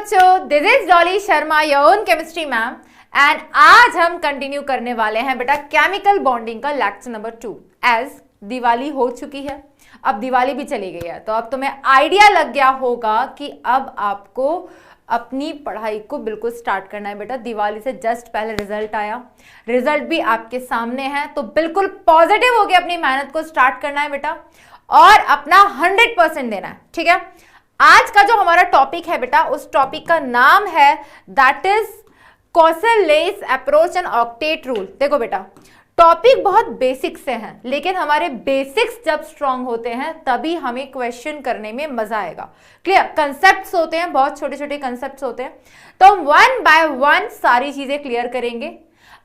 बच्चों, this is Dolly Sharma, your own chemistry ma'am. And आज हम कंटिन्यू करने वाले हैं बेटा केमिकल बॉन्डिंग का लेक्चर नंबर 2। एज दिवाली हो चुकी है, अब दिवाली भी चली गई है, तो अब तुम्हें आइडिया लग गया होगा कि अब आपको अपनी पढ़ाई को बिल्कुल स्टार्ट करना है बेटा। दिवाली से जस्ट पहले रिजल्ट आया, रिजल्ट भी आपके सामने है, तो बिल्कुल पॉजिटिव होकर अपनी मेहनत को स्टार्ट करना है बेटा और अपना 100% देना है, ठीक है। आज का जो हमारा टॉपिक है बेटा, उस टॉपिक का नाम है that is Kossel Lewis approach and octet rule. देखो बेटा, टॉपिक बहुत बेसिक से हैं, लेकिन हमारे बेसिक्स जब स्ट्रांग होते हैं तभी हमें क्वेश्चन करने में मजा आएगा। क्लियर? कंसेप्ट्स होते हैं, बहुत छोटे छोटे कंसेप्ट्स होते हैं, तो हम 1 बाय 1 सारी चीजें क्लियर करेंगे।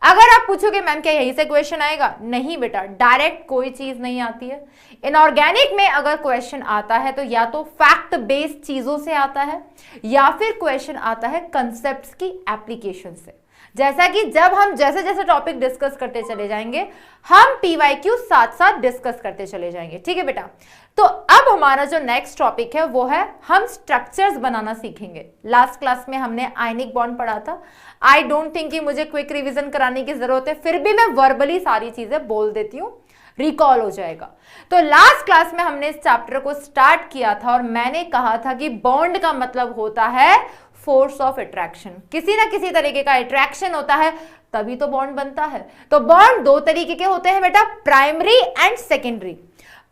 अगर आप पूछोगे मैम क्या यहीं से क्वेश्चन आएगा, नहीं बेटा, डायरेक्ट कोई चीज नहीं आती है। इनऑर्गेनिक में अगर क्वेश्चन आता है तो या तो फैक्ट बेस्ड चीजों से आता है या फिर क्वेश्चन आता है कंसेप्ट्स की एप्लीकेशन से। जैसा कि जब हम जैसे जैसे टॉपिक डिस्कस करते चले जाएंगे, हम पीवाईक्यू साथ साथ डिस्कस करते चले जाएंगे, ठीक है बेटा। तो अब हमारा जो नेक्स्ट टॉपिक है वो है हम स्ट्रक्चर्स बनाना सीखेंगे। लास्ट क्लास में हमने आयनिक बॉन्ड पढ़ा था। आई डोंट थिंक कि मुझे क्विक रिवीजन कराने की जरूरत है, फिर भी मैं वर्बली सारी चीजें बोल देती हूँ, रिकॉल हो जाएगा। तो लास्ट क्लास में हमने इस चैप्टर को स्टार्ट किया था और मैंने कहा था कि बॉन्ड का मतलब होता है फोर्स ऑफ अट्रैक्शन। किसी ना किसी तरीके का अट्रैक्शन होता है तभी तो बॉन्ड बनता है। तो बॉन्ड दो तरीके के होते हैं बेटा, primary and secondary.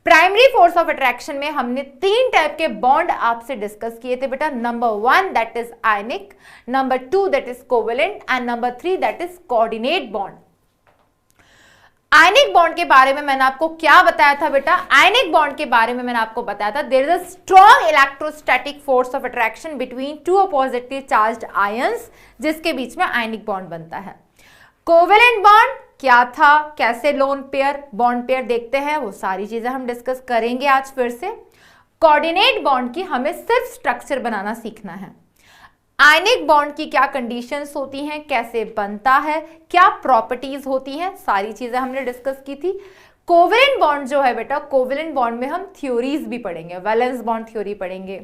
Primary force of attraction में हमने 3 टाइप के बॉन्ड आपसे डिस्कस किए थे बेटा। Number 1 that is ionic, number 2 that is covalent and number 3 that is coordinate bond. Ionic bond के बारे में मैंने आपको क्या बताया था बेटा? आयनिक बॉन्ड के बारे में मैंने आपको बताया था there is a strong electrostatic force of attraction between 2 oppositely charged ions, जिसके बीच में आयनिक बॉन्ड बनता है। कोवेलेंट बॉन्ड क्या था, कैसे लोन पेयर बॉन्ड पेयर देखते हैं, वो सारी चीजें हम डिस्कस करेंगे आज फिर से। कोऑर्डिनेट बॉन्ड की हमें सिर्फ स्ट्रक्चर बनाना सीखना है। आयनिक बॉन्ड की क्या कंडीशंस होती हैं, कैसे बनता है, क्या प्रॉपर्टीज होती हैं, सारी चीजें हमने डिस्कस की थी। कोवेलेंट बॉन्ड जो है बेटा, कोवेलेंट बॉन्ड में हम थ्योरीज भी पढ़ेंगे, वैलेंस बॉन्ड थ्योरी पढ़ेंगे,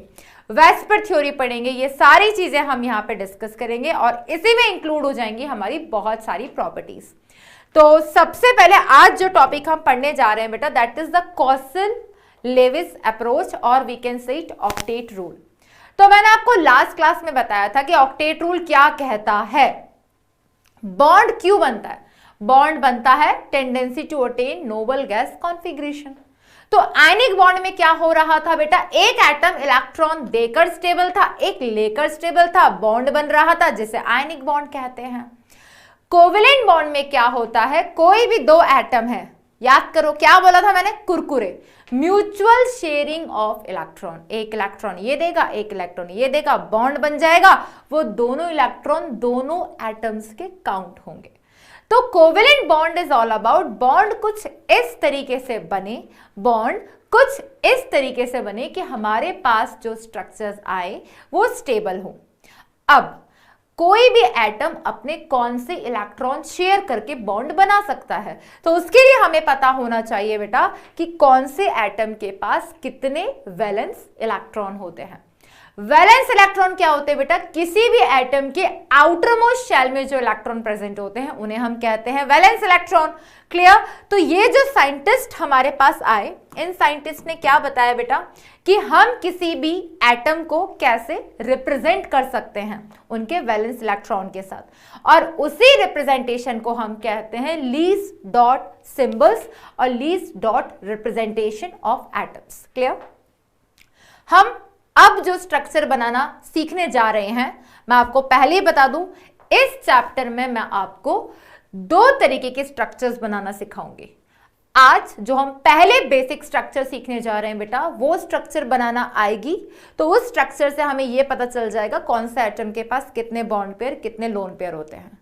वेस्पर थ्योरी पढ़ेंगे, ये सारी चीजें हम यहाँ पे डिस्कस करेंगे और इसी में इंक्लूड हो जाएंगी हमारी बहुत सारी प्रॉपर्टीज। तो सबसे पहले आज जो टॉपिक हम पढ़ने जा रहे हैं बेटा, that is the Kossel Lewis approach और we can say it octet rule. तो मैंने आपको लास्ट क्लास में बताया था कि ऑक्टेट रूल क्या कहता है। बॉन्ड क्यों बनता है? बॉन्ड बनता है tendency to attain noble gas configuration. तो आयनिक बॉन्ड में क्या हो रहा था बेटा, एक एटम इलेक्ट्रॉन देकर स्टेबल था, एक लेकर स्टेबल था, बॉन्ड बन रहा था जिसे आयनिक बॉन्ड कहते हैं। कोवेलेंट बॉन्ड में क्या होता है, कोई भी 2 एटम है, याद करो क्या बोला था मैंने, Kurkure, mutual sharing of electron. एक इलेक्ट्रॉन ये देगा, एक इलेक्ट्रॉन ये देगा, बॉन्ड बन जाएगा, वो दोनों इलेक्ट्रॉन दोनों एटम्स के काउंट होंगे। तो covalent bond is all about bond कुछ इस तरीके से बने, बॉन्ड कुछ इस तरीके से बने कि हमारे पास जो स्ट्रक्चर्स आए वो स्टेबल हो। अब कोई भी एटम अपने कौन से इलेक्ट्रॉन शेयर करके बॉन्ड बना सकता है, तो उसके लिए हमें पता होना चाहिए बेटा कि कौन से एटम के पास कितने वैलेंस इलेक्ट्रॉन होते हैं। वैलेंस इलेक्ट्रॉन क्या होते हैं बेटा? किसी भी एटम के आउटर मोस्ट शेल में जो इलेक्ट्रॉन प्रेजेंट होते हैं उन्हें हम कहते हैं वैलेंस इलेक्ट्रॉन। क्लियर? तो ये जो साइंटिस्ट हमारे पास आए, इन साइंटिस्ट ने क्या बताया बेटा कि हम किसी भी एटम को कैसे रिप्रेजेंट कर सकते हैं उनके वैलेंस इलेक्ट्रॉन के साथ, और उसी रिप्रेजेंटेशन को हम कहते हैं लीस्ट डॉट सिंबल्स और least dot representation of atoms. Clear? हम अब जो स्ट्रक्चर बनाना सीखने जा रहे हैं, मैं आपको पहले ही बता दूं, इस चैप्टर में मैं आपको 2 तरीके के स्ट्रक्चर्स बनाना सिखाऊंगी। आज जो हम पहले बेसिक स्ट्रक्चर सीखने जा रहे हैं बेटा, वो स्ट्रक्चर बनाना आएगी, तो उस स्ट्रक्चर से हमें यह पता चल जाएगा कौन सा एटम के पास कितने बॉन्ड पेयर, कितने लोन पेयर होते हैं।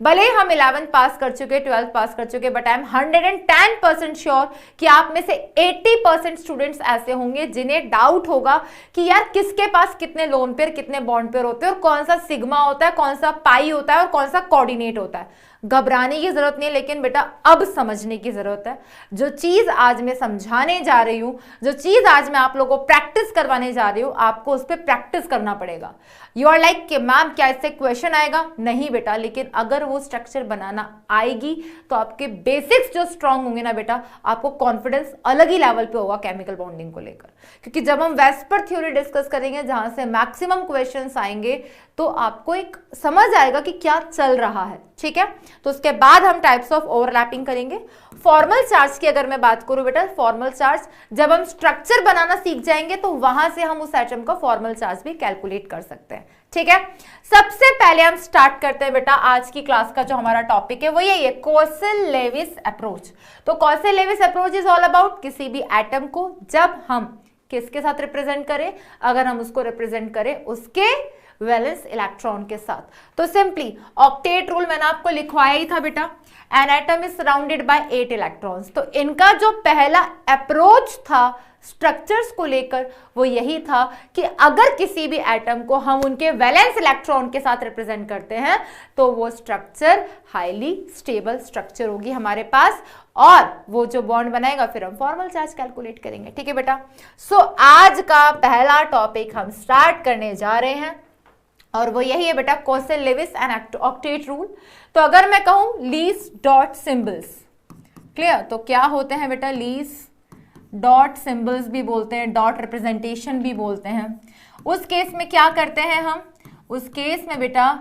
भले ही हम 11th पास कर चुके, 12th पास कर चुके, बट आई एम 110% श्योर कि आप में से 80% स्टूडेंट्स ऐसे होंगे जिन्हें डाउट होगा कि यार किसके पास कितने लोन पेयर, कितने बॉन्ड पेयर होते हैं, और कौन सा सिग्मा होता है, कौन सा पाई होता है और कौन सा कोऑर्डिनेट होता है। घबराने की जरूरत नहीं है, लेकिन बेटा अब समझने की जरूरत है। जो चीज आज मैं समझाने जा रही हूं, जो चीज आज मैं आप लोगों को प्रैक्टिस करवाने जा रही हूं, आपको उस पर प्रैक्टिस करना पड़ेगा। यू आर लाइक कि मैम क्या इससे क्वेश्चन आएगा? नहीं बेटा, लेकिन अगर वो स्ट्रक्चर बनाना आएगी तो आपके बेसिक्स जो स्ट्रांग होंगे ना बेटा, आपको कॉन्फिडेंस अलग ही लेवल पे होगा केमिकल बॉन्डिंग को लेकर। क्योंकि जब हम वेस्पर थ्योरी डिस्कस करेंगे जहां से मैक्सिमम क्वेश्चंस आएंगे, तो आपको एक समझ आएगा कि क्या चल रहा है। ठीक है, तो उसके बाद हम टाइप्स ऑफ ओवरलैपिंग करेंगे। फॉर्मल चार्ज की अगर मैं बात करूं बेटा, फॉर्मल चार्ज जब हम स्ट्रक्चर बनाना सीख जाएंगे तो वहां से हम उस एटम का फॉर्मल चार्ज भी कैलकुलेट कर सकते हैं। ठीक है, सबसे पहले हम स्टार्ट करते हैं बेटा आज की क्लास का जो हमारा टॉपिक है वो यही है, कॉसल-लेविस अप्रोच। तो causal-Levi's approach is all about किसी भी एटम को जब हम किसके साथ रिप्रेजेंट करें, अगर हम उसको रिप्रेजेंट करें उसके वैलेंस इलेक्ट्रॉन के साथ। तो सिंपली ऑक्टेट रूल मैंने आपको लिखवाया ही था बेटा, an atom is surrounded by 8 electrons. तो इनका जो पहला अप्रोच था स्ट्रक्चर्स को लेकर वो यही था कि अगर किसी भी एटम को हम उनके वैलेंस इलेक्ट्रॉन के साथ रिप्रेजेंट करते हैं तो वो स्ट्रक्चर हाईली स्टेबल स्ट्रक्चर होगी हमारे पास, और वो जो बॉन्ड बनाएगा फिर हम फॉर्मल चार्ज कैलकुलेट करेंगे। ठीक है बेटा, सो आज का पहला टॉपिक हम स्टार्ट करने जा रहे हैं और वो यही है बेटा कॉसल-लेविस एंड ऑक्टेट रूल। तो अगर मैं कहूं लीस डॉट सिंबल्स, क्लियर, तो क्या होते हैं बेटा? लीस डॉट सिंबल्स भी बोलते हैं, डॉट रिप्रेजेंटेशन भी बोलते हैं। उस केस में क्या करते हैं हम? उस केस में बेटा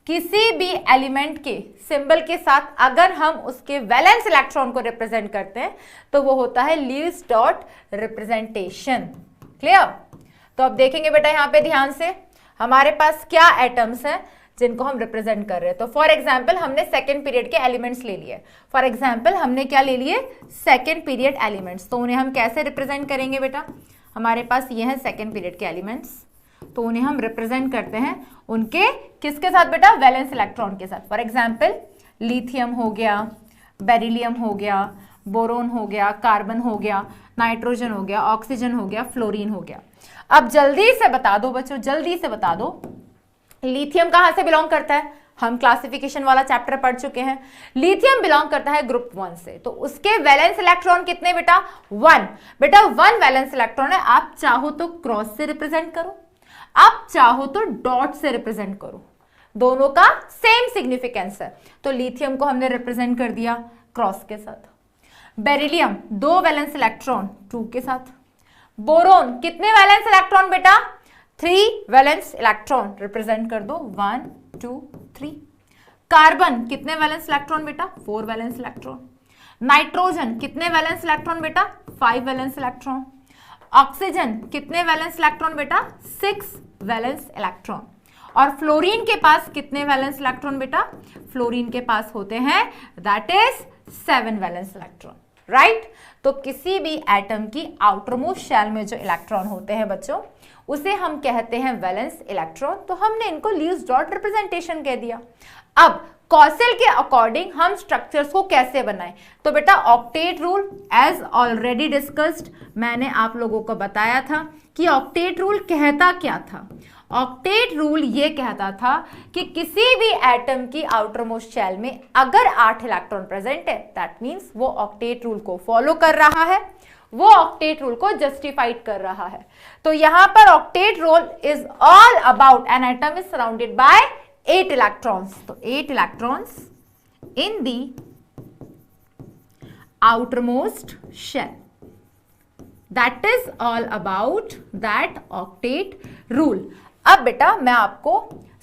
किसी भी एलिमेंट के सिंबल के साथ अगर हम उसके वैलेंस इलेक्ट्रॉन को रिप्रेजेंट करते हैं तो वो होता है लीस डॉट रिप्रेजेंटेशन। क्लियर? तो अब देखेंगे बेटा यहां पे ध्यान से हमारे पास क्या एटम्स हैं जिनको हम रिप्रेजेंट कर रहे हैं। तो फॉर एग्जाम्पल हमने सेकेंड पीरियड के एलिमेंट्स ले लिए। फॉर एग्जाम्पल हमने क्या ले लिए? Second period elements. तो उन्हें हम कैसे रिप्रेजेंट करेंगे बेटा? हमारे पास ये है सेकेंड पीरियड के एलिमेंट्स, तो उन्हें हम रिप्रेजेंट करते हैं उनके किसके साथ बेटा? वैलेंस इलेक्ट्रॉन के साथ। फॉर एग्जाम्पल लिथियम हो गया, बेरिलियम हो गया, बोरोन हो गया, कार्बन हो गया, नाइट्रोजन हो गया, ऑक्सीजन हो गया, फ्लोरीन हो गया। अब जल्दी से बता दो बच्चों, जल्दी से बता दो लिथियम कहां से बिलोंग करता है? हम क्लासिफिकेशन वाला चैप्टर पढ़ चुके हैं। लिथियम बिलोंग करता है ग्रुप 1 से, तो उसके वैलेंस इलेक्ट्रॉन कितने बेटा? 1। बेटा 1 वैलेंस इलेक्ट्रॉन है। आप चाहो तो क्रॉस से रिप्रेजेंट करो, आप चाहो तो डॉट से रिप्रेजेंट करो, दोनों का सेम सिग्निफिकेंस है। तो लिथियम को हमने रिप्रेजेंट कर दिया क्रॉस के साथ। बेरिलियम 2 वैलेंस इलेक्ट्रॉन 2 के साथ। बोरोन कितने वैलेंस इलेक्ट्रॉन बेटा? 3 वैलेंस इलेक्ट्रॉन, रिप्रेजेंट कर दो 1 2 3। कार्बन कितने वैलेंस इलेक्ट्रॉन बेटा? 4 वैलेंस इलेक्ट्रॉन। नाइट्रोजन कितने वैलेंस इलेक्ट्रॉन बेटा? 5 वैलेंस इलेक्ट्रॉन। ऑक्सीजन कितने वैलेंस इलेक्ट्रॉन बेटा? 6 वैलेंस इलेक्ट्रॉन। और फ्लोरीन के पास कितने वैलेंस इलेक्ट्रॉन बेटा? फ्लोरीन के पास होते हैं that is 7 valence electron. Right? तो किसी भी एटम की आउटरमोस्ट शेल में जो इलेक्ट्रॉन होते हैं बच्चों उसे हम कहते हैं वैलेंस इलेक्ट्रॉन। तो हमने इनको लीस डॉट रिप्रेजेंटेशन कह दिया। अब कॉसल के अकॉर्डिंग हम स्ट्रक्चर्स को कैसे बनाएं? तो बेटा octet rule as already discussed, मैंने आप लोगों को बताया था कि ऑक्टेट रूल कहता क्या था। ऑक्टेट रूल ये कहता था कि किसी भी एटम की आउटरमोस्ट शेल में अगर 8 इलेक्ट्रॉन प्रेजेंट है दैट मींस वो ऑक्टेट रूल को फॉलो कर रहा है, वो ऑक्टेट रूल को जस्टिफाइड कर रहा है। तो यहां पर octet rule is all about an atom is surrounded by 8 electrons. तो 8 electrons in the outermost shell. That is all about that octet rule. अब बेटा मैं आपको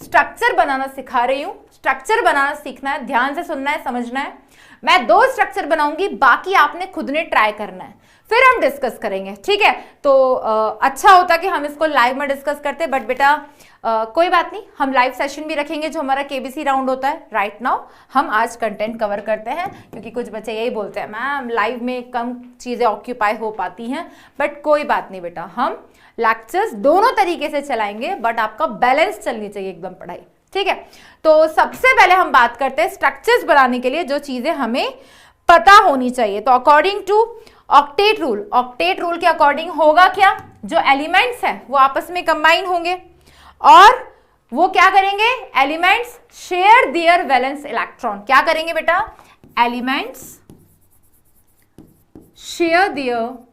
स्ट्रक्चर बनाना सिखा रही हूं। स्ट्रक्चर बनाना सीखना है, ध्यान से सुनना है, समझना है। मैं 2 स्ट्रक्चर बनाऊंगी, बाकी आपने खुद ने ट्राई करना है, फिर हम डिस्कस करेंगे। ठीक है? तो अच्छा होता कि हम इसको लाइव में डिस्कस करते, बट बेटा कोई बात नहीं, हम लाइव सेशन भी रखेंगे जो हमारा केबीसी राउंड होता है। राइट नाउ हम आज कंटेंट कवर करते हैं क्योंकि कुछ बच्चे यही बोलते हैं मैम लाइव में कम चीज़ें ऑक्यूपाई हो पाती हैं, बट कोई बात नहीं बेटा, हम लेक्चर्स दोनों तरीके से चलाएंगे, बट आपका बैलेंस चलनी चाहिए एकदम पढ़ाई। ठीक है, तो सबसे पहले हम बात करते हैं स्ट्रक्चर्स बनाने के लिए जो चीजें हमें पता होनी चाहिए। तो अकॉर्डिंग टू ऑक्टेट रूल के अकॉर्डिंग होगा क्या, जो एलिमेंट्स हैं वो आपस में कंबाइन होंगे और वो क्या करेंगे, elements share their valence electron. क्या करेंगे बेटा, elements share their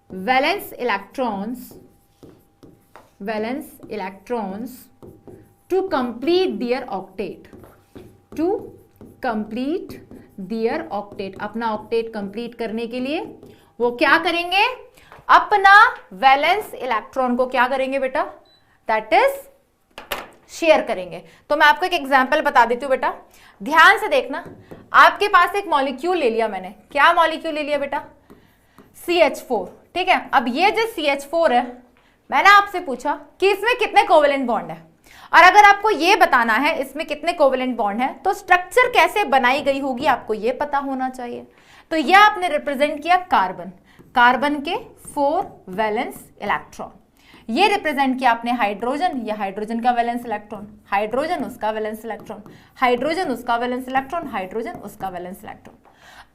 valence electrons to complete their octet, अपना ऑक्टेट कंप्लीट करने के लिए वो क्या करेंगे, अपना वैलेंस इलेक्ट्रॉन को क्या करेंगे बेटा, दैट इज शेयर करेंगे। तो मैं आपको एक एग्जांपल बता देती हूँ बेटा, ध्यान से देखना। आपके पास एक मॉलिक्यूल ले लिया मैंने, क्या मॉलिक्यूल ले लिया बेटा, CH4, ठीक है। अब ये जो CH4 है, मैंने आपसे पूछा कि इसमें कितने कोवेलेंट बॉन्ड है, और अगर आपको ये बताना है इसमें कितने कोवेलेंट बॉन्ड है तो स्ट्रक्चर कैसे बनाई गई होगी आपको ये पता होना चाहिए। तो यह आपने रिप्रेजेंट किया कार्बन के 4 वैलेंस इलेक्ट्रॉन, ये रिप्रेजेंट किया आपने हाइड्रोजन, या हाइड्रोजन का वैलेंस इलेक्ट्रॉन, हाइड्रोजन उसका वैलेंस इलेक्ट्रॉन, हाइड्रोजन उसका वैलेंस इलेक्ट्रॉन, हाइड्रोजन उसका वैलेंस इलेक्ट्रॉन।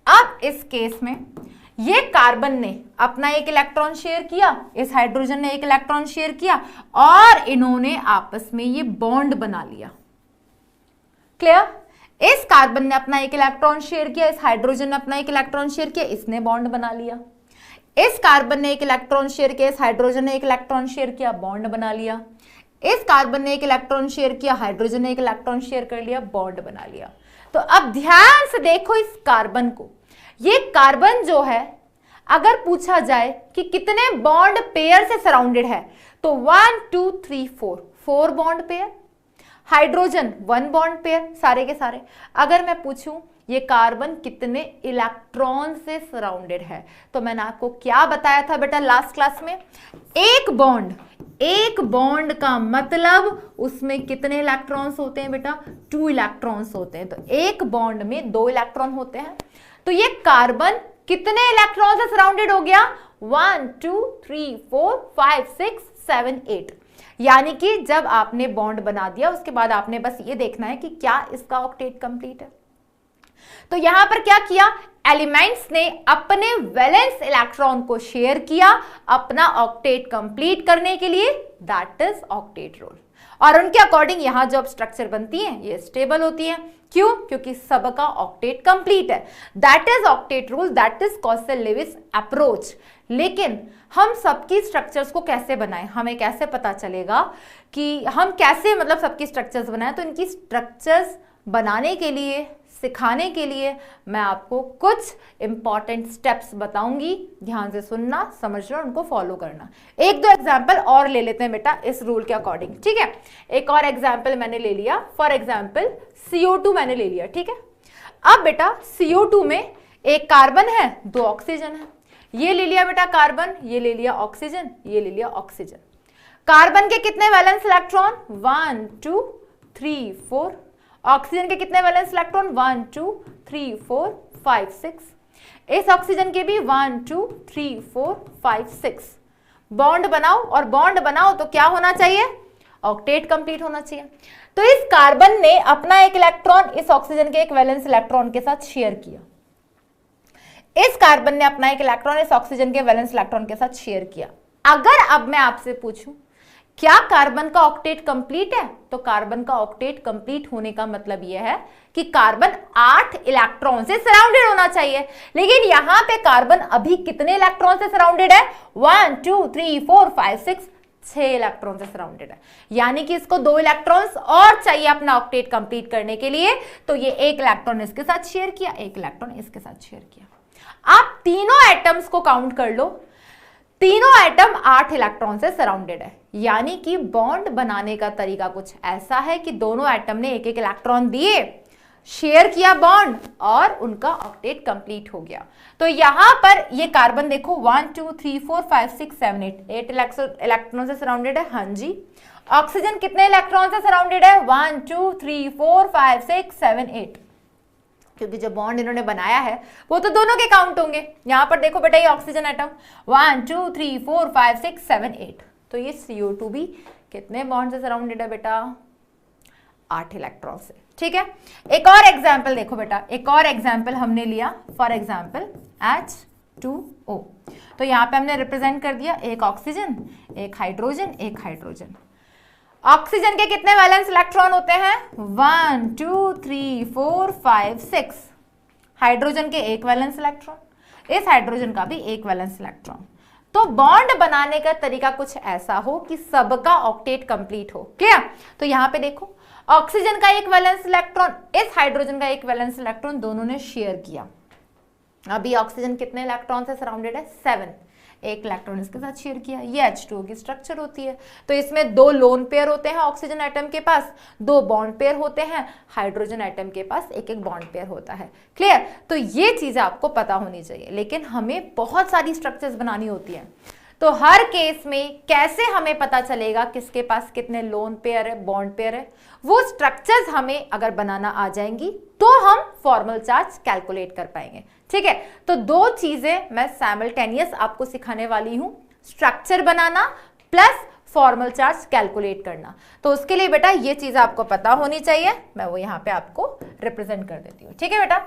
अब इस केस में ये कार्बन ने अपना एक इलेक्ट्रॉन शेयर किया, इस हाइड्रोजन ने एक इलेक्ट्रॉन शेयर किया और इन्होंने आपस में ये बॉन्ड बना लिया। क्लियर, इस कार्बन ने अपना एक इलेक्ट्रॉन शेयर किया, इस हाइड्रोजन ने अपना एक इलेक्ट्रॉन शेयर किया, इसने बॉन्ड बना लिया। इस कार्बन ने एक इलेक्ट्रॉन शेयर किया, इस हाइड्रोजन ने एक इलेक्ट्रॉन शेयर किया, बॉन्ड बना लिया। इस कार्बन ने एक इलेक्ट्रॉन शेयर किया, हाइड्रोजन ने एक इलेक्ट्रॉन शेयर कर लिया, बॉन्ड बना लिया। तो अब ध्यान से देखो इस कार्बन को, ये कार्बन जो है अगर पूछा जाए कि कितने बॉन्ड पेयर से सराउंडेड है तो 1 2 3 4 bond pair, hydrogen 1 bond pair, सारे के सारे। अगर मैं पूछूं ये कार्बन कितने इलेक्ट्रॉन से सराउंडेड है, तो मैंने आपको क्या बताया था बेटा लास्ट क्लास में, एक बॉन्ड का मतलब उसमें कितने इलेक्ट्रॉन्स होते हैं बेटा, 2 इलेक्ट्रॉन्स होते हैं। तो एक बॉन्ड में 2 इलेक्ट्रॉन होते हैं। तो ये कार्बन कितने इलेक्ट्रॉन से सराउंडेड हो गया, 1 2 3 4 5 6 7 8। यानी कि जब आपने बॉन्ड बना दिया उसके बाद आपने बस ये देखना है कि क्या इसका ऑक्टेट कंप्लीट है। तो यहां पर क्या किया, एलिमेंट्स ने अपने वैलेंस इलेक्ट्रॉन को शेयर किया अपना ऑक्टेट कंप्लीट करने के लिए, दैट इज ऑक्टेट रूल। और उनके अकॉर्डिंग यहां जो स्ट्रक्चर बनती है ये स्टेबल होती है। क्यों, क्योंकि सबका ऑक्टेट कंप्लीट है, that is octet rule, that is causal-Levi's approach. लेकिन हम सबकी स्ट्रक्चर्स को कैसे बनाएं, हमें कैसे पता चलेगा कि हम कैसे मतलब सबकी स्ट्रक्चर्स बनाएं। तो इनकी स्ट्रक्चर्स बनाने के लिए, सिखाने के लिए मैं आपको कुछ इंपॉर्टेंट स्टेप्स बताऊंगी, ध्यान से सुनना, समझना, उनको फॉलो करना। एक दो एग्जांपल और ले लेते हैं बेटा इस रूल के अकॉर्डिंग, ठीक है। एक और एग्जांपल मैंने ले लिया, फॉर एग्जांपल CO2 मैंने ले लिया, ठीक है। अब बेटा CO2 में एक कार्बन है, 2 ऑक्सीजन है, ये ले लिया बेटा कार्बन, ये ले लिया ऑक्सीजन, ये ले लिया ऑक्सीजन। कार्बन के कितने वैलेंस इलेक्ट्रॉन, 1 2 3 4। ऑक्सीजन के कितने वैलेंस इलेक्ट्रॉन, 1 2 3 4 5 6। इस ऑक्सीजन के भी 1 2 3 4 5 6। बॉन्ड बनाओ, और बॉन्ड बनाओ तो क्या होना चाहिए, ऑक्टेट कंप्लीट होना चाहिए। तो इस कार्बन ने अपना एक इलेक्ट्रॉन इस ऑक्सीजन के एक वैलेंस इलेक्ट्रॉन के साथ शेयर किया, इस कार्बन ने अपना एक इलेक्ट्रॉन इस ऑक्सीजन के वैलेंस इलेक्ट्रॉन के साथ शेयर किया। अगर अब मैं आपसे पूछूं क्या कार्बन का ऑक्टेट कंप्लीट है, तो कार्बन का ऑक्टेट कंप्लीट होने का मतलब यह है कि कार्बन 8 इलेक्ट्रॉन से सराउंडेड होना चाहिए। लेकिन यहां पे कार्बन अभी कितने इलेक्ट्रॉन से सराउंडेड है, 1 2 3 4 5 6, 6 इलेक्ट्रॉन से सराउंडेड है। यानी कि इसको 2 इलेक्ट्रॉन्स और चाहिए अपना ऑक्टेट कंप्लीट करने के लिए। तो ये एक इलेक्ट्रॉन इसके साथ शेयर किया, एक इलेक्ट्रॉन इसके साथ शेयर किया। आप तीनों एटम्स को काउंट कर लो, तीनों एटम 8 इलेक्ट्रॉन से सराउंडेड है। यानी कि बॉन्ड बनाने का तरीका कुछ ऐसा है कि दोनों एटम ने एक एक इलेक्ट्रॉन दिए, शेयर किया बॉन्ड, और उनका ऑक्टेट कंप्लीट हो गया। तो यहां पर ये कार्बन देखो 1 2 3 4 5 6 7 8 इलेक्ट्रॉन से सराउंडेड है। हाँ जी। ऑक्सीजन कितने इलेक्ट्रॉन से सराउंडेड है, 1 2 3 4 5 6 7 8। क्योंकि जो बॉन्ड इन्होंने बनाया है वो तो दोनों के काउंट होंगे। यहां पर देखो बेटा ये ऑक्सीजन एटम 1 2 3 4 5 6 7 8, तो ये CO2 भी कितने बॉन्ड से सराउंडेड है बेटा? 8 इलेक्ट्रॉन से। ठीक है, एक और एग्जाम्पल देखो बेटा, एक और एग्जाम्पल हमने लिया, फॉर एग्जाम्पल H2O। तो यहाँ पे हमने रिप्रेजेंट कर दिया एक ऑक्सीजन, एक हाइड्रोजन, एक हाइड्रोजन। ऑक्सीजन के कितने वैलेंस इलेक्ट्रॉन होते हैं? 1 2 3 4 5 6। हाइड्रोजन के एक वैलेंस इलेक्ट्रॉन, इस हाइड्रोजन का भी एक वैलेंस इलेक्ट्रॉन। तो बॉन्ड बनाने का तरीका कुछ ऐसा हो कि सबका ऑक्टेट कंप्लीट हो। क्लियर? तो यहाँ पे देखो, ऑक्सीजन का एक वैलेंस इलेक्ट्रॉन, इस हाइड्रोजन का एक वैलेंस इलेक्ट्रॉन, दोनों ने शेयर किया। अभी ऑक्सीजन कितने इलेक्ट्रॉन से सराउंडेड है? 7। एक इलेक्ट्रॉन इसके साथ शेयर किया। ये H2O की स्ट्रक्चर होती है। तो इसमें 2 लोन पेयर होते हैं ऑक्सीजन एटम के पास, 2 बॉन्ड पेयर होते हैं, हाइड्रोजन एटम के पास एक एक बॉन्ड पेयर होता है। क्लियर? तो ये चीजें आपको पता होनी चाहिए, लेकिन हमें बहुत सारी स्ट्रक्चर्स बनानी होती है। तो हर केस में कैसे हमें पता चलेगा किसके पास कितने लोन पेयर है, बॉन्ड पेयर है? वो स्ट्रक्चर्स हमें अगर बनाना आ जाएंगी तो हम फॉर्मल चार्ज कैलकुलेट कर पाएंगे। ठीक है, तो 2 चीजें मैं साइमल्टेनियस आपको सिखाने वाली हूं, स्ट्रक्चर बनाना प्लस फॉर्मल चार्ज कैलकुलेट करना। तो उसके लिए बेटा ये चीज आपको पता होनी चाहिए, मैं वो यहाँ पे आपको रिप्रेजेंट कर देती हूँ। ठीक है बेटा,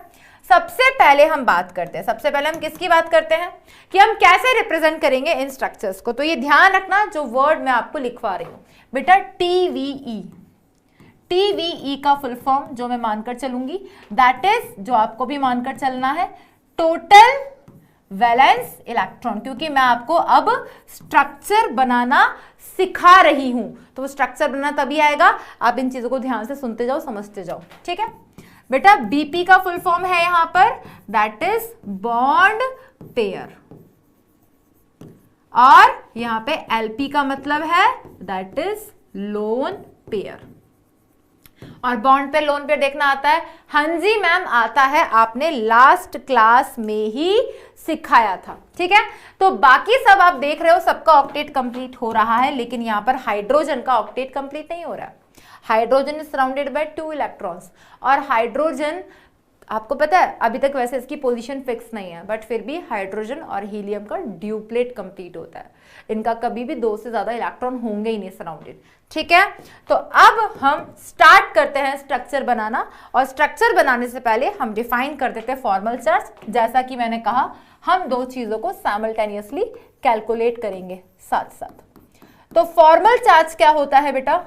सबसे पहले हम बात करते हैं, सबसे पहले हम किसकी बात करते हैं कि हम कैसे रिप्रेजेंट करेंगे इन स्ट्रक्चर्स को। तो ये ध्यान रखना, जो वर्ड मैं आपको लिखवा रही हूँ बेटा, TVE। TVE का फुल फॉर्म जो मैं मानकर चलूंगी, दैट इज, जो आपको भी मानकर चलना है, टोटल वैलेंस इलेक्ट्रॉन। क्योंकि मैं आपको अब स्ट्रक्चर बनाना सिखा रही हूं, तो वो स्ट्रक्चर बनाना तभी आएगा, आप इन चीजों को ध्यान से सुनते जाओ, समझते जाओ। ठीक है बेटा, BP का फुल फॉर्म है यहां पर, दैट इज बॉन्ड पेयर, और यहां पे LP का मतलब है दैट इज लोन पेयर। और बॉन्ड पे लोन पे देखना आता है, हाँ जी मैम आता है, आपने लास्ट क्लास में ही सिखाया था। ठीक है, तो बाकी सब आप देख रहे हो, सबका ऑक्टेट कंप्लीट हो रहा है, लेकिन यहां पर हाइड्रोजन का ऑक्टेट कंप्लीट नहीं हो रहा है। Hydrogen is surrounded bye 2 electrons, और हाइड्रोजन आपको पता है अभी तक वैसे इसकी पोजीशन फिक्स नहीं है, बट फिर भी हाइड्रोजन और हीलियम का ड्यूप्लेट कंप्लीट होता है, इनका कभी भी 2 से ज्यादा इलेक्ट्रॉन होंगे ही नहीं सराउंडेड। ठीक है, तो अब हम स्टार्ट करते हैं स्ट्रक्चर बनाना, और स्ट्रक्चर बनाने से पहले हम डिफाइन कर देते हैं फॉर्मल चार्ज। जैसा कि मैंने कहा, हम 2 चीजों को साइमल्टेनियसली कैलकुलेट करेंगे साथ साथ। तो फॉर्मल चार्ज क्या होता है बेटा?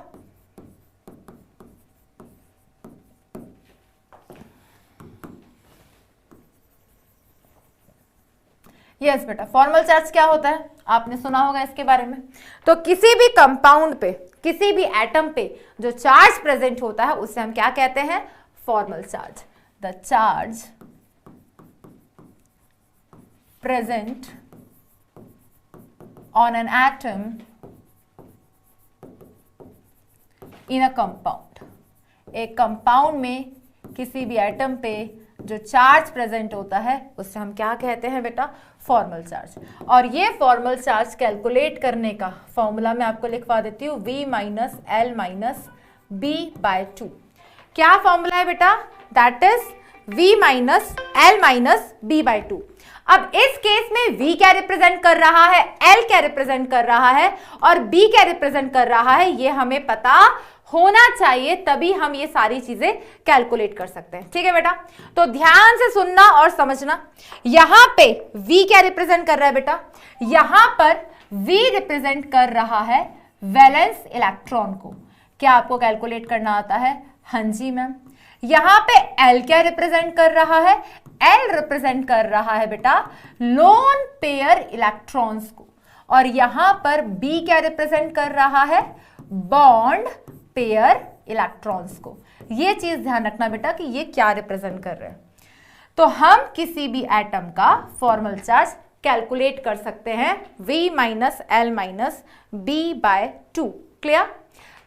यस बेटा, फॉर्मल चार्ज क्या होता है आपने सुना होगा इसके बारे में। तो किसी भी कंपाउंड पे, किसी भी एटम पे जो चार्ज प्रेजेंट होता है उसे हम क्या कहते हैं? Formal charge. The charge present on an atom in a compound. एक कंपाउंड में किसी भी एटम पे जो चार्ज प्रेजेंट होता है उससे हम क्या कहते हैं बेटा? Formal charge. और ये फॉर्मल चार्ज कैलकुलेट करने का फॉर्मूला मैं आपको लिखवा देती हूँ, V - L - B/2। क्या फॉर्मूला है बेटा? That is V - L - B/2। अब इस केस में V क्या रिप्रेजेंट कर रहा है, L क्या रिप्रेजेंट कर रहा है, और B क्या रिप्रेजेंट कर रहा है, ये हमें पता होना चाहिए, तभी हम ये सारी चीजें कैलकुलेट कर सकते हैं। ठीक है बेटा, तो ध्यान से सुनना और समझना। यहां पे V क्या रिप्रेजेंट कर रहा है बेटा? यहां पर V रिप्रेजेंट कर रहा है वैलेंस इलेक्ट्रॉन को। क्या आपको कैलकुलेट करना आता है? हाँ जी मैम। यहां पे L क्या रिप्रेजेंट कर रहा है? L रिप्रेजेंट कर रहा है बेटा लोन पेयर इलेक्ट्रॉन्स को, और यहां पर B क्या रिप्रेजेंट कर रहा है? बॉन्ड पेयर इलेक्ट्रॉन्स को। ये चीज ध्यान रखना बेटा कि ये क्या रिप्रेजेंट कर रहे हैं। तो हम किसी भी एटम का फॉर्मल चार्ज कैलकुलेट कर सकते हैं V - L - B/2। क्लियर?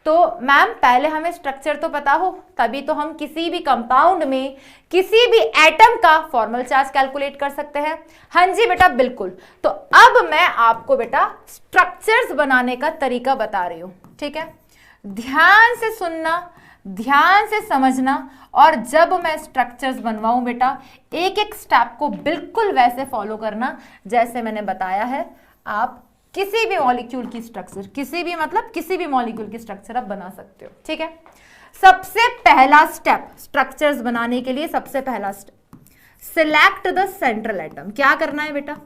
तो मैम पहले हमें स्ट्रक्चर तो पता हो, तभी तो हम किसी भी कंपाउंड में किसी भी एटम का फॉर्मल चार्ज कैलकुलेट कर सकते हैं। हाँ जी बेटा, बिल्कुल। तो अब मैं आपको बेटा स्ट्रक्चर्स बनाने का तरीका बता रही हूं। ठीक है, ध्यान से सुनना, ध्यान से समझना, और जब मैं स्ट्रक्चर्स बनवाऊं बेटा, एक एक स्टेप को बिल्कुल वैसे फॉलो करना जैसे मैंने बताया है। आप किसी भी मॉलिक्यूल की स्ट्रक्चर, किसी भी मतलब किसी भी मॉलिक्यूल की स्ट्रक्चर आप बना सकते हो, ठीक है। सबसे पहला स्टेप स्ट्रक्चर्स बनाने के लिए, सबसे पहला step select the central atom. क्या करना है बेटा,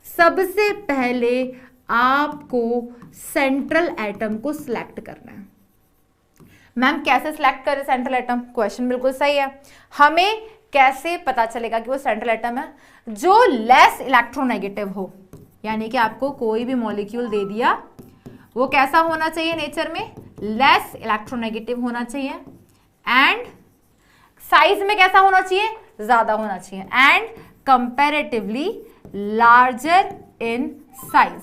सबसे पहले आपको सेंट्रल एटम को सिलेक्ट करना है। मैम कैसे सिलेक्ट करें सेंट्रल एटम, क्वेश्चन बिल्कुल सही है। हमें कैसे पता चलेगा कि वो सेंट्रल एटम है, जो लेस इलेक्ट्रोनेगेटिव हो, यानी कि आपको कोई भी मॉलिक्यूल दे दिया, वो कैसा होना चाहिए नेचर में, लेस इलेक्ट्रोनेगेटिव होना चाहिए, एंड साइज में कैसा होना चाहिए, ज्यादा होना चाहिए, and comparatively larger in size.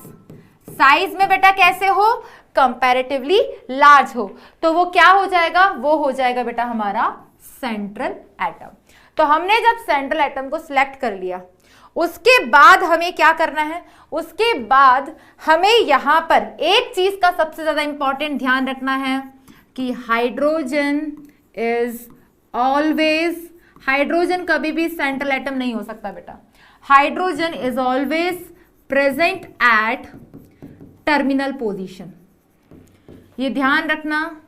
Size में बेटा कैसे हो, कंपैरेटिवली लार्ज हो, तो वो क्या हो जाएगा, वो हो जाएगा बेटा हमारा सेंट्रल एटम। तो हमने जब सेंट्रल एटम को सिलेक्ट कर लिया, उसके बाद हमें क्या करना है, उसके बाद हमें यहां पर एक चीज का सबसे ज्यादा इंपॉर्टेंट ध्यान रखना है कि हाइड्रोजन इज ऑलवेज, हाइड्रोजन कभी भी सेंट्रल एटम नहीं हो सकता बेटा, hydrogen is always present at terminal position. ये ध्यान रखना,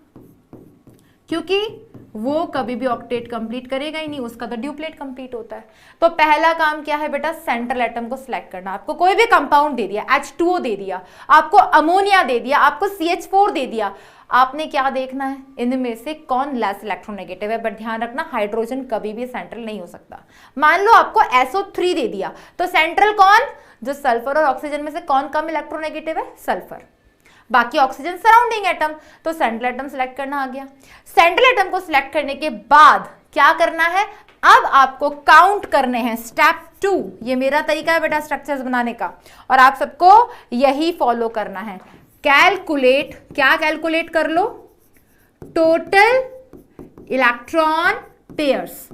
क्योंकि वो कभी भी ऑक्टेट कंप्लीट करेगा ही नहीं, उसका तो ड्यूप्लेट कंप्लीट होता है। तो पहला काम क्या है बेटा, सेंट्रल एटम को सिलेक्ट करना। आपको कोई भी कंपाउंड दे दिया, H2O दे दिया, आपको अमोनिया दे दिया, आपको CH4 दे दिया, आपने क्या देखना है, इनमें से कौन लेस इलेक्ट्रोनेगेटिव है। बट ध्यान रखना, हाइड्रोजन कभी भी सेंट्रल नहीं हो सकता। मान लो आपको SO3 दे दिया, तो सेंट्रल कौन, जो सल्फर और ऑक्सीजन में से कौन कम इलेक्ट्रोनेगेटिव है, सल्फर, बाकी ऑक्सीजन सराउंडिंग एटम, तो सेंट्रल एटम सिलेक्ट करना आ गया। सेंट्रल एटम को सिलेक्ट करने के बाद क्या करना है, अब आपको काउंट करने हैं, स्टेप 2। ये मेरा तरीका है बेटा स्ट्रक्चर्स बनाने का, और आप सबको यही फॉलो करना है। कैलकुलेट, क्या कैलकुलेट कर लो, टोटल इलेक्ट्रॉन पेयर्स।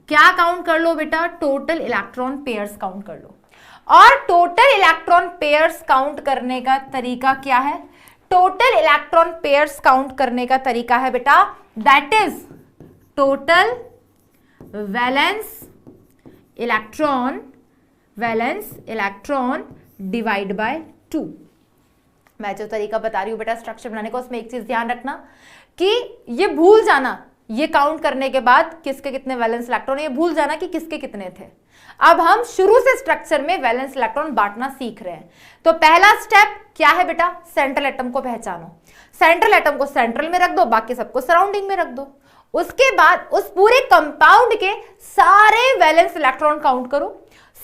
क्या काउंट कर लो बेटा, टोटल इलेक्ट्रॉन पेयर्स काउंट कर लो। और टोटल इलेक्ट्रॉन पेयर्स काउंट करने का तरीका क्या है, टोटल इलेक्ट्रॉन पेयर्स काउंट करने का तरीका है बेटा, that is total valence electron divide by 2। मैं जो तरीका बता रही हूं बेटा स्ट्रक्चर बनाने का, उसमें एक चीज ध्यान रखना कि ये भूल जाना, ये काउंट करने के बाद किसके कितने वैलेंस इलेक्ट्रॉन, ये भूल जाना कि किसके कितने थे। अब हम शुरू से स्ट्रक्चर में वैलेंस इलेक्ट्रॉन बांटना सीख रहे हैं। तो पहला स्टेप क्या है बेटा, सेंट्रल एटम को पहचानो। सेंट्रल एटम को सेंट्रल में रख दो, बाकी सबको सराउंडिंग में रख दो। उसके बाद उस पूरे कंपाउंड के सारे वैलेंस इलेक्ट्रॉन काउंट करो।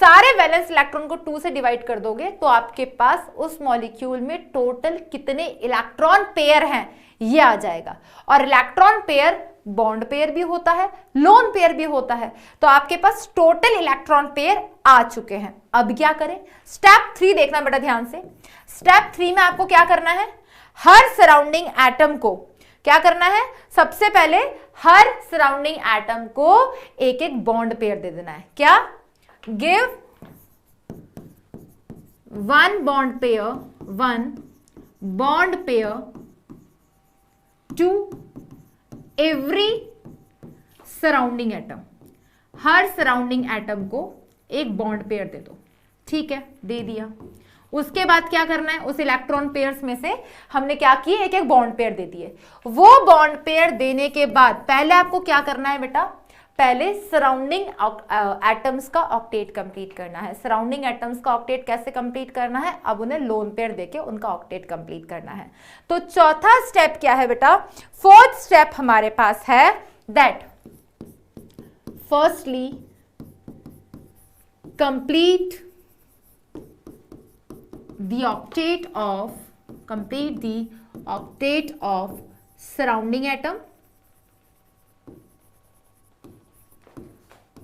सारे वैलेंस इलेक्ट्रॉन को 2 से डिवाइड कर दोगे तो आपके पास उस मॉलिक्यूल में टोटल कितने इलेक्ट्रॉन पेयर हैं ये आ जाएगा। और इलेक्ट्रॉन पेयर बॉन्ड पेयर भी होता है, लोन पेयर भी होता है। तो आपके पास टोटल इलेक्ट्रॉन पेयर आ चुके हैं। अब क्या करें, स्टेप 3 देखना बेटा ध्यान से। स्टेप 3 में आपको क्या करना है, हर सराउंडिंग एटम को क्या करना है, सबसे पहले हर सराउंडिंग एटम को एक एक बॉन्ड पेयर दे देना है। क्या, give 1 bond pair to every surrounding atom. हर सराउंडिंग एटम को एक बॉन्ड पेयर दे दो। ठीक है, दे दिया। उसके बाद क्या करना है, उस इलेक्ट्रॉन पेयर्स में से हमने क्या किए, एक एक बॉन्ड पेयर दे दिए। वो बॉन्ड पेयर देने के बाद पहले आपको क्या करना है बेटा, पहले सराउंडिंग एटम्स का ऑक्टेट कंप्लीट करना है। सराउंडिंग एटम्स का ऑक्टेट कैसे कंप्लीट करना है, अब उन्हें लोन पेयर देके उनका ऑक्टेट कंप्लीट करना है। तो चौथा स्टेप क्या है बेटा, फोर्थ स्टेप हमारे पास है that firstly complete the octet of surrounding atom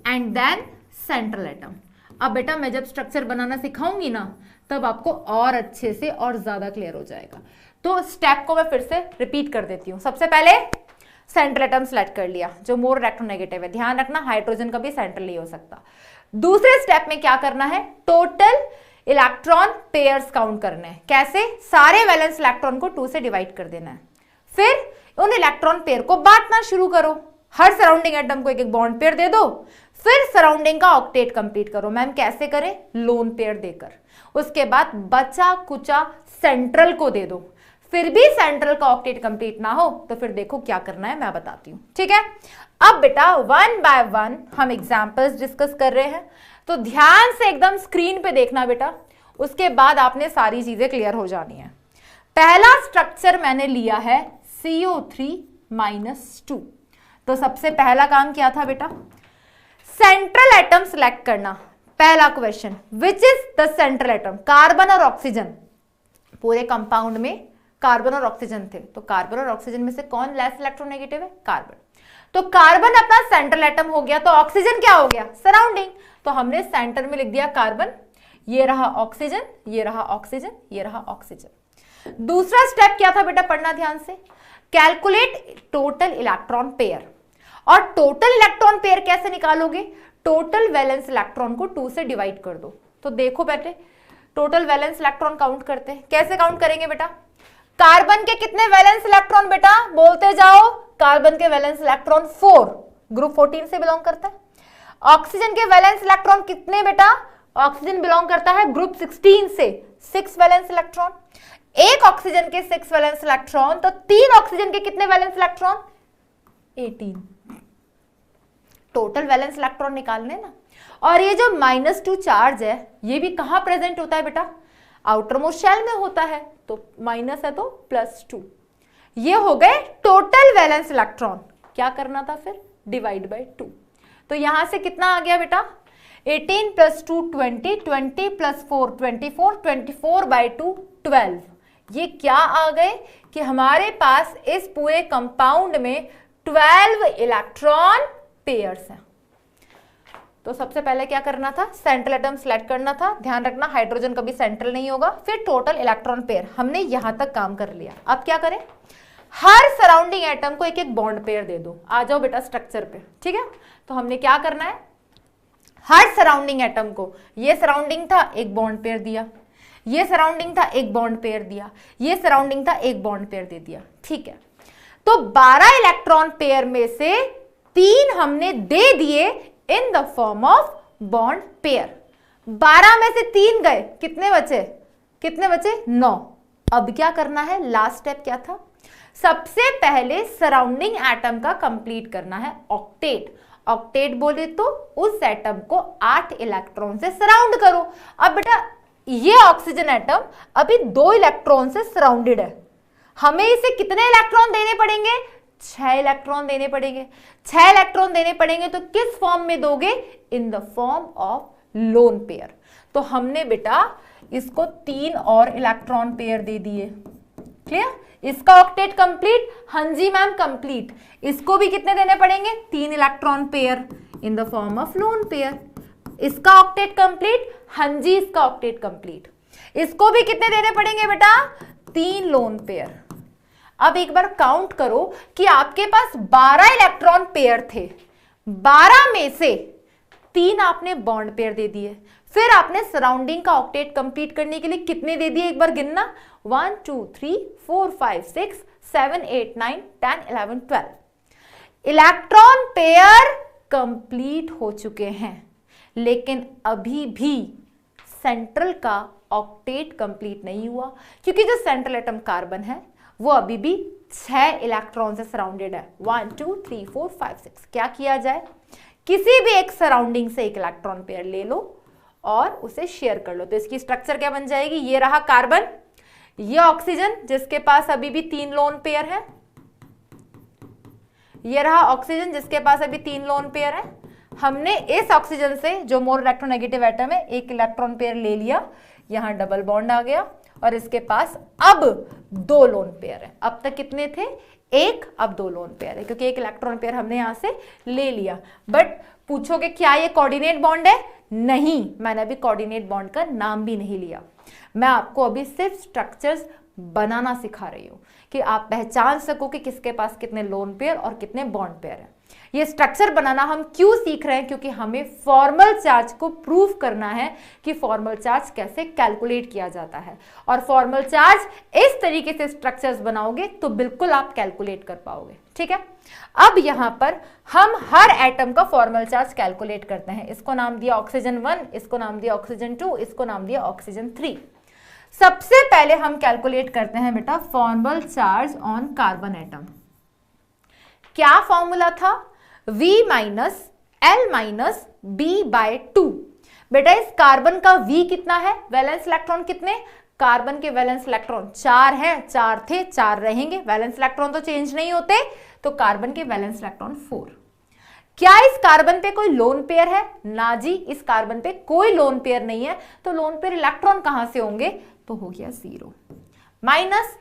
and then central atom। अब बेटा मैं जब स्ट्रक्चर बनाना सिखाऊंगी ना तब आपको और अच्छे से और ज्यादा क्लियर हो जाएगा। तो स्टेप को मैं फिर से रिपीट कर देती हूं। सबसे पहले सेंट्रल एटम सेलेक्ट कर लिया जो मोर इलेक्ट्रोनेगेटिव है। ध्यान रखना हाइड्रोजन कभी सेंट्रल नहीं हो सकता। दूसरे स्टेप में क्या करना है, टोटल इलेक्ट्रॉन पेयर्स काउंट करने हैं। कैसे, सारे वैलेंस इलेक्ट्रॉन को 2 से डिवाइड कर देना है। फिर उन इलेक्ट्रॉन पेयर को बांटना शुरू करो। हर सराउंडिंग एटम को एक एक बॉन्ड पेयर दे दो। फिर सराउंडिंग का ऑक्टेट कंप्लीट करो। मैम कैसे करें, लोन पेयर देकर। उसके बाद बचा कुचा सेंट्रल को दे दो, फिर भी सेंट्रल का ऑक्टेट कंप्लीट ना हो तो फिर देखो क्या करना है मैं बताती हूं, ठीक है। अब बेटा वन बाय वन हम एग्जांपल्स डिस्कस कर रहे हैं, तो ध्यान से एकदम स्क्रीन पे देखना बेटा, उसके बाद आपने सारी चीजें क्लियर हो जानी है। पहला स्ट्रक्चर मैंने लिया है CO3-2। तो सबसे पहला काम क्या था बेटा, सेंट्रल एटम सिलेक्ट करना। पहला question, which is the central atom, carbon और ऑक्सीजन, पूरे कंपाउंड में कार्बन और ऑक्सीजन थे, तो कार्बन और ऑक्सीजन में से कौन लेस इलेक्ट्रोनेगेटिव है, कार्बन। तो कार्बन अपना सेंट्रल एटम हो गया, तो ऑक्सीजन क्या हो गया, सराउंडिंग, तो हमने सेंटर में लिख दिया कार्बन, ये रहा ऑक्सीजन, ये रहा ऑक्सीजन, ये रहा ऑक्सीजन। दूसरा स्टेप क्या था बेटा, पढ़ना ध्यान से, कैलकुलेट टोटल इलेक्ट्रॉन पेयर। और टोटल इलेक्ट्रॉन पेयर कैसे निकालोगे, टोटल वैलेंस इलेक्ट्रॉन को 2 से डिवाइड कर दो। तो देखो बेटे, टोटल वैलेंस इलेक्ट्रॉन काउंट करते हैं, कैसे काउंट करेंगे बेटा, कार्बन के कितने वैलेंस इलेक्ट्रॉन बेटा, बोलते जाओ, कार्बन के वैलेंस इलेक्ट्रॉन 4, ग्रुप 14 से बिलोंग करता है। ऑक्सीजन के वैलेंस इलेक्ट्रॉन कितने बेटा, ऑक्सीजन बिलोंग करता है ग्रुप 16 से, 6 वैलेंस इलेक्ट्रॉन। एक ऑक्सीजन के 6 वैलेंस इलेक्ट्रॉन, तो 3 ऑक्सीजन के कितने valence electron, 18। Total valence electron निकालने ना। और ये जो -2 चार्ज है, ये भी कहां प्रेजेंट होता है बेटा, आउटर मोस्ट शेल में होता है, तो माइनस है तो +2। ये हो गए टोटल वैलेंस इलेक्ट्रॉन, क्या करना था फिर, डिवाइड बाय 2। तो यहां से कितना आ गया बेटा, 18 + 2 20, 20 + 4 24, 24 बाय 2 12। ये क्या आ गए कि हमारे पास इस पूरे कंपाउंड में 12 इलेक्ट्रॉन पेयर्स हैं। तो सबसे पहले क्या करना था, सेंट्रल एटम सेलेक्ट करना था, ध्यान रखना हाइड्रोजन कभी सेंट्रल नहीं होगा। फिर टोटल इलेक्ट्रॉन पेयर, हमने यहां तक काम कर लिया। अब क्या करें, हर सराउंडिंग एटम को एक एक बॉन्ड पेयर दे दो। आ जाओ बेटा स्ट्रक्चर पे, ठीक है। तो हमने क्या करना है, हर सराउंडिंग एटम को, ये सराउंडिंग था एक बॉन्ड पेयर दिया, ये सराउंडिंग था एक बॉन्ड पेयर दिया, ये सराउंडिंग था एक बॉन्ड पेयर दे दिया, ठीक है। तो 12 इलेक्ट्रॉन पेयर में से 3 हमने दे दिए in the form of bond pair. 12 में से 3 गए, कितने बचे, कितने बचे, 9। अब क्या करना है, लास्ट स्टेप क्या था, सबसे पहले सराउंडिंग एटम का कंप्लीट करना है ऑक्टेट। ऑक्टेट बोले तो उस एटम को 8 इलेक्ट्रॉन से सराउंड करो। अब बेटा ये ऑक्सीजन एटम अभी 2 इलेक्ट्रॉन से सराउंडेड है, हमें इसे कितने इलेक्ट्रॉन देने पड़ेंगे, 6 इलेक्ट्रॉन देने पड़ेंगे। 6 इलेक्ट्रॉन देने पड़ेंगे तो किस फॉर्म में दोगे, in the form of lone pair. तो हमने बेटा इसको 3 और इलेक्ट्रॉन पेयर दे दिए, क्लियर। इसका ऑक्टेट कंप्लीट, हाँ जी मैम कंप्लीट। इसको भी कितने देने पड़ेंगे, 3 electron pair in the form of lone pair. इसका ऑक्टेट कंप्लीट, हाँ जी इसका ऑक्टेट कंप्लीट। इसको भी कितने देने पड़ेंगे बेटा, 3 लोन पेयर। अब एक बार काउंट करो कि आपके पास 12 इलेक्ट्रॉन पेयर थे, 12 में से 3 आपने बॉन्ड पेयर दे दिए, फिर आपने सराउंडिंग का ऑक्टेट कंप्लीट करने के लिए कितने दे दिए, एक बार गिनना, 1 2 3 4 5 6 7 8 9 10 11 12 इलेक्ट्रॉन पेयर कंप्लीट हो चुके हैं। लेकिन अभी भी सेंट्रल का ऑक्टेट कंप्लीट नहीं हुआ, क्योंकि जो सेंट्रल एटम कार्बन है वो अभी भी 6 इलेक्ट्रॉन से सराउंडेड है। 1 2 3 4 5 6। क्या किया जाए, किसी भी एक सराउंडिंग से एक इलेक्ट्रॉन पेयर ले लो और उसे शेयर कर लो। तो इसकी स्ट्रक्चर क्या बन जाएगी, ये रहा कार्बन, ये ऑक्सीजन जिसके पास अभी भी 3 लोन पेयर है, ये रहा ऑक्सीजन जिसके पास अभी 3 लोन पेयर है। हमने इस ऑक्सीजन से जो मोर इलेक्ट्रोनेगेटिव एटम है, एक इलेक्ट्रॉन पेयर ले लिया, यहां डबल बॉन्ड आ गया और इसके पास अब 2 लोन पेयर है। अब तक कितने थे, 1, अब 2 लोन पेयर है, क्योंकि एक इलेक्ट्रॉन पेयर हमने यहां से ले लिया। बट पूछोगे क्या ये कोऑर्डिनेट बॉन्ड है, नहीं, मैंने अभी कोऑर्डिनेट बॉन्ड का नाम भी नहीं लिया। मैं आपको अभी सिर्फ स्ट्रक्चर्स बनाना सिखा रही हूं कि आप पहचान सको कि किसके पास कितने लोन पेयर और कितने बॉन्ड पेयर है। ये स्ट्रक्चर बनाना हम क्यों सीख रहे हैं, क्योंकि हमें फॉर्मल चार्ज को प्रूव करना है कि फॉर्मल चार्ज कैसे कैलकुलेट किया जाता है। और फॉर्मल चार्ज इस तरीके से स्ट्रक्चर्स बनाओगे तो बिल्कुल आप कैलकुलेट कर पाओगे, ठीक है। अब यहां पर हम हर एटम का फॉर्मल चार्ज कैलकुलेट करते हैं। इसको नाम दिया ऑक्सीजन 1, इसको नाम दिया ऑक्सीजन 2, इसको नाम दिया ऑक्सीजन 3। सबसे पहले हम कैलकुलेट करते हैं बेटा formal charge on carbon atom. क्या फॉर्मूला था? V minus L minus B by 2। बेटा इस कार्बन का V कितना है? वैलेंस इलेक्ट्रॉन कितने? कार्बन के वैलेंस इलेक्ट्रॉन 4 है, 4 थे, 4 रहेंगे, वैलेंस इलेक्ट्रॉन तो चेंज नहीं होते, तो कार्बन के वैलेंस इलेक्ट्रॉन 4। क्या इस कार्बन पे कोई लोन पेयर है? ना जी, इस कार्बन पे कोई लोन पेयर नहीं है, तो लोन पेयर इलेक्ट्रॉन कहां से होंगे? तो हो गया 0 माइनस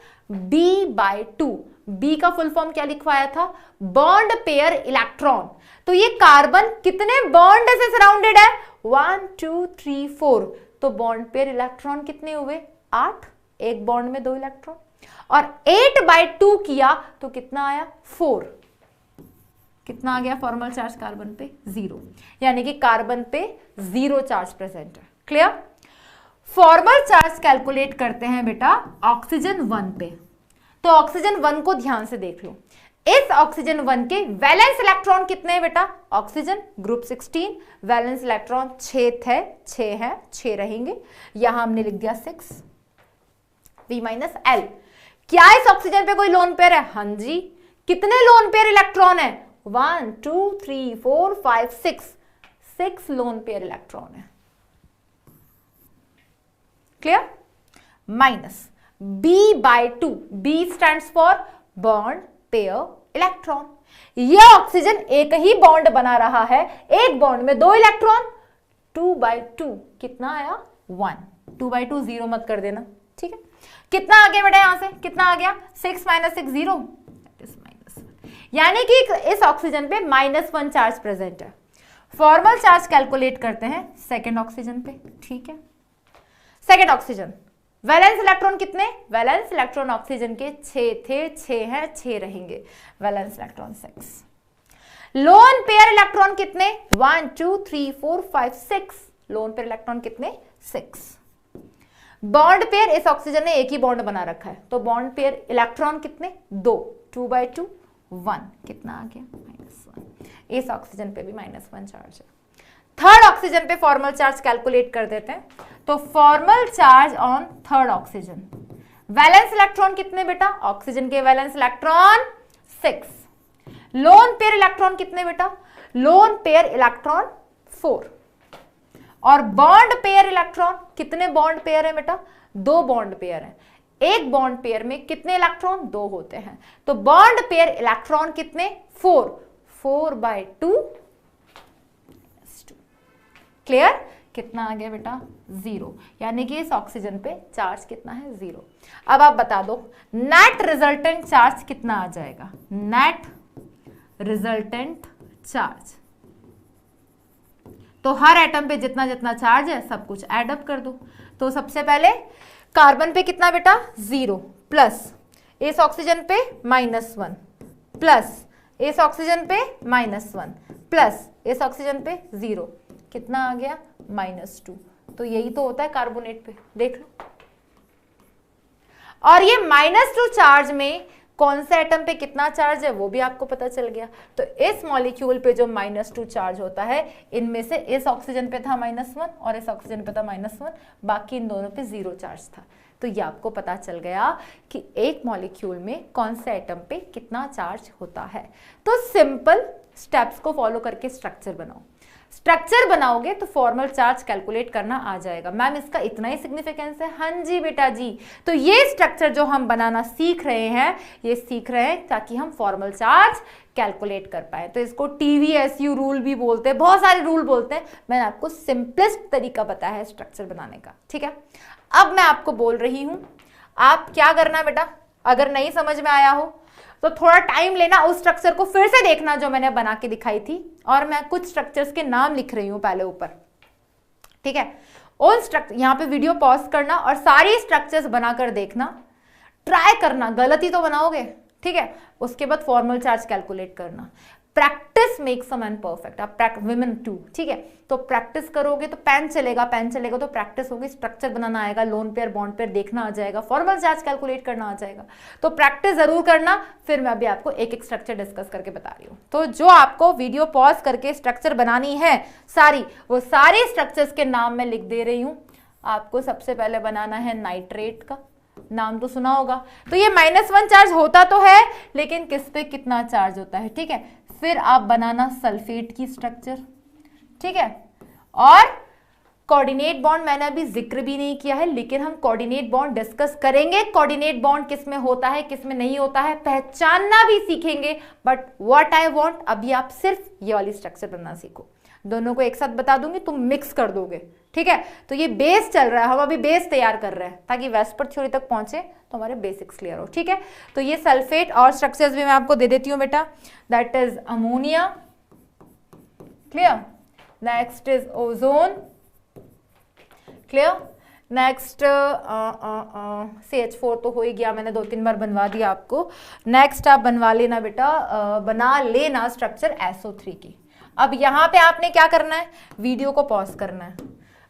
B बाय 2। B का फुल फॉर्म क्या लिखवाया था? Bond pair electron. तो ये कार्बन कितने बॉन्ड से सराउंडेड है? 1 2 3 4। तो बॉन्ड पेयर इलेक्ट्रॉन कितने हुए? 8। एक बॉन्ड में 2 इलेक्ट्रॉन, और 8 बाय 2 किया तो कितना आया? 4। कितना आ गया फॉर्मल चार्ज कार्बन पे? 0। यानी कि कार्बन पे 0 चार्ज प्रेजेंट है। क्लियर? फॉर्मल चार्ज कैलकुलेट करते हैं बेटा ऑक्सीजन 1 पे। तो ऑक्सीजन 1 को ध्यान से देख लो। इस ऑक्सीजन 1 के वैलेंस इलेक्ट्रॉन कितने हैं बेटा? ऑक्सीजन ग्रुप 16, वैलेंस इलेक्ट्रॉन 6 थे, 6 है, 6 रहेंगे। यहां हमने लिख दिया 6 V माइनस L। क्या इस ऑक्सीजन पे कोई लोन पेयर है? हाँ जी। कितने लोन पेयर इलेक्ट्रॉन है? 1 2 3 4 5 6 लोन पेयर इलेक्ट्रॉन है। Clear? Minus B by 2। B stands for bond pair electron. यह ऑक्सीजन एक ही बॉन्ड बना रहा है, एक बॉन्ड में 2 इलेक्ट्रॉन। 2 बाय 2 कितना आया? 1। 2 बाय 2 0 मत कर देना, ठीक है? कितना आ गया बेटा? यहां से कितना आ गया? 6 माइनस 6 0, यानी कि इस ऑक्सीजन पे -1 चार्ज प्रेजेंट है। फॉर्मल चार्ज कैलकुलेट करते हैं सेकेंड ऑक्सीजन पे, ठीक है? सेकेंड ऑक्सीजन वैलेंस इलेक्ट्रॉन कितने? वैलेंस इलेक्ट्रॉन ऑक्सीजन के 6 थे, 6 हैं, 6 रहेंगे, valence electron 6। Lone pair electron कितने? 1 2 3 4 5 6। लोन पेयर इलेक्ट्रॉन कितने? 6। बॉन्ड पेयर, इस ऑक्सीजन ने एक ही बॉन्ड बना रखा है, तो बॉन्ड पेयर इलेक्ट्रॉन कितने? 2। 2 बाय 2 1। कितना आ गया? -1। इस ऑक्सीजन पे भी -1 चार्ज है। थर्ड ऑक्सीजन पे फॉर्मल चार्ज कैलकुलेट कर देते हैं। तो formal charge on third oxygen, valence electron कितने बेटा? ऑक्सीजन के valence electron 6। Lone pair electron कितने बेटा? Loan pair electron 4। और बॉन्ड पेयर इलेक्ट्रॉन कितने? बॉन्ड पेयर है बेटा? 2 बॉन्ड पेयर है। एक बॉन्ड पेयर में कितने इलेक्ट्रॉन? 2 होते हैं, तो बॉन्ड पेयर इलेक्ट्रॉन कितने? 4। 4 बाय 2। क्लियर? कितना आ गया बेटा? 0। यानी कि इस ऑक्सीजन पे चार्ज कितना है? 0। अब आप बता दो नेट रिजल्टेंट चार्ज कितना आ जाएगा? नेट रिजल्टेंट चार्ज, तो हर एटम पे जितना जितना चार्ज है सब कुछ ऐड अप कर दो। तो सबसे पहले कार्बन पे कितना बेटा? 0 प्लस इस ऑक्सीजन पे -1 प्लस इस ऑक्सीजन पे -1 प्लस इस ऑक्सीजन पे 0। कितना आ गया? -2। तो यही तो होता है कार्बोनेट पे, देख लो। और ये -2 चार्ज में कौन से एटम पे कितना चार्ज है वो भी आपको पता चल गया। तो इस मॉलिक्यूल पे जो -2 चार्ज होता है, इनमें से इस ऑक्सीजन पे था -1 और इस ऑक्सीजन पे था -1, बाकी इन दोनों पे 0 चार्ज था। तो ये आपको पता चल गया कि एक मॉलिक्यूल में कौन से एटम पे कितना चार्ज होता है। तो सिंपल स्टेप्स को फॉलो करके स्ट्रक्चर बनाओ। स्ट्रक्चर बनाओगे तो फॉर्मल चार्ज कैलकुलेट करना आ जाएगा। मैम इसका इतना ही सिग्निफिकेंस है? हाँ जी बेटा जी। तो ये स्ट्रक्चर जो हम बनाना सीख रहे हैं, ये सीख रहे हैं ताकि हम फॉर्मल चार्ज कैलकुलेट कर पाए। तो इसको TVSU रूल भी बोलते हैं, बहुत सारे रूल बोलते हैं। मैंने आपको सिंपलेस्ट तरीका बताया है स्ट्रक्चर बनाने का, ठीक है? अब मैं आपको बोल रही हूं, आप क्या करना बेटा, अगर नहीं समझ में आया हो तो थोड़ा टाइम लेना, उस स्ट्रक्चर को फिर से देखना जो मैंने बना के दिखाई थी, और मैं कुछ स्ट्रक्चर्स के नाम लिख रही हूं पहले ऊपर, ठीक है? उन स्ट्रक्चर, यहां पे वीडियो पॉज करना और सारी स्ट्रक्चर्स बनाकर देखना, ट्राई करना, गलती तो बनाओगे, ठीक है? उसके बाद फॉर्मल चार्ज कैलकुलेट करना। Practice makes a man perfect. आप विमेन टू, ठीक है? तो प्रैक्टिस करोगे तो पेन चलेगा तो प्रैक्टिस होगी, स्ट्रक्चर बनाना आएगा, लोन पेयर बॉन्ड पेयर देखना आ जाएगा, फॉर्मल चार्ज कैलकुलेट करना आ जाएगा। तो प्रैक्टिस जरूर करना। फिर मैं अभी आपको एक एक स्ट्रक्चर डिस्कस करके बता रही हूँ। तो जो आपको वीडियो पॉज करके स्ट्रक्चर बनानी है सारी, वो सारी स्ट्रक्चर्स के नाम मैं लिख दे रही हूँ। आपको सबसे पहले बनाना है नाइट्रेट का, नाम तो सुना होगा। तो ये -1 चार्ज होता तो है, लेकिन किस पे कितना चार्ज होता है, ठीक है। फिर आप बनाना सल्फेट की स्ट्रक्चर, ठीक है। और कोऑर्डिनेट बॉन्ड मैंने अभी जिक्र भी नहीं किया है, लेकिन हम कोऑर्डिनेट बॉन्ड डिस्कस करेंगे। कोऑर्डिनेट बॉन्ड किस में होता है, किस में नहीं होता है, पहचानना भी सीखेंगे। बट व्हाट आई वांट, अभी आप सिर्फ ये वाली स्ट्रक्चर बनना सीखो। दोनों को एक साथ बता दूंगी, तुम मिक्स कर दोगे, ठीक है। तो ये बेस चल रहा है, हम अभी बेस तैयार कर रहे हैं ताकि वेस्पर थ्योरी तक पहुंचे तो हमारे बेसिक्स क्लियर हो, ठीक है। तो ये सल्फेट और स्ट्रक्चर्स भी मैं आपको दे देती हूं बेटा। That is ammonia, clear. Next is ozone, clear. Next CH4 तो हो ही गया, मैंने 2-3 बार बनवा दिया आपको। नेक्स्ट आप बनवा लेना बेटा, बना लेना स्ट्रक्चर SO3 की। अब यहाँ पे आपने क्या करना है, वीडियो को पॉज करना है,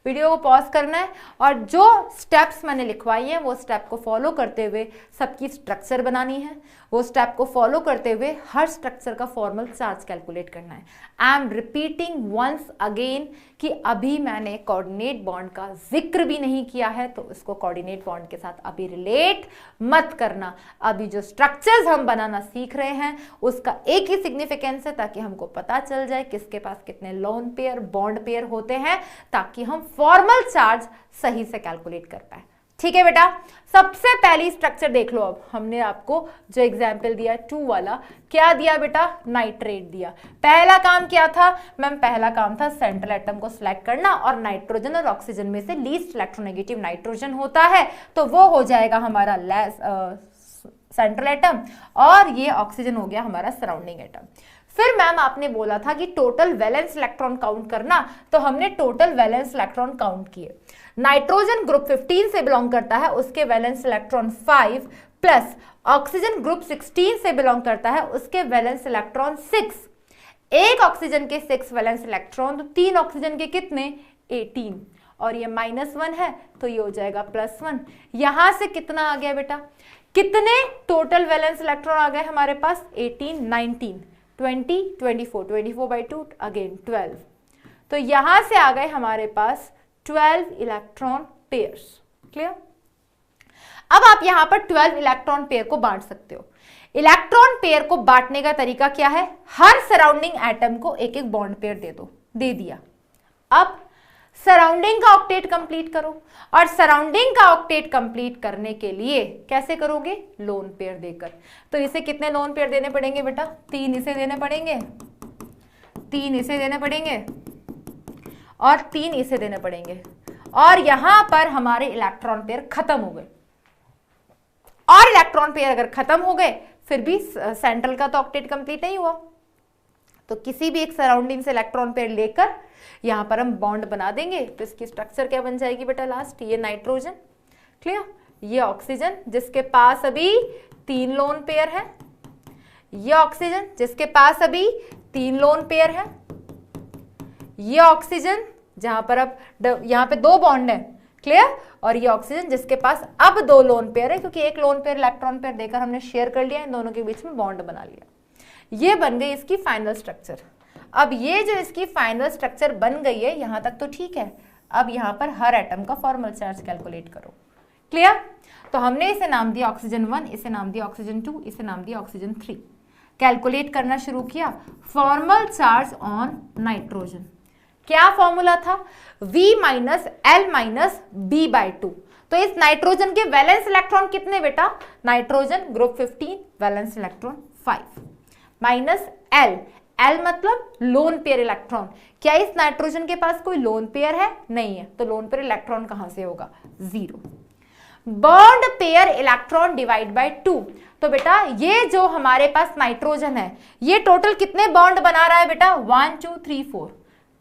वीडियो को पॉज करना है और जो स्टेप्स मैंने लिखवाई हैं वो स्टेप को फॉलो करते हुए सबकी स्ट्रक्चर बनानी है। वो स्टेप को फॉलो करते हुए हर स्ट्रक्चर का फॉर्मल चार्ज कैलकुलेट करना है। I am repeating once again कि अभी मैंने कोऑर्डिनेट बॉन्ड का जिक्र भी नहीं किया है, तो इसको कोऑर्डिनेट बॉन्ड के साथ अभी रिलेट मत करना। अभी जो स्ट्रक्चर्स हम बनाना सीख रहे हैं उसका एक ही सिग्निफिकेंस है, ताकि हमको पता चल जाए किसके पास कितने लोन पेयर बॉन्ड पेयर होते हैं, ताकि हम फॉर्मल चार्ज सही से कैलकुलेट कर पाए, ठीक है बेटा। सबसे पहली स्ट्रक्चर देख लो। अब हमने आपको जो एग्जाम्पल दिया 2 वाला, क्या दिया बेटा, नाइट्रेट दिया। पहला काम क्या था मैम, पहला काम था सेंट्रल एटम को सिलेक्ट करना, और नाइट्रोजन और ऑक्सीजन में से लीस्ट इलेक्ट्रोनेगेटिव नाइट्रोजन होता है, तो वो हो जाएगा हमारा सेंट्रल एटम, और ये ऑक्सीजन हो गया हमारा सराउंडिंग एटम। फिर मैम आपने बोला था कि टोटल वैलेंस इलेक्ट्रॉन काउंट करना, तो हमने टोटल वैलेंस इलेक्ट्रॉन काउंट किए। नाइट्रोजन ग्रुप 15 से बिलोंग करता है, उसके valence electron 5, plus oxygen group 16 से बिलोंग करता है, उसके वैलेंस इलेक्ट्रॉन 6। एक ऑक्सीजन के 6 वैलेंस इलेक्ट्रॉन, तो 3 ऑक्सीजन के कितने, 18, और ये -1 है तो ये हो जाएगा +1। यहां से कितना आ गया बेटा, कितने टोटल वैलेंस इलेक्ट्रॉन आ गए हमारे पास, 18, 19, 20, 24, 24/2 अगेन 12। तो यहां से आ गए हमारे पास 12 इलेक्ट्रॉन पेयर्स, क्लियर। अब आप यहां पर 12 इलेक्ट्रॉन पेयर को बांट सकते हो। इलेक्ट्रॉन पेयर को बांटने का तरीका क्या है, हर सराउंडिंग एटम को एक एक बॉन्ड पेयर दे दो, दे दिया। अब सराउंडिंग का ऑक्टेट कंप्लीट करो, और सराउंडिंग का ऑक्टेट कंप्लीट करने के लिए कैसे करोगे, लोन पेयर देकर। तो इसे कितने लोन पेयर देने पड़ेंगे बेटा, 3 इसे देने पड़ेंगे, 3 इसे देने पड़ेंगे, और 3 इसे देने पड़ेंगे, और यहां पर हमारे इलेक्ट्रॉन पेयर खत्म हो गए। और इलेक्ट्रॉन पेयर अगर खत्म हो गए फिर भी सेंट्रल का तो ऑक्टेट कंप्लीट नहीं हुआ, तो किसी भी एक सराउंडिंग से इलेक्ट्रॉन पेयर लेकर यहां पर हम बॉन्ड बना देंगे। तो इसकी स्ट्रक्चर क्या बन जाएगी बेटा, लास्ट ये नाइट्रोजन, क्लियर, ये ऑक्सीजन जिसके पास अभी 3 लोन पेयर है, ये ऑक्सीजन जिसके पास अभी 3 लोन पेयर है, ये ऑक्सीजन जहां पर अब यहां पे 2 बॉन्ड है, क्लियर, और ये ऑक्सीजन जिसके पास अब 2 लोन पेयर है, क्योंकि एक लोन पेयर इलेक्ट्रॉन पेयर देकर हमने शेयर कर लिया, इन दोनों के बीच में बॉन्ड बना लिया। ये बन गई इसकी फाइनल स्ट्रक्चर। अब ये जो इसकी फाइनल स्ट्रक्चर बन गई है यहां तक तो ठीक है। अब यहां पर हर एटम का फॉर्मल चार्ज कैलकुलेट करो, क्लियर। तो हमने इसे नाम दिया ऑक्सीजन 1, इसे नाम दिया ऑक्सीजन 2, इसे नाम दिया ऑक्सीजन 3। कैलकुलेट करना शुरू किया, फॉर्मल चार्ज ऑन नाइट्रोजन। क्या फॉर्मूला था, V - L - B/2। तो इस नाइट्रोजन के वैलेंस इलेक्ट्रॉन कितने बेटा, nitrogen group 15 valence electron 5 minus L, L मतलब लोन पेयर इलेक्ट्रॉन। क्या इस नाइट्रोजन के पास कोई लोन पेयर है, नहीं है, तो लोन पेयर इलेक्ट्रॉन कहां से होगा, 0। Bond pair electron divide by 2। तो बेटा ये जो हमारे पास नाइट्रोजन है ये टोटल कितने बॉन्ड बना रहा है बेटा, 1 2 3 4,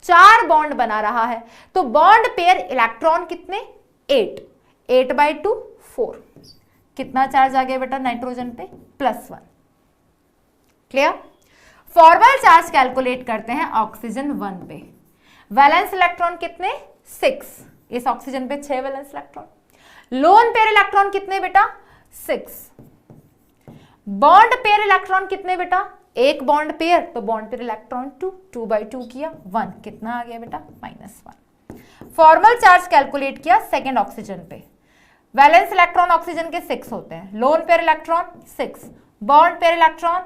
4 बॉन्ड बना रहा है। तो बॉन्ड पेयर इलेक्ट्रॉन कितने, 8, 8/2 4। कितना चार्ज आ गया बेटा नाइट्रोजन पे, +1, क्लियर। फॉर्मल चार्ज कैलकुलेट करते हैं ऑक्सीजन 1 पे। वैलेंस इलेक्ट्रॉन कितने, 6, इस ऑक्सीजन पे 6 valence electron. Loan pair electron कितने बेटा, 6। बॉन्ड पेयर इलेक्ट्रॉन कितने बेटा, 1 बॉन्ड पेयर, तो बॉन्ड पेयर इलेक्ट्रॉन 2, 2/2 किया 1, कितना आ गया बेटा, -1। फॉर्मल चार्ज कैलकुलेट किया सेकेंड ऑक्सीजन पे। वैलेंस इलेक्ट्रॉन ऑक्सीजन के 6 होते हैं, loan pair electron 6, bond pair electron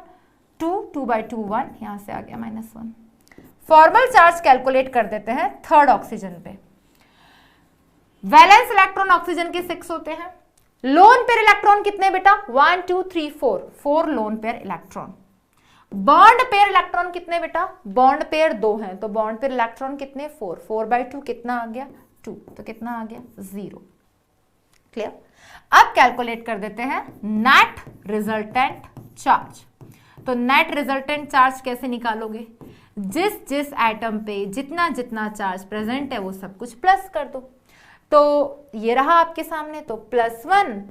2, 2/2 1, यहां से आ गया -1। फॉर्मल चार्ज कैलकुलेट कर देते हैं थर्ड ऑक्सीजन पे। वैलेंस इलेक्ट्रॉन ऑक्सीजन के 6 होते हैं, लोन पेयर इलेक्ट्रॉन कितने बेटा 1 2 3 4 loan pair electron. Bond pair electron कितने बेटा, बॉन्ड पेयर 2 हैं, तो बॉन्ड पेयर इलेक्ट्रॉन कितने 4/2 कितना आ गया 2, तो कितना आ गया 0। क्लियर। अब कैलकुलेट कर देते हैं नेट रिजल्टेंट चार्ज। तो नेट रिजल्टेंट चार्ज कैसे निकालोगे, जिस जिस एटम पे जितना जितना चार्ज प्रेजेंट है वो सब कुछ प्लस कर दो। तो ये रहा आपके सामने, तो +1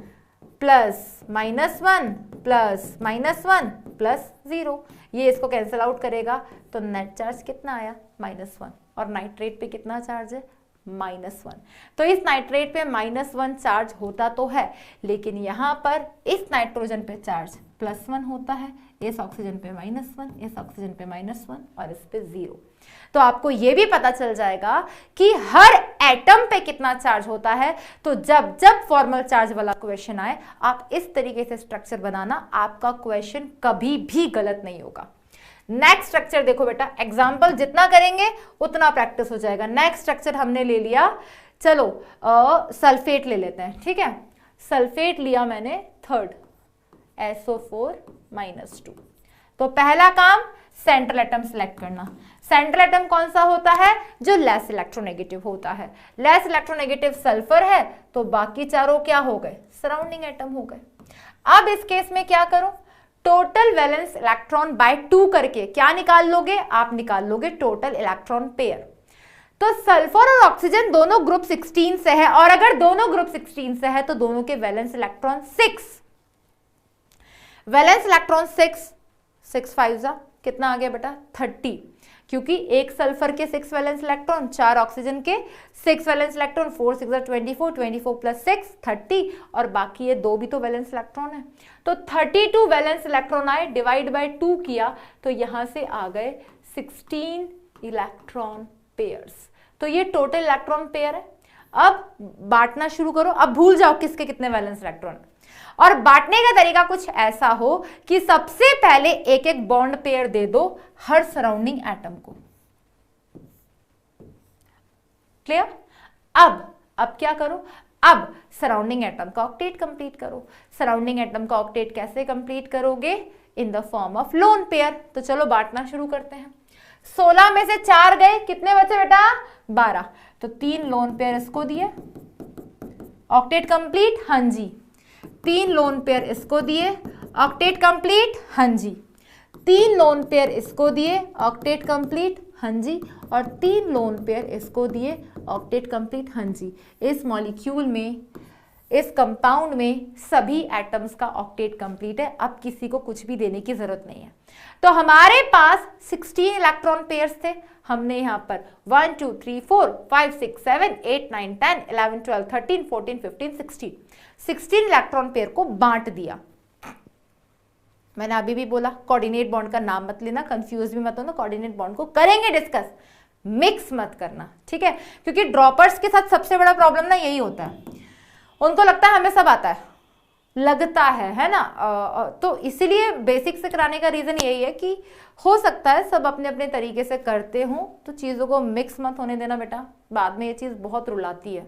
प्लस -1 प्लस -1 प्लस 0, ये इसको कैंसिल आउट करेगा, तो नेट चार्ज कितना आया -1, और नाइट्रेट पे कितना चार्ज है -1। तो इस नाइट्रेट पे -1 चार्ज होता तो है, लेकिन यहाँ पर इस नाइट्रोजन पे चार्ज +1 होता है, इस ऑक्सीजन पे -1, इस ऑक्सीजन पे -1 और इस पे 0। तो आपको ये भी पता चल जाएगा कि हर एटम पे कितना चार्ज होता है। तो जब जब फॉर्मल चार्ज वाला क्वेश्चन आए, आप इस तरीके से स्ट्रक्चर बनाना, आपका क्वेश्चन कभी भी गलत नहीं होगा। नेक्स्ट स्ट्रक्चर देखो बेटा, एग्जाम्पल जितना करेंगे उतना प्रैक्टिस हो जाएगा। नेक्स्ट स्ट्रक्चर हमने ले लिया, चलो सल्फेट ले लेते हैं, ठीक है। सल्फेट लिया मैंने थर्ड, SO4-2। तो पहला काम सेंट्रल एटम सिलेक्ट करना। सेंट्रल एटम कौन सा होता है, जो लेस इलेक्ट्रोनेगेटिव होता है। लेस इलेक्ट्रोनेगेटिव सल्फर है, तो बाकी चारों क्या हो गए, सराउंडिंग एटम हो गए। अब इस केस में क्या करो, टोटल वैलेंस इलेक्ट्रॉन बाय 2 करके क्या निकाल लोगे, आप निकाल लोगे टोटल इलेक्ट्रॉन पेयर। तो सल्फर और ऑक्सीजन दोनों ग्रुप 16 से है, और अगर दोनों ग्रुप 16 से है तो दोनों के वैलेंस इलेक्ट्रॉन 6, वैलेंस इलेक्ट्रॉन 6 5 जा कितना आ गया बेटा 30, क्योंकि एक सल्फर के 6 वैलेंस इलेक्ट्रॉन, 4 ऑक्सीजन के 6 वैलेंस इलेक्ट्रॉन, 4 6 24, 24 प्लस 6 30, और बाकी ये 2 भी तो वैलेंस इलेक्ट्रॉन है। तो 32 वैलेंस इलेक्ट्रॉन आए, डिवाइड बाय 2 किया तो यहां से आ गए 16 इलेक्ट्रॉन पेयर्स। तो ये टोटल इलेक्ट्रॉन पेयर है। अब बांटना शुरू करो, अब भूल जाओ किसके कितने वैलेंस इलेक्ट्रॉन, और बांटने का तरीका कुछ ऐसा हो कि सबसे पहले एक एक बॉन्ड पेयर दे दो हर सराउंडिंग एटम को। क्लियर। अब क्या करो, अब सराउंडिंग एटम का ऑक्टेट कंप्लीट करो। सराउंडिंग एटम का ऑक्टेट कैसे कंप्लीट करोगे, in the form of lone pair. तो चलो बांटना शुरू करते हैं। 16 में से 4 गए, कितने बचे बेटा 12, तो 3 लोन पेयर इसको दिए, ऑक्टेट कंप्लीट, हाँ जी। 3 लोन पेयर इसको दिए, ऑक्टेट कंप्लीट, हाँ जी। 3 लोन पेयर इसको दिए, ऑक्टेट कंप्लीट, हाँ जी। और 3 लोन पेयर इसको दिए, ऑक्टेट कंप्लीट, हाँ जी। इस मॉलिक्यूल में, इस कंपाउंड में सभी एटम्स का ऑक्टेट कंप्लीट है। अब किसी को कुछ भी देने की जरूरत नहीं है। तो हमारे पास 16 इलेक्ट्रॉन पेयर्स थे। हमने यहां पर 1 2 3 4 5 6 7 8 9 10 11 12 13 14 15 16 इलेक्ट्रॉन पेयर को बांट दिया। मैंने अभी भी बोला कोऑर्डिनेट बॉन्ड का नाम मत लेना, कंफ्यूज भी मत होना। कोऑर्डिनेट बॉन्ड को करेंगे डिस्कस, मिक्स मत करना, ठीक है। क्योंकि ड्रॉपर्स के साथ सबसे बड़ा प्रॉब्लम ना यही होता है, उनको लगता है हमें सब आता है, लगता है ना। तो इसीलिए बेसिक से कराने का रीजन यही है कि हो सकता है सब अपने अपने तरीके से करते हों, तो चीज़ों को मिक्स मत होने देना बेटा। बाद में ये चीज़ बहुत रुलाती है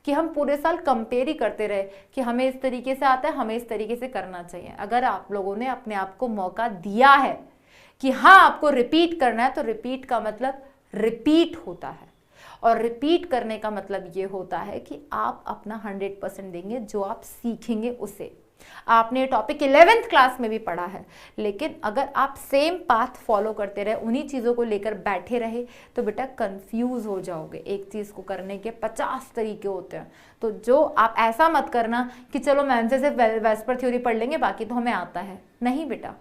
कि हम पूरे साल कंपेयर ही करते रहे कि हमें इस तरीके से आता है, हमें इस तरीके से करना चाहिए। अगर आप लोगों ने अपने आप को मौका दिया है कि हाँ आपको रिपीट करना है, तो रिपीट का मतलब रिपीट होता है, और रिपीट करने का मतलब ये होता है कि आप अपना 100% देंगे, जो आप सीखेंगे उसे। आपने टॉपिक 11th क्लास में भी पढ़ा है, लेकिन अगर आप सेम पाथ फॉलो करते रहे, उन्हीं चीज़ों को लेकर बैठे रहे, तो बेटा कंफ्यूज हो जाओगे। एक चीज़ को करने के 50 तरीके होते हैं। तो जो आप ऐसा मत करना कि चलो मैम से सिर्फ वेस्पर थ्योरी पढ़ लेंगे, बाकी तो हमें आता है। नहीं बेटा,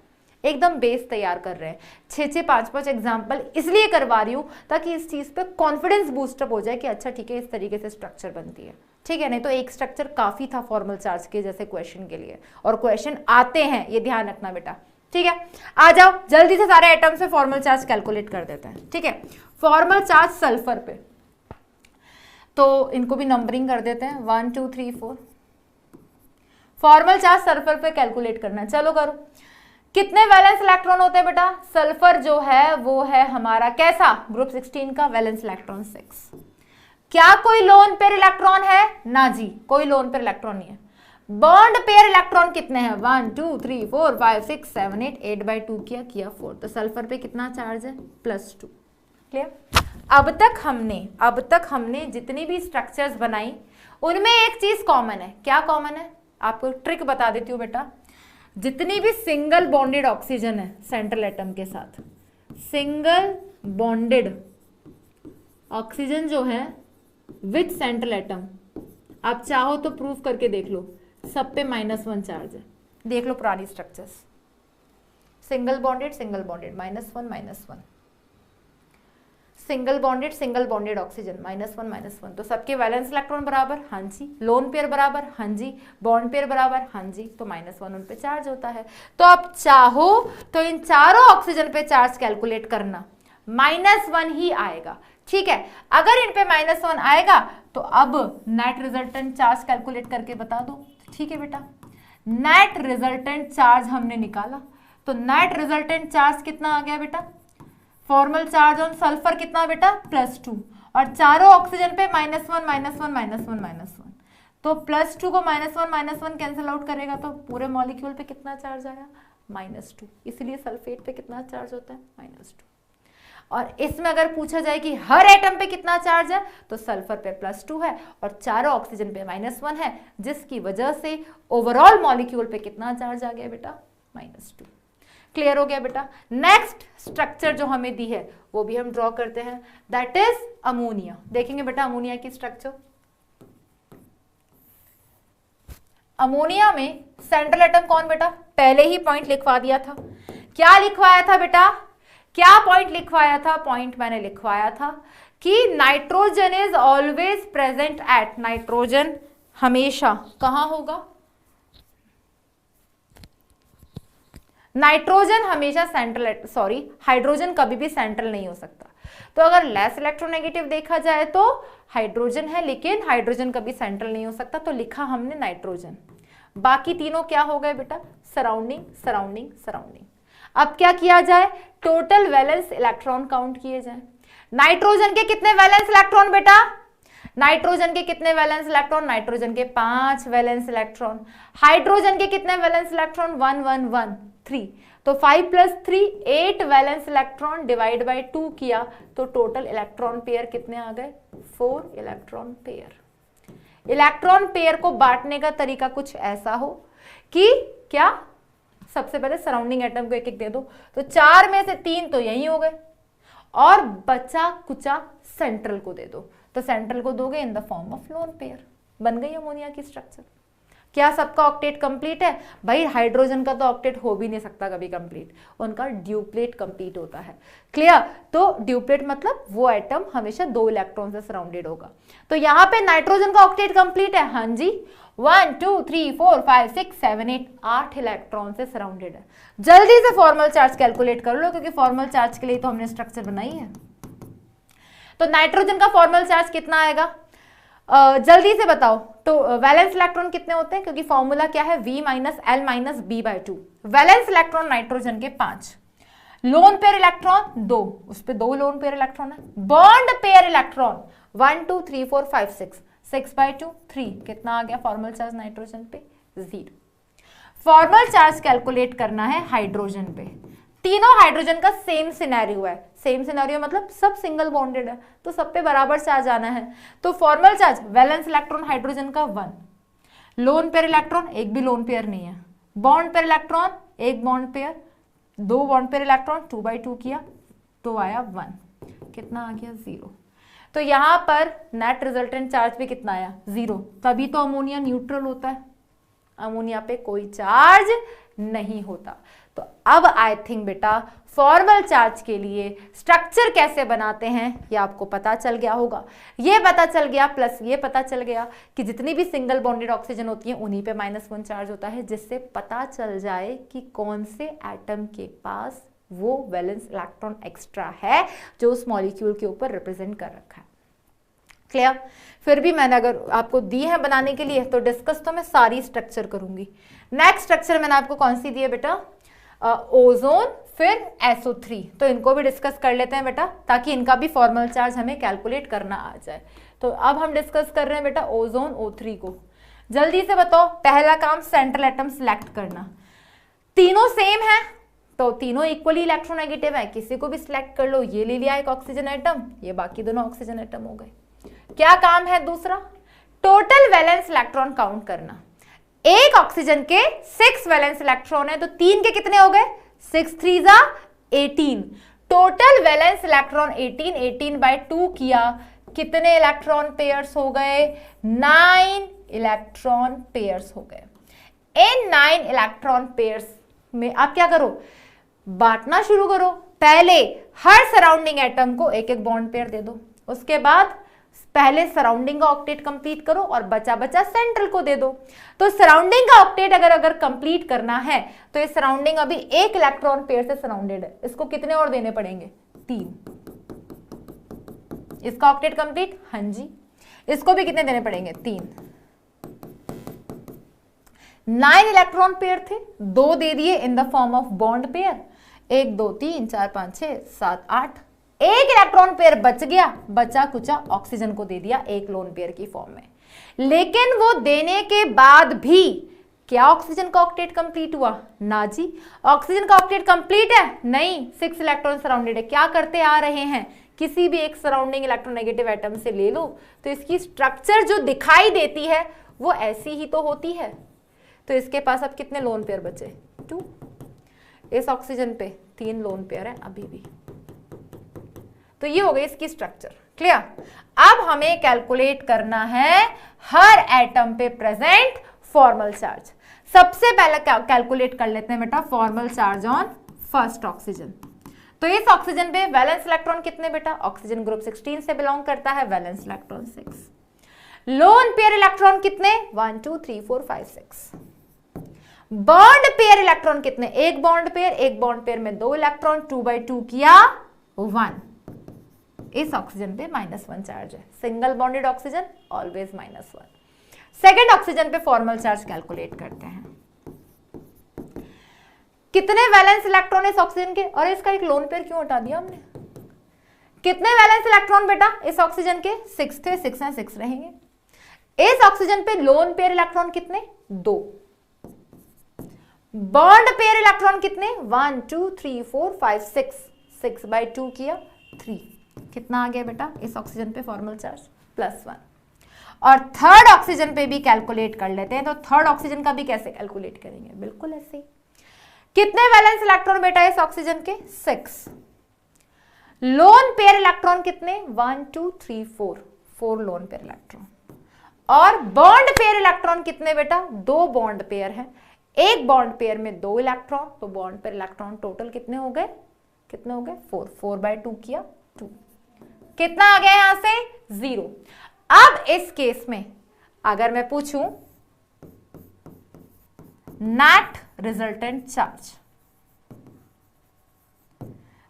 एकदम बेस तैयार कर रहे हैं। 6 5 एग्जाम्पल इसलिए करवा रही हूँ ताकि इस चीज़ पे कॉन्फिडेंस बूस्टअप हो जाए कि अच्छा ठीक है, इस तरीके से स्ट्रक्चर बनती है, ठीक है। नहीं तो एक स्ट्रक्चर काफ़ी था फॉर्मल चार्ज के जैसे क्वेश्चन के लिए, और क्वेश्चन आते हैं, ये ध्यान रखना बेटा, ठीक है। आ जाओ जल्दी से सारे एटम से फॉर्मल चार्ज कैलकुलेट कर देते हैं, ठीक है। फॉर्मल चार्ज सल्फर पे, तो इनको भी नंबरिंग कर देते हैं 1 2 3 4। फॉर्मल चार्ज सल्फर पे कैलकुलेट करना है, चलो करो। कितने वैलेंस इलेक्ट्रॉन होते हैं बेटा? सल्फर जो है वो है हमारा कैसा, ग्रुप 16 का, वैलेंस इलेक्ट्रॉन 6। क्या कोई लोन पेयर इलेक्ट्रॉन है? ना जी, कोई लोन पेयर इलेक्ट्रॉन नहीं है। बॉन्ड पेयर इलेक्ट्रॉन कितने हैं? 1 2 3 4 5 6 7 8, 8/2 किया 4। तो सल्फर पे कितना चार्ज है? +2। क्लियर? अब तक हमने जितनी भी स्ट्रक्चर्स बनाई उनमें एक चीज कॉमन है। क्या कॉमन है? आपको ट्रिक बता देती हूँ बेटा। जितनी भी सिंगल बॉन्डेड ऑक्सीजन है सेंट्रल एटम के साथ, सिंगल बॉन्डेड ऑक्सीजन जो है विथ सेंट्रल एटम, आप चाहो तो प्रूव करके देख लो, सब पे -1 चार्ज है। देख लो पुरानी structures, single bonded -1, single bonded oxygen -1, तो सबके वैलेंस इलेक्ट्रॉन बराबर, हाँ जी। लोन पेयर बराबर, हाँ जी। बॉन्ड पेयर बराबर, हाँ जी। तो -1 उन पे चार्ज होता है। तो आप चाहो तो इन चारों ऑक्सीजन पे चार्ज कैलकुलेट करना, -1 ही आएगा। ठीक है, अगर इन पे -1 आएगा तो अब नेट रिजल्टेंट चार्ज कैलकुलेट करके बता दो। ठीक है बेटा, नेट रिजल्टेंट चार्ज हमने निकाला, तो नेट रिजल्टेंट चार्ज कितना आ गया बेटा? फॉर्मल चार्ज ऑन सल्फर कितना बेटा? +2, और चारों ऑक्सीजन पे -1, तो +2 को -1 कैंसिल आउट करेगा तो पूरे मॉलिक्यूल पे कितना चार्ज आया? -2। इसलिए सल्फेट पे कितना चार्ज होता है? -2। और इसमें अगर पूछा जाए कि हर एटम पे कितना चार्ज है, तो सल्फर पे +2 है और चारों ऑक्सीजन पे -1 है, जिसकी वजह से ओवरऑल मॉलिक्यूल पे कितना चार्ज आ गया बेटा? -2। क्लियर हो गया बेटा? नेक्स्ट स्ट्रक्चर जो हमें दी है वो भी हम ड्रॉ करते हैं, दैट इज अमोनिया। देखेंगे बेटा अमोनिया की स्ट्रक्चर। अमोनिया में सेंट्रल एटम कौन बेटा? पहले ही पॉइंट लिखवा दिया था। क्या लिखवाया था बेटा? क्या पॉइंट लिखवाया था? पॉइंट मैंने लिखवाया था कि nitrogen is always present at, nitrogen हमेशा कहां होगा? नाइट्रोजन हमेशा सेंट्रल, सॉरी हाइड्रोजन कभी भी सेंट्रल नहीं हो सकता। तो अगर लेस इलेक्ट्रोनेगेटिव देखा जाए तो हाइड्रोजन है, लेकिन हाइड्रोजन कभी सेंट्रल नहीं हो सकता, तो लिखा हमने नाइट्रोजन। बाकी तीनों क्या हो गए बेटा? Surrounding surrounding surrounding. अब क्या किया जाए? टोटल वैलेंस इलेक्ट्रॉन काउंट किए जाए। नाइट्रोजन के कितने वैलेंस इलेक्ट्रॉन बेटा? नाइट्रोजन के कितने वैलेंस इलेक्ट्रॉन? नाइट्रोजन के 5 वैलेंस इलेक्ट्रॉन। हाइड्रोजन के कितने वैलेंस इलेक्ट्रॉन? 1 1 1 3। तो 5 + 3 8 वैलेंस इलेक्ट्रॉन, डिवाइड बाय 2 किया तो टोटल इलेक्ट्रॉन पेयर कितने आ गए? 4 इलेक्ट्रॉन पेयर। इलेक्ट्रॉन पेयर को बांटने का तरीका कुछ ऐसा हो कि क्या, सबसे पहले सराउंडिंग एटम को एक एक दे दो, तो 4 में से 3 तो यही हो गए और बचा कुचा सेंट्रल को दे दो, तो सेंट्रल को दोगे in the form of lone pair. बन गई अमोनिया की स्ट्रक्चर। क्या सबका ऑक्टेट कंप्लीट है? भाई हाइड्रोजन का तो ऑक्टेट हो भी नहीं सकता कभी कंप्लीट, उनका ड्यूप्लेट कंप्लीट होता है। क्लियर? तो ड्यूप्लेट मतलब वो एटम हमेशा 2 इलेक्ट्रॉन से सराउंडेड होगा। तो यहाँ पे नाइट्रोजन का ऑक्टेट कंप्लीट है, हाँ जी। 1 2 3 4 5 6 7 8 8 इलेक्ट्रॉन से सराउंडेड है। जल्दी से फॉर्मल चार्ज कैलकुलेट कर लो, क्योंकि फॉर्मल चार्ज के लिए तो हमने स्ट्रक्चर बनाई है। तो नाइट्रोजन का फॉर्मल चार्ज कितना आएगा? जल्दी से बताओ। तो वैलेंस इलेक्ट्रॉन कितने होते हैं? क्योंकि फॉर्मूला क्या है? V - L - B/2। Valence electron nitrogen के 5, लोन पेयर इलेक्ट्रॉन 2, उस पे 2 लोन पेयर इलेक्ट्रॉन है। Bond pair electron 1 2 3 4 5 6, 6/2 3। कितना आ गया फॉर्मल चार्ज नाइट्रोजन पे? 0। फॉर्मल चार्ज कैलकुलेट करना है हाइड्रोजन पे। तीनों हाइड्रोजन का सेम सिनेरियो है। सेम सिनेरियो मतलब सब सिंगल बॉन्डेड है, तो सब पे बराबर चार्ज आना है। तो formal charge valence electron hydrogen का 1, लोन पेयर इलेक्ट्रॉन एक भी लोन पेयर नहीं है, बॉन्ड पेयर इलेक्ट्रॉन एक bond pair, 2 bond pair electron 2/2 किया तो आया 1। कितना आ गया? 0। तो यहां पर नेट रिजल्टेंट चार्ज भी कितना आया? 0। तभी तो अमोनिया न्यूट्रल होता है, अमोनिया पे कोई चार्ज नहीं होता। तो अब आई थिंक बेटा फॉर्मल चार्ज के लिए स्ट्रक्चर कैसे बनाते हैं ये आपको पता चल गया होगा। ये पता चल गया, प्लस ये पता चल गया कि जितनी भी सिंगल बॉन्डेड ऑक्सीजन होती है उन्हीं पे -1 चार्ज होता है, जिससे पता चल जाए कि कौन से एटम के पास वो वैलेंस इलेक्ट्रॉन एक्स्ट्रा है जो उस मॉलिक्यूल के ऊपर रिप्रेजेंट कर रखा है। क्लियर? फिर भी मैंने अगर आपको दी है बनाने के लिए तो डिस्कस तो मैं सारी स्ट्रक्चर करूंगी। नेक्स्ट स्ट्रक्चर मैंने आपको कौन सी दी है बेटा? ओजोन, फिर SO3, तो इनको भी डिस्कस कर लेते हैं बेटा, ताकि इनका भी फॉर्मल चार्ज हमें कैलकुलेट करना आ जाए। तो अब हम डिस्कस कर रहे हैं बेटा ओजोन O3 को। जल्दी से बताओ, पहला काम सेंट्रल एटम सिलेक्ट करना। तीनों सेम है तो तीनों इक्वली इलेक्ट्रोनेगेटिव है, किसी को भी सिलेक्ट कर लो। ये ले लिया एक ऑक्सीजन एटम, ये बाकी दोनों ऑक्सीजन एटम हो गए। क्या काम है दूसरा? टोटल वैलेंस इलेक्ट्रॉन काउंट करना। एक ऑक्सीजन के 6 वैलेंस इलेक्ट्रॉन है तो 3 के कितने हो गए? 6 3 18। टोटल वैलेंस इलेक्ट्रॉन 18, 18/2 किया, कितने इलेक्ट्रॉन पेयर्स हो गए? 9 इलेक्ट्रॉन पेयर्स हो गए। इन 9 इलेक्ट्रॉन पेयर्स में आप क्या करो? बांटना शुरू करो। पहले हर सराउंडिंग एटम को एक एक बॉन्ड पेयर दे दो, उसके बाद पहले सराउंडिंग का ऑक्टेट कंप्लीट करो और बचा बचा सेंट्रल को दे दो। तो सराउंडिंग का ऑक्टेट अगर कंप्लीट करना है तो ये सराउंडिंग अभी एक इलेक्ट्रॉन पेयर से सराउंडेड है, इसको कितने और देने पड़ेंगे? 3। इसका ऑक्टेट कंप्लीट? हाँ जी। इसको भी कितने देने पड़ेंगे? 3। 9 इलेक्ट्रॉन पेयर थे, 2 दे दिए in the form of bond pair. 1 2 3 4 5 6 7 8। एक इलेक्ट्रॉन पेयर बच गया, बचा कुचा ऑक्सीजन को दे दिया एक लोन पेयर की फॉर्म में। लेकिन वो देने के बाद भी क्या ऑक्सीजन का ऑक्टेट कंप्लीट हुआ? ना जी। ऑक्सीजन का ऑक्टेट कंप्लीट है? नहीं। 6 इलेक्ट्रॉन सराउंडेड है। क्या करते आ रहे हैं? किसी भी एक सराउंडिंग इलेक्ट्रोनेगेटिव एटम से ले लो तो इसकी स्ट्रक्चर जो दिखाई देती है वो ऐसी ही तो होती है। तो इसके पास अब कितने लोन पेयर बचे? 2। इस ऑक्सीजन पे 3 लोन पेयर है अभी भी। तो ये हो गई इसकी स्ट्रक्चर। क्लियर? अब हमें कैलकुलेट करना है हर एटम पे प्रेजेंट फॉर्मल चार्ज। सबसे पहले कैलकुलेट कर लेते हैं बेटा formal charge on first oxygen. तो इस ऑक्सीजन पे वैलेंस इलेक्ट्रॉन कितने बेटा? ऑक्सीजन ग्रुप 16 से बिलोंग करता है, valence electron 6। Lone pair electron कितने? 1 2 3 4 5 6। बॉन्ड पेयर इलेक्ट्रॉन कितने? एक बॉन्ड पेयर में 2 इलेक्ट्रॉन, 2/2 किया 1। इस ऑक्सीजन पे -1 चार्ज है। Single bonded oxygen always -1। Second oxygen पे फॉर्मल चार्ज कैलकुलेट करते हैं। कितने वैलेंस इलेक्ट्रॉन इस ऑक्सीजन के? और इसका एक लोन पेयर क्यों हटा दिया हमने? कितने वैलेंस इलेक्ट्रॉन बेटा इस ऑक्सीजन के? 6 थे, 6 हैं, 6 रहेंगे। इस ऑक्सीजन पे लोन पेयर इलेक्ट्रॉन कितने? 2। बॉन्ड पेयर इलेक्ट्रॉन कितने? 1 2 3 4 5 6। 6/2 किया 3। कितना आ गया बेटा इस ऑक्सीजन पे फॉर्मल चार्ज? +1। और थर्ड ऑक्सीजन पे भी कैलकुलेट कर लेते हैं। तो थर्ड ऑक्सीजन का भी कैसे कैलकुलेट करेंगे? बिल्कुल ऐसे ही। कितने वैलेंस इलेक्ट्रॉन बेटा इस ऑक्सीजन के? 6। लोन पेयर इलेक्ट्रॉन कितने? 1 2 3 4 लोन पेयर इलेक्ट्रॉन। और बॉन्ड पेयर इलेक्ट्रॉन कितने बेटा? 2 बॉन्ड पेयर है। एक बॉन्ड पेयर में 2 इलेक्ट्रॉन, तो बॉन्ड पेयर इलेक्ट्रॉन टोटल कितने हो गए? 4। 4/2 किया 2। कितना आ गया यहां से? 0। अब इस केस में अगर मैं पूछूं नेट रिजल्टेंट चार्ज,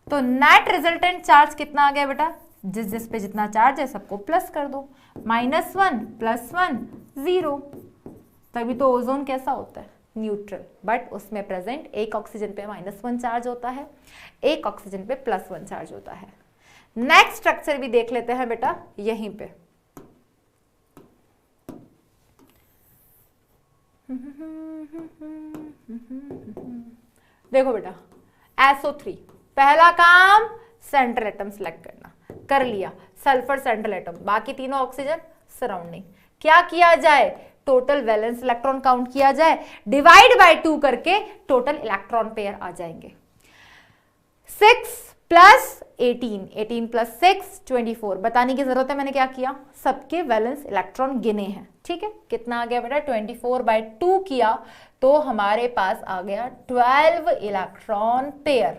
तो नेट रिजल्टेंट चार्ज कितना आ गया बेटा? जिस पे जितना चार्ज है सबको प्लस कर दो। -1 +1 0। तभी तो ओजोन कैसा होता है? न्यूट्रल। बट उसमें प्रेजेंट एक ऑक्सीजन पे -1 चार्ज होता है, एक ऑक्सीजन पे +1 चार्ज होता है। नेक्स्ट स्ट्रक्चर भी देख लेते हैं बेटा यहीं पे। देखो बेटा SO3 पहला काम सेंट्रल एटम सेलेक्ट करना, कर लिया। सल्फर सेंट्रल एटम, बाकी तीनों ऑक्सीजन सराउंडिंग। क्या किया जाए? टोटल वैलेंस इलेक्ट्रॉन काउंट किया जाए, डिवाइड बाय 2 करके टोटल इलेक्ट्रॉन पेयर आ जाएंगे। 6 + 18, 18 + 6 24। बताने की जरूरत है मैंने क्या किया? सबके वैलेंस इलेक्ट्रॉन गिने हैं। ठीक है, कितना आ गया बेटा? 24/2 किया तो हमारे पास आ गया 12 इलेक्ट्रॉन पेयर।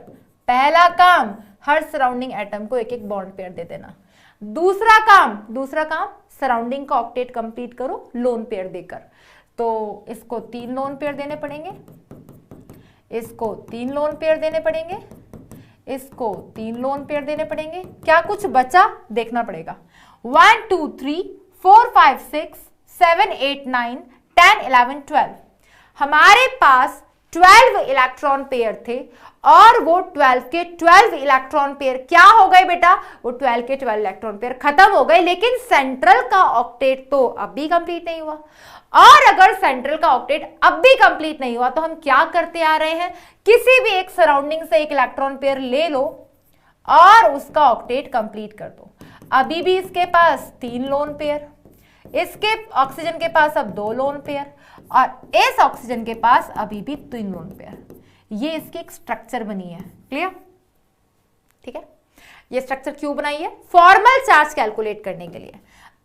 पहला काम हर सराउंडिंग एटम को एक एक बॉन्ड पेयर दे देना। दूसरा काम सराउंडिंग का ऑक्टेट कंप्लीट करो लोन पेयर देकर। तो इसको 3 लोन पेयर देने पड़ेंगे, इसको 3 लोन पेयर देने पड़ेंगे, इसको 3 लोन पेयर देने पड़ेंगे। क्या कुछ बचा? देखना पड़ेगा। 1 2 3 4 5 6 7 8 9 10 11 12 हमारे पास 12 इलेक्ट्रॉन पेयर थे और वो 12 के 12 इलेक्ट्रॉन पेयर क्या हो गए बेटा, वो 12 के 12 इलेक्ट्रॉन पेयर खत्म हो गए, लेकिन सेंट्रल का ऑक्टेट तो अब भी कंप्लीट नहीं हुआ। और अगर सेंट्रल का ऑक्टेट अब भी कंप्लीट नहीं हुआ तो हम क्या करते आ रहे हैं, किसी भी एक सराउंडिंग से एक इलेक्ट्रॉन पेयर ले लो और उसका ऑक्टेट कंप्लीट कर दो। अभी भी इसके पास 3 लोन पेयर, इसके ऑक्सीजन के पास अब 2 लोन पेयर और इस ऑक्सीजन के पास अभी भी 3 लोन पेयर। ये इसकी एक स्ट्रक्चर बनी है, क्लियर, ठीक है। ये स्ट्रक्चर क्यों बनाई है, फॉर्मल चार्ज कैलकुलेट करने के लिए।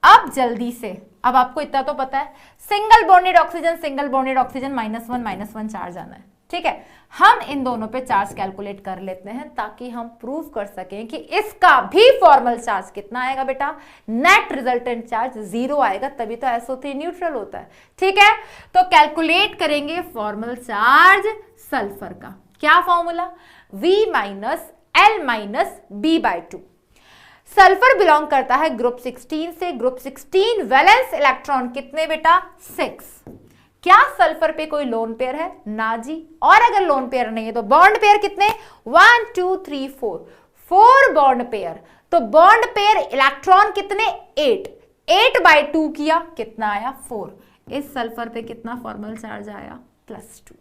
अब जल्दी से, अब आपको इतना तो पता है सिंगल बॉन्डेड ऑक्सीजन -1 चार्ज आना है, ठीक है। हम इन दोनों पे चार्ज कैलकुलेट कर लेते हैं ताकि हम प्रूव कर सकें कि इसका भी फॉर्मल चार्ज कितना आएगा बेटा, नेट रिजल्टेंट चार्ज 0 आएगा, तभी तो SO3 न्यूट्रल होता है, ठीक है। तो कैलकुलेट करेंगे फॉर्मल चार्ज सल्फर का। क्या formula, V - L - B/2। Sulphur belong करता है ग्रुप 16 से। ग्रुप 16 वैलेंस इलेक्ट्रॉन कितने बेटा, 6। क्या सल्फर पे कोई लोन पेयर है, ना जी। और अगर लोन पेयर नहीं है तो बॉन्ड पेयर कितने, 1 2 3 4 बॉन्ड पेयर। तो बॉन्ड पेयर इलेक्ट्रॉन कितने, 8/2 किया, कितना आया, 4। इस सल्फर पे कितना फॉर्मल चार्ज आया, +2,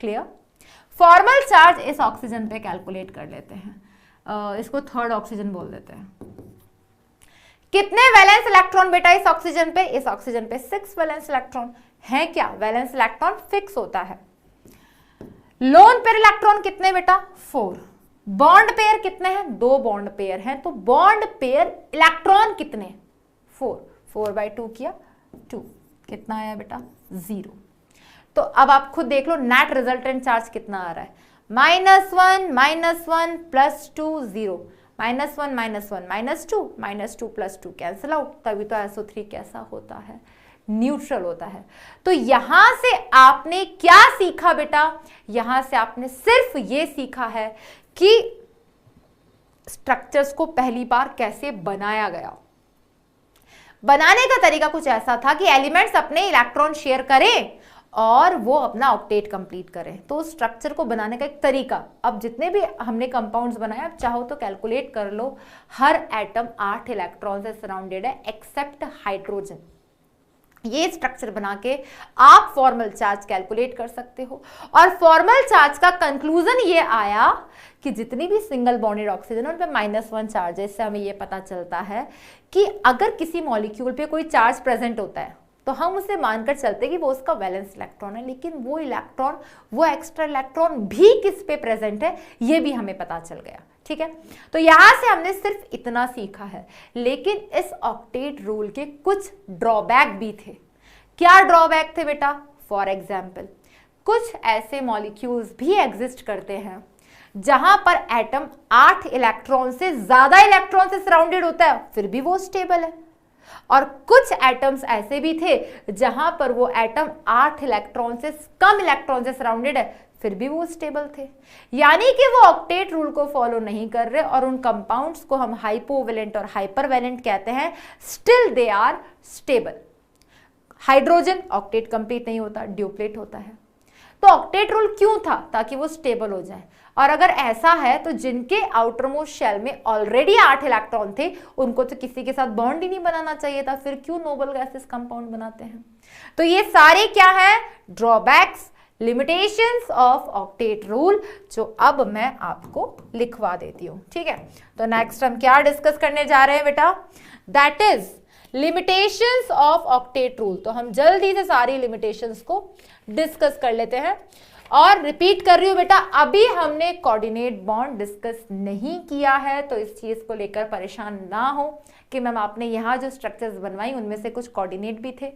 क्लियर। फॉर्मल चार्ज इस ऑक्सीजन पे कैलकुलेट कर लेते हैं, इसको थर्ड ऑक्सीजन बोल देते हैं। कितने वैलेंस इलेक्ट्रॉन बेटा इस ऑक्सीजन पे, इस ऑक्सीजन पे 6 वैलेंस इलेक्ट्रॉन है। क्या वैलेंस इलेक्ट्रॉन फिक्स होता है। लोन पेयर इलेक्ट्रॉन कितने बेटा, 4। बॉन्ड पेयर कितने हैं, 2 बॉन्ड पेयर हैं। तो बॉन्ड पेयर इलेक्ट्रॉन कितने, 4/2 किया, 2, कितना आया बेटा, 0। तो अब आप खुद देख लो नेट रिजल्टेंट चार्ज कितना आ रहा है, -1 +2 0, -1 -2 +2 कैंसिल आउट, तभी तो SO3 कैसा होता है, न्यूट्रल होता है। तो यहां से आपने क्या सीखा बेटा, यहां से आपने सिर्फ ये सीखा है कि स्ट्रक्चर्स को पहली बार कैसे बनाया गया। बनाने का तरीका कुछ ऐसा था कि एलिमेंट्स अपने इलेक्ट्रॉन शेयर करें और वो अपना ऑक्टेट कंप्लीट करें। तो स्ट्रक्चर को बनाने का एक तरीका, अब जितने भी हमने कंपाउंड्स बनाए, आप चाहो तो कैलकुलेट कर लो, हर एटम 8 इलेक्ट्रॉन से सराउंडेड है एक्सेप्ट हाइड्रोजन। ये स्ट्रक्चर बना के आप फॉर्मल चार्ज कैलकुलेट कर सकते हो। और फॉर्मल चार्ज का कंक्लूजन ये आया कि जितनी भी सिंगल बॉन्डेड ऑक्सीजन उन पे -1 चार्ज है। इससे हमें ये पता चलता है कि अगर किसी मॉलिक्यूल पे कोई चार्ज प्रेजेंट होता है तो हम उसे मानकर चलते हैं कि वो उसका वैलेंस इलेक्ट्रॉन है, लेकिन वो इलेक्ट्रॉन, वो एक्स्ट्रा इलेक्ट्रॉन भी किस पे प्रेजेंट है ये भी हमें पता चल गया, ठीक है। तो यहां से हमने सिर्फ इतना सीखा है, लेकिन इस ऑक्टेट रूल के कुछ ड्रॉबैक भी थे। क्या ड्रॉबैक थे बेटा, फॉर एग्जाम्पल कुछ ऐसे मॉलिक्यूल्स भी एग्जिस्ट करते हैं जहां पर एटम 8 इलेक्ट्रॉन से ज्यादा इलेक्ट्रॉन से सराउंडेड होता है, फिर भी वो स्टेबल है। और कुछ एटम्स ऐसे भी थे जहां पर वो एटम 8 इलेक्ट्रॉन से कम इलेक्ट्रॉन से सराउंडेड है, फिर भी वो स्टेबल थे। यानी कि वो ऑक्टेट रूल को फॉलो नहीं कर रहे और उन कंपाउंड्स को हम हाइपोवैलेंट और हाइपरवैलेंट कहते हैं, still they are stable. Hydrogen octet complete नहीं होता, ड्यूप्लेट होता है। तो ऑक्टेट रूल क्यों था, ताकि वो स्टेबल हो जाए। और अगर ऐसा है तो जिनके आउटरमोस्ट शेल में ऑलरेडी 8 इलेक्ट्रॉन थे उनको तो किसी के साथ बॉन्ड ही नहीं बनाना चाहिए था, फिर क्यों नोबल गैसेस कंपाउंड बनाते हैं। तो ये सारे क्या है, drawbacks, limitations of octet rule, जो अब मैं आपको लिखवा देती हूं, ठीक है। तो नेक्स्ट हम क्या डिस्कस करने जा रहे हैं बेटा, that is limitations of octet rule. तो हम जल्दी से सारी लिमिटेशंस को डिस्कस कर लेते हैं। और रिपीट कर रही हूं बेटा, अभी हमने कोऑर्डिनेट बॉन्ड डिस्कस नहीं किया है, तो इस चीज को लेकर परेशान ना हो कि मैम आपने यहां जो स्ट्रक्चर्स बनवाई उनमें से कुछ कोऑर्डिनेट भी थे।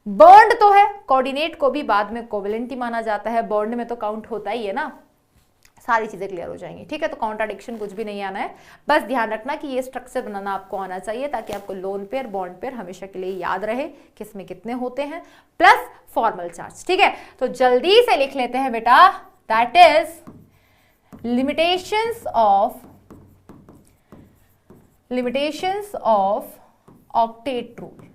बॉन्ड तो है, कोऑर्डिनेट को भी बाद में कोवेलेंट ही माना जाता है, बॉन्ड में तो काउंट होता ही है ना। सारी चीजें क्लियर हो जाएंगी, ठीक है। तो कॉन्ट्राडिक्शन कुछ भी नहीं आना है, बस ध्यान रखना कि ये स्ट्रक्चर बनाना आपको आना चाहिए ताकि आपको लोन पेयर, बॉन्ड पेयर हमेशा के लिए याद रहे किसमें कितने होते हैं, प्लस फॉर्मल चार्ज, ठीक है। तो जल्दी से लिख लेते हैं बेटा, that is limitations limitations of octet rule.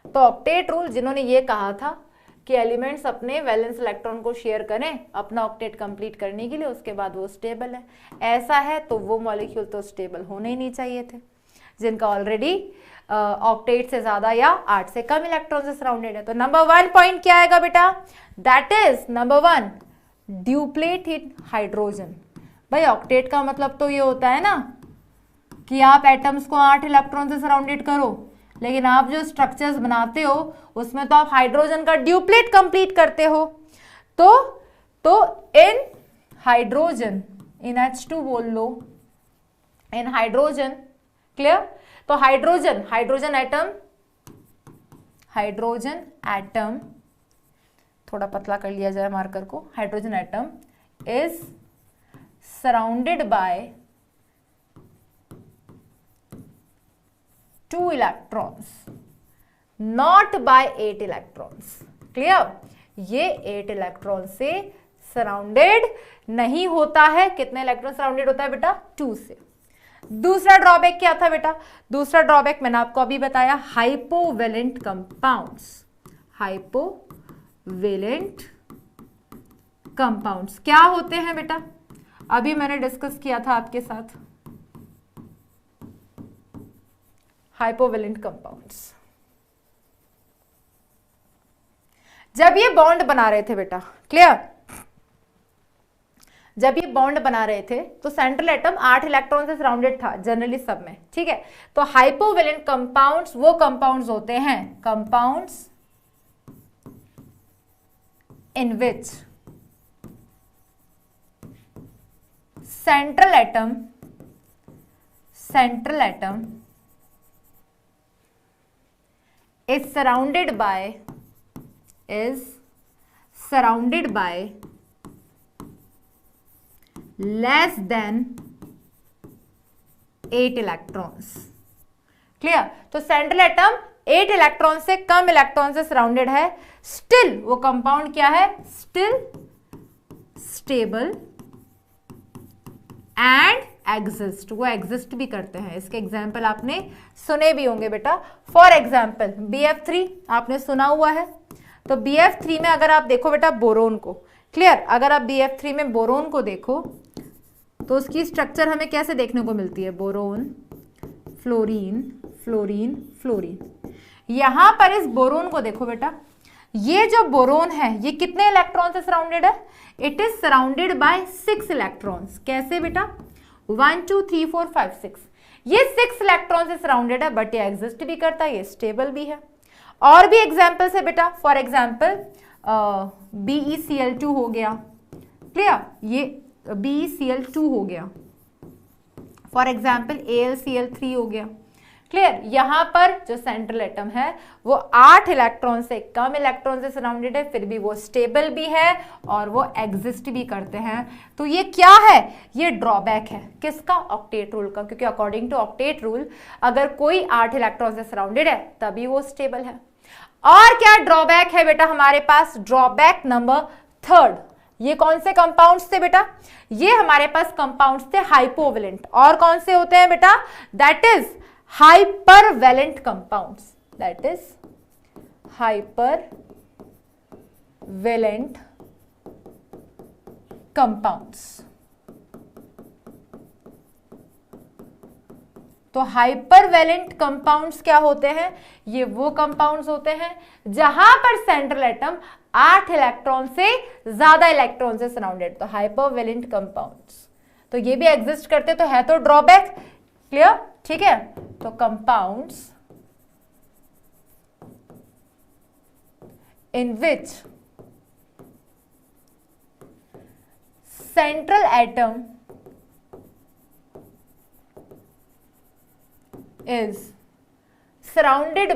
तो ऑक्टेट रूल जिन्होंने ये कहा था कि एलिमेंट्स अपने वैलेंस इलेक्ट्रॉन को शेयर करें अपना ऑक्टेट कंप्लीट करने के लिए, उसके बाद वो स्टेबल है, ऐसा है तो वो मॉलिक्यूल तो स्टेबल होने ही नहीं चाहिए थे जिनका ऑलरेडी ऑक्टेट से ज्यादा या 8 से कम इलेक्ट्रॉन से सराउंडेड है। तो नंबर 1 पॉइंट क्या आएगा बेटा, that is number 1 duplet in hydrogen. भाई ऑक्टेट का मतलब तो ये होता है ना कि आप एटम्स को 8 इलेक्ट्रॉन से सराउंडेड करो, लेकिन आप जो स्ट्रक्चर्स बनाते हो उसमें तो आप हाइड्रोजन का ड्यूप्लेट कंप्लीट करते हो। तो इन हाइड्रोजन, इन H2 बोल लो, इन हाइड्रोजन, क्लियर। तो हाइड्रोजन एटम थोड़ा पतला कर लिया जाए मार्कर को, hydrogen atom is surrounded bye 2 electrons, not by 8 electrons, clear. ये 8 इलेक्ट्रॉन से सराउंडेड नहीं होता है। कितने इलेक्ट्रॉन सराउंडेड होता है बेटा, 2 से। दूसरा ड्रॉबैक क्या था बेटा, दूसरा ड्रॉबैक मैंने आपको अभी बताया, हाइपोवेलेंट कंपाउंड्स। हाइपोवेलेंट कंपाउंड्स क्या होते हैं बेटा, अभी मैंने डिस्कस किया था आपके साथ। हाइपोवेलेंट कंपाउंड्स जब ये बॉन्ड बना रहे थे बेटा, क्लियर, जब ये बॉन्ड बना रहे थे तो सेंट्रल एटम 8 इलेक्ट्रॉन से सराउंडेड था जनरली सब में, ठीक है। तो हाइपोवेलेंट कंपाउंड्स वो कंपाउंड्स होते हैं, compounds in which central atom is surrounded by less than 8 electrons, clear. तो सेंट्रल एटम 8 इलेक्ट्रॉन से कम इलेक्ट्रॉन से सराउंडेड है, स्टिल वो कंपाउंड क्या है, स्टिल स्टेबल एंड एग्जिस्ट, वो एग्जिस्ट भी करते हैं। इसके एग्जाम्पल आपने सुने भी होंगे बेटा, फॉर एग्जाम्पल BF3 आपने सुना हुआ है। तो BF3 में अगर आप देखो बेटा बोरोन को, क्लियर, अगर आप BF3 में बोरोन को देखो तो उसकी स्ट्रक्चर हमें कैसे देखने को मिलती है, बोरोन, फ्लोरीन, फ्लोरीन, फ्लोरीन। यहां पर इस बोरोन को देखो बेटा, ये जो बोरोन है ये कितने इलेक्ट्रॉन से सराउंडेड है, it is surrounded bye 6 electrons. कैसे बेटा, 1 2 3 4 5 6, ये 6 इलेक्ट्रॉन से सराउंडेड है, बट ये एग्जिस्ट भी करता है, ये स्टेबल भी है। और भी एग्जाम्पल्स है बेटा, फॉर एग्जाम्पल BeCl2 हो गया, क्लियर, ये BeCl2 हो गया, फॉर एग्जाम्पल AlCl3 हो गया, क्लियर। यहां पर जो सेंट्रल एटम है वो 8 इलेक्ट्रॉन से कम इलेक्ट्रॉन से सराउंडेड है, फिर भी वो स्टेबल भी है और वो एग्जिस्ट भी करते हैं। तो ये क्या है, ये ड्रॉबैक है किसका, ऑक्टेट रूल का, क्योंकि अकॉर्डिंग टू ऑक्टेट रूल अगर कोई 8 इलेक्ट्रॉन से सराउंडेड है तभी वो स्टेबल है। और क्या ड्रॉबैक है बेटा हमारे पास, ड्रॉबैक नंबर 3, ये कौन से कंपाउंड्स थे बेटा, ये हमारे पास कंपाउंड्स थे हाइपोवेलेंट। और कौन से होते हैं बेटा, that is hypervalent compounds, that is hypervalent compounds। तो हाइपरवैलेंट कंपाउंड्स क्या होते हैं, ये वो कंपाउंड्स होते हैं जहां पर सेंट्रल एटम 8 इलेक्ट्रॉन से ज्यादा इलेक्ट्रॉन से सराउंडेड, तो हाइपरवैलेंट कंपाउंड्स। तो ये भी एग्जिस्ट करते तो है तो ड्रॉबैक, क्लियर, ठीक है। तो compounds in which central atom is surrounded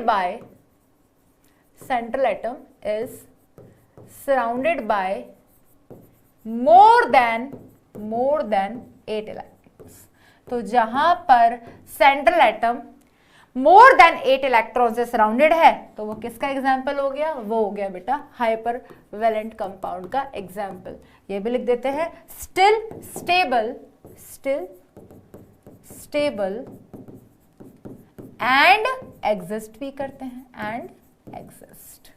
by more than 8 electrons। तो जहां पर central atom more than 8 electron से सराउंडेड है, तो वो किसका एग्जाम्पल हो गया? वो हो गया बेटा हाइपर वैलेंट कंपाउंड का एग्जाम्पल। ये भी लिख देते हैं, स्टिल स्टेबल एंड एग्जिस्ट भी करते हैं, एंड एग्जिस्ट।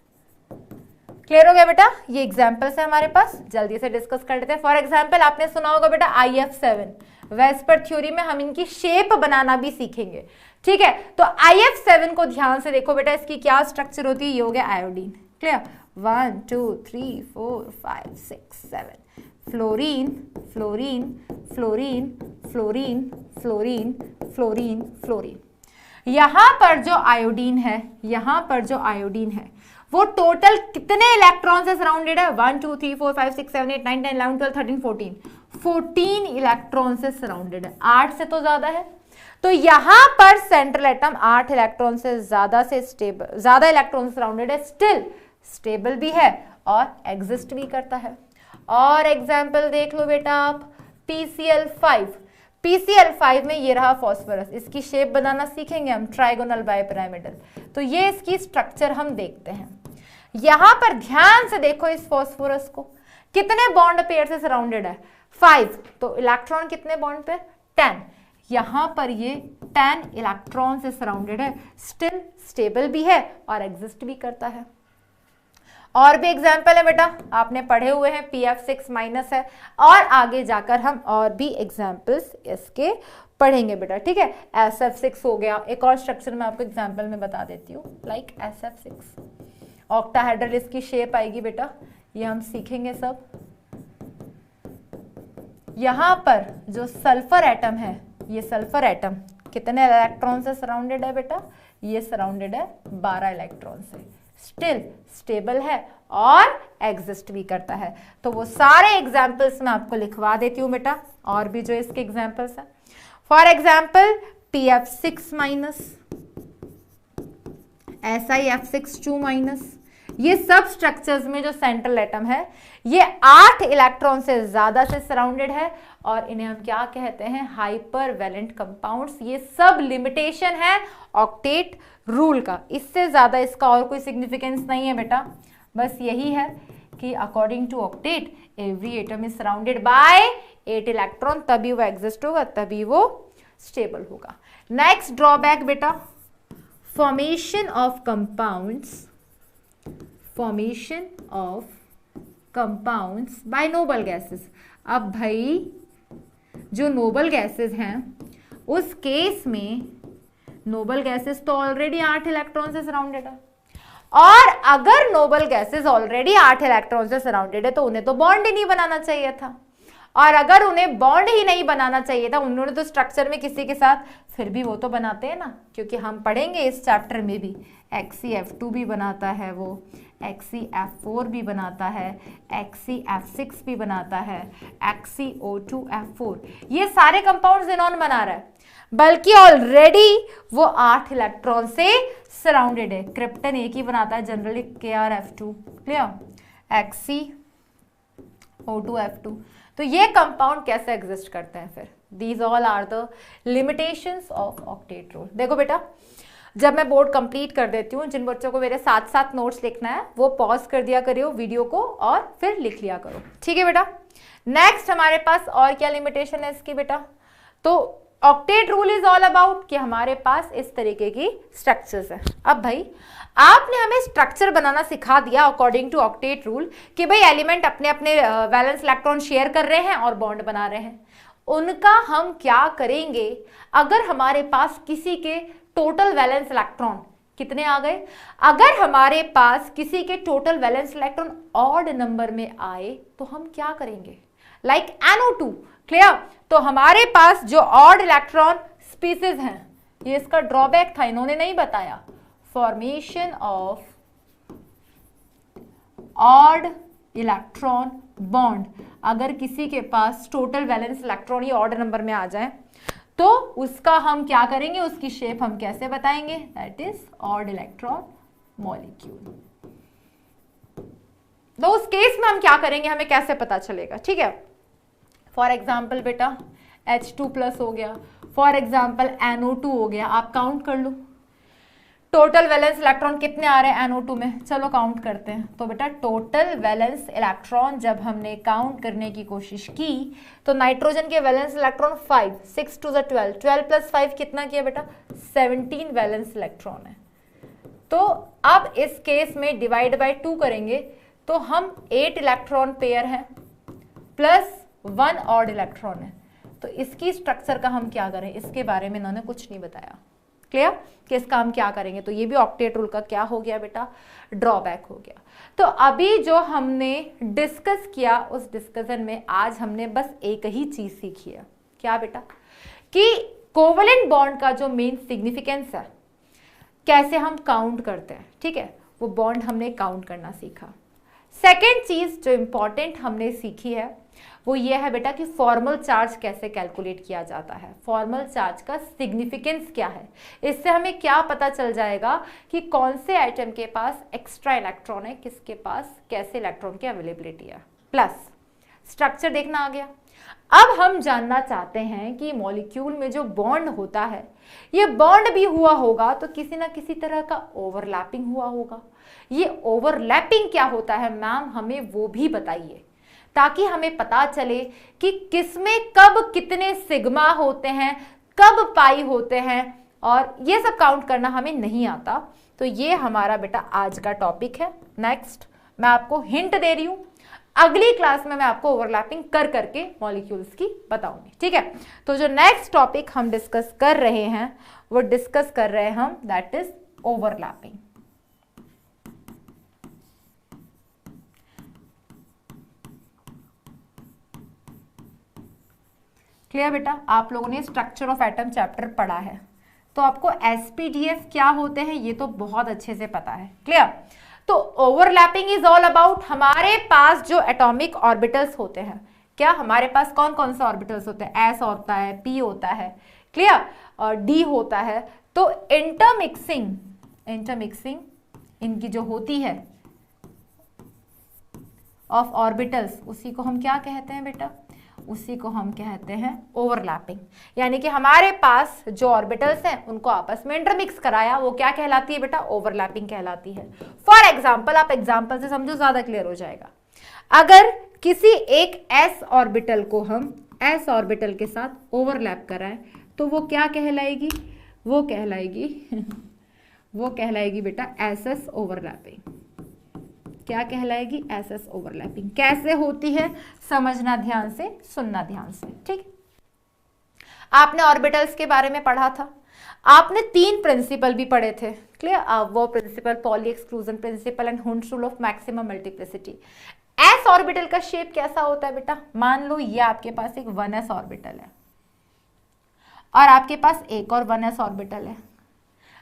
क्लियर हो गया बेटा? ये एग्जाम्पल्स है हमारे पास, जल्दी से डिस्कस कर लेते हैं। फॉर एग्जाम्पल आपने सुना होगा बेटा IF7, वेस्पर थ्योरी में हम इनकी शेप बनाना भी सीखेंगे, ठीक है? तो IF7 को ध्यान से देखो बेटा, इसकी क्या स्ट्रक्चर होती है? ये हो गया iodine. Clear? 1 2 3 4 5 6 7 fluorine fluorine fluorine fluorine fluorine fluorine fluorine. यहां पर जो आयोडीन है, यहां पर जो आयोडीन है वो टोटल कितने इलेक्ट्रॉन से सराउंडेड है? 1 2 3 4 5 6 7 8 9 10 11 12 13 14 इलेक्ट्रॉन से सराउंडेड है। 8 से तो ज्यादा है, तो यहां पर सेंट्रल एटम 8 इलेक्ट्रॉन से ज्यादा इलेक्ट्रॉन से सराउंडेड है, स्टिल स्टेबल भी है और एग्जिस्ट भी करता है। और एग्जाम्पल देख लो बेटा आप, PCl5 में ये रहा फॉस्फोरस, इसकी शेप बनाना सीखेंगे हम, ट्राइगोनल बाइपिरामिडल। तो ये इसकी स्ट्रक्चर हम देखते हैं। यहां पर ध्यान से देखो इस फॉस्फोरस को, कितने बॉन्ड पेयर से सराउंडेड है? 5, तो इलेक्ट्रॉन कितने बॉन्ड पे? 10। यहां पर ये 10 इलेक्ट्रॉन से सराउंडेड है, स्टिल स्टेबल भी है और एग्जिस्ट भी करता है। और भी एग्जाम्पल है बेटा, आपने पढ़े हुए हैं, PF6- है, और आगे जाकर हम और भी एग्जाम्पल्स इसके पढ़ेंगे बेटा, ठीक है? SF6 हो गया। एक और स्ट्रक्चर मैं आपको एग्जाम्पल में बता देती हूँ, लाइक SF6 ऑक्टाहेड्रल इसकी शेप आएगी बेटा, ये हम सीखेंगे सब। यहां पर जो सल्फर एटम है, ये सल्फर एटम कितने इलेक्ट्रॉन से सराउंडेड है बेटा? ये सराउंडेड है 12 इलेक्ट्रॉन से, स्टिल स्टेबल है और एग्जिस्ट भी करता है। तो वो सारे एग्जाम्पल्स मैं आपको लिखवा देती हूं बेटा, और भी जो इसके एग्जाम्पल्स हैं। फॉर एग्जाम्पल PF6-, SiF62-, ये सब स्ट्रक्चर्स में जो सेंट्रल एटम है ये 8 इलेक्ट्रॉन से ज्यादा से सराउंडेड है, और इन्हें हम क्या कहते हैं? Hypervalent compounds. ये सब लिमिटेशन है ऑक्टेट रूल का, इससे ज्यादा इसका और कोई सिग्निफिकेंस नहीं है बेटा। बस यही है कि according to octet every atom is surrounded by 8 electron, तभी वो एग्जिस्ट होगा, तभी वो स्टेबल होगा। नेक्स्ट ड्रॉबैक बेटा, formation of compounds by noble gases. अब भाई जो नोबल गैसेस हैं उस केस में नोबल गैसेस तो ऑलरेडी 8 इलेक्ट्रॉन से सराउंडेड है, और अगर नोबल गैसेस ऑलरेडी 8 इलेक्ट्रॉन से सराउंडेड है तो उन्हें तो बॉन्ड ही नहीं बनाना चाहिए था, और अगर उन्हें बॉन्ड ही नहीं बनाना चाहिए था, उन्होंने तो स्ट्रक्चर में किसी के साथ फिर भी वो तो बनाते हैं ना, क्योंकि हम पढ़ेंगे इस चैप्टर में भी XeF2 भी बनाता है, वो XeF4 भी बनाता है, XeF6 भी बनाता है, XeO2F4, ये सारे कंपाउंड ज़ेनॉन बना रहा है, बल्कि ऑलरेडी वो 8 इलेक्ट्रॉन से सराउंडेड है। क्रिप्टन एक ही बनाता है जनरली, KrF2, क्लियर? XeO2F2। तो ये कंपाउंड कैसे एग्जिस्ट करते हैं फिर? These all are the limitations of octet rule. देखो बेटा, जब मैं बोर्ड कंप्लीट कर देती हूँ, जिन बच्चों को मेरे साथ साथ नोट्स लिखना है वो पॉज कर दिया करियो वीडियो को और फिर लिख लिया करो, ठीक है बेटा? नेक्स्ट हमारे पास और क्या लिमिटेशन है इसकी बेटा? तो octet rule is all about कि हमारे पास इस तरीके की स्ट्रक्चर्स है। अब भाई आपने हमें स्ट्रक्चर बनाना सिखा दिया अकॉर्डिंग टू ऑक्टेट रूल कि भाई एलिमेंट अपने अपने वैलेंस इलेक्ट्रॉन शेयर कर रहे हैं और बॉन्ड बना रहे हैं। उनका हम क्या करेंगे अगर हमारे पास किसी के टोटल वैलेंस इलेक्ट्रॉन कितने आ गए? अगर हमारे पास किसी के total valence electron odd number में आए तो हम क्या करेंगे? Like NO2, clear? तो हमारे पास जो ऑड इलेक्ट्रॉन स्पीसीज हैं, ये इसका ड्रॉबैक था, इन्होंने नहीं बताया। Formation of odd electron bond, अगर किसी के पास टोटल वैलेंस इलेक्ट्रॉन ही ऑड नंबर में आ जाए तो उसका हम क्या करेंगे? उसकी शेप हम कैसे बताएंगे? That is odd electron molecule. तो उस केस में हम क्या करेंगे, हमें कैसे पता चलेगा? ठीक है, फॉर एग्जाम्पल बेटा H2+ हो गया, फॉर एग्जाम्पल NO2 हो गया, आप काउंट कर लो, टोटल वैलेंस इलेक्ट्रॉन कितने आ रहे हैं NO2 में, चलो काउंट करते हैं। तो बेटा टोटल वैलेंस इलेक्ट्रॉन जब हमने काउंट करने की कोशिश की तो नाइट्रोजन के वैलेंस इलेक्ट्रॉन 5, 6 to the 12, 12 + 5 कितना किया बेटा 17 वैलेंस इलेक्ट्रॉन है। तो अब इस केस में डिवाइड बाय 2 करेंगे तो हम 8 इलेक्ट्रॉन पेयर है प्लस 1 ऑड इलेक्ट्रॉन है। तो इसकी स्ट्रक्चर का हम क्या करें, इसके बारे में इन्होंने कुछ नहीं बताया। क्लियर कि इसका हम क्या करेंगे, तो ये भी ऑक्टेट रूल का क्या हो गया बेटा, ड्रॉबैक हो गया। तो अभी जो हमने डिस्कस किया उस डिस्कशन में आज हमने बस एक ही चीज सीखी है, क्या बेटा, कि कोवेलेंट बॉन्ड का जो मेन सिग्निफिकेंस है, कैसे हम काउंट करते हैं, ठीक है, वो बॉन्ड हमने काउंट करना सीखा। सेकेंड चीज जो इंपॉर्टेंट हमने सीखी है वो ये है बेटा कि फॉर्मल चार्ज कैसे कैलकुलेट किया जाता है, फॉर्मल चार्ज का सिग्निफिकेंस क्या है, इससे हमें क्या पता चल जाएगा कि कौन से आइटम के पास एक्स्ट्रा इलेक्ट्रॉन है, किसके पास कैसे इलेक्ट्रॉन की अवेलेबिलिटी है। प्लस स्ट्रक्चर देखना आ गया। अब हम जानना चाहते हैं कि मॉलिक्यूल में जो बॉन्ड होता है, ये बॉन्ड भी हुआ होगा तो किसी ना किसी तरह का ओवरलैपिंग हुआ होगा। ये ओवरलैपिंग क्या होता है मैम, हमें वो भी बताइए, ताकि हमें पता चले कि किसमें कब कितने सिग्मा होते हैं, कब पाई होते हैं, और ये सब काउंट करना हमें नहीं आता। तो ये हमारा बेटा आज का टॉपिक है। नेक्स्ट मैं आपको हिंट दे रही हूं, अगली क्लास में मैं आपको ओवरलैपिंग कर करके मॉलिक्यूल्स की बताऊंगी, ठीक है। तो जो नेक्स्ट टॉपिक हम डिस्कस कर रहे हैं वो डिस्कस कर रहे हैं हम, दैट इज ओवरलैपिंग। क्लियर बेटा, आप लोगों ने स्ट्रक्चर ऑफ एटम चैप्टर पढ़ा है तो आपको एसपीडीएफ क्या होते हैं ये तो बहुत अच्छे से पता है। क्लियर, तो ओवरलैपिंग इज ऑल अबाउट हमारे पास जो एटॉमिक ऑर्बिटल्स होते हैं, क्या हमारे पास कौन कौन से ऑर्बिटल्स होते हैं, एस होता है, पी होता है, क्लियर, और डी होता है। तो इंटरमिक्सिंग इनकी जो होती है ऑफ ऑर्बिटल्स, उसी को हम क्या कहते हैं बेटा, उसी को हम कहते हैं ओवरलैपिंग। यानी कि हमारे पास जो ऑर्बिटल्स हैं उनको आपस में इंटरमिक्स कराया, वो क्या कहलाती है बेटा, ओवरलैपिंग कहलाती है। फॉर एग्जांपल, आप एग्जांपल से समझो ज्यादा क्लियर हो जाएगा। अगर किसी एक एस ऑर्बिटल को हम एस ऑर्बिटल के साथ ओवरलैप कराएं तो वो क्या कहलाएगी, वो कहलाएगी बेटा एसएस ओवरलैपिंग। क्या कहलाएगी, एसएस ओवरलैपिंग। कैसे होती है समझना ध्यान से, सुनना ध्यान से, ठीक। आपने ऑर्बिटल्स के बारे में पढ़ा था, आपने 3 प्रिंसिपल भी पढ़े थे। क्लियर, वो principle Pauli exclusion principle and Hund's rule of maximum multiplicity. S orbital का शेप कैसा होता है बेटा, मान लो ये आपके पास एक 1s ऑर्बिटल है और आपके पास एक और 1s ऑर्बिटल है।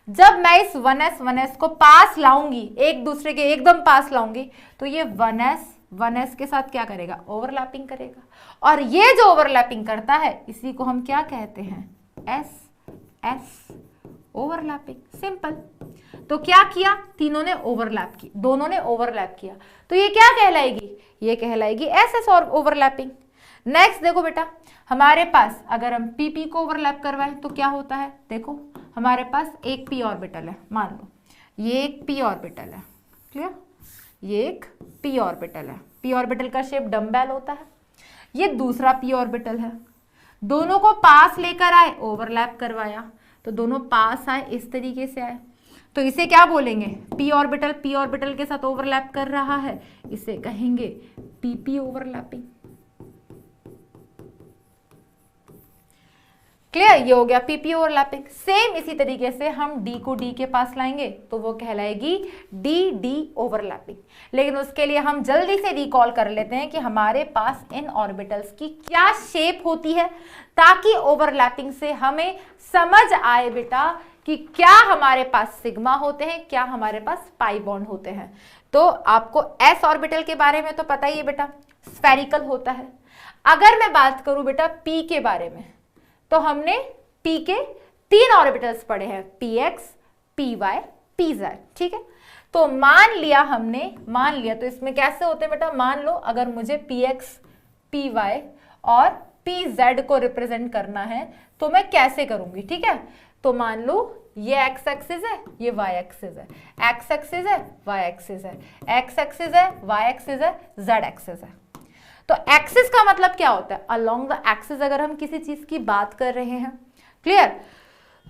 जब मैं इस 1s को पास लाऊंगी, एक दूसरे के एकदम पास लाऊंगी, तो ये 1s के साथ क्या करेगा, ओवरलैपिंग करेगा। और ये जो ओवरलैपिंग करता है इसी को हम क्या कहते हैं, एस ओवरलैपिंग। सिंपल। तो क्या किया, तीनों ने ओवरलैप की, दोनों ने ओवरलैप किया, तो ये क्या कहलाएगी, ये कहलाएगी एस और ओवरलैपिंग। नेक्स्ट देखो बेटा, हमारे पास अगर हम पीपी को ओवरलैप करवाएं तो क्या होता है, देखो हमारे पास एक पी ऑर्बिटल है, मान लो ये एक पी ऑर्बिटल है। क्लियर, ये एक पी ऑर्बिटल है, पी ऑर्बिटल का शेप डम्बेल होता है। ये दूसरा पी ऑर्बिटल है, दोनों को पास लेकर आए, ओवरलैप करवाया, तो दोनों पास आए, इस तरीके से आए, तो इसे क्या बोलेंगे, पी ऑर्बिटल के साथ ओवरलैप कर रहा है, इसे कहेंगे पीपी ओवरलैपिंग। क्लियर, ये हो गया पीपी ओवरलैपिंग। सेम इसी तरीके से हम डी को डी के पास लाएंगे तो वो कहलाएगी डी डी ओवरलैपिंग। लेकिन उसके लिए हम जल्दी से रिकॉल कर लेते हैं कि हमारे पास इन ऑर्बिटल्स की क्या शेप होती है, ताकि ओवरलैपिंग से हमें समझ आए बेटा कि क्या हमारे पास सिग्मा होते हैं, क्या हमारे पास पाई बॉन्ड होते हैं। तो आपको एस ऑर्बिटल के बारे में तो पता ही है बेटा, स्फेरिकल होता है। अगर मैं बात करूं बेटा पी के बारे में, तो हमने p के 3 ऑर्बिटल्स पढ़े हैं, px, py, pz, ठीक है। तो मान लिया तो इसमें कैसे होते हैं बेटा, मान लो अगर मुझे px, py और pz को रिप्रेजेंट करना है तो मैं कैसे करूंगी, ठीक है। तो मान लो ये एक्स एक्सिस है, ये वाई एक्सिस है, एक्स एक्सिस है, वाई एक्सिस है, एक्स एक्सिस है, वाई एक्सिस है, जेड एक्सिस है। तो एक्सिस का मतलब क्या होता है? अलोंग द एक्सिस अगर हम किसी चीज की बात कर रहे हैं, क्लियर,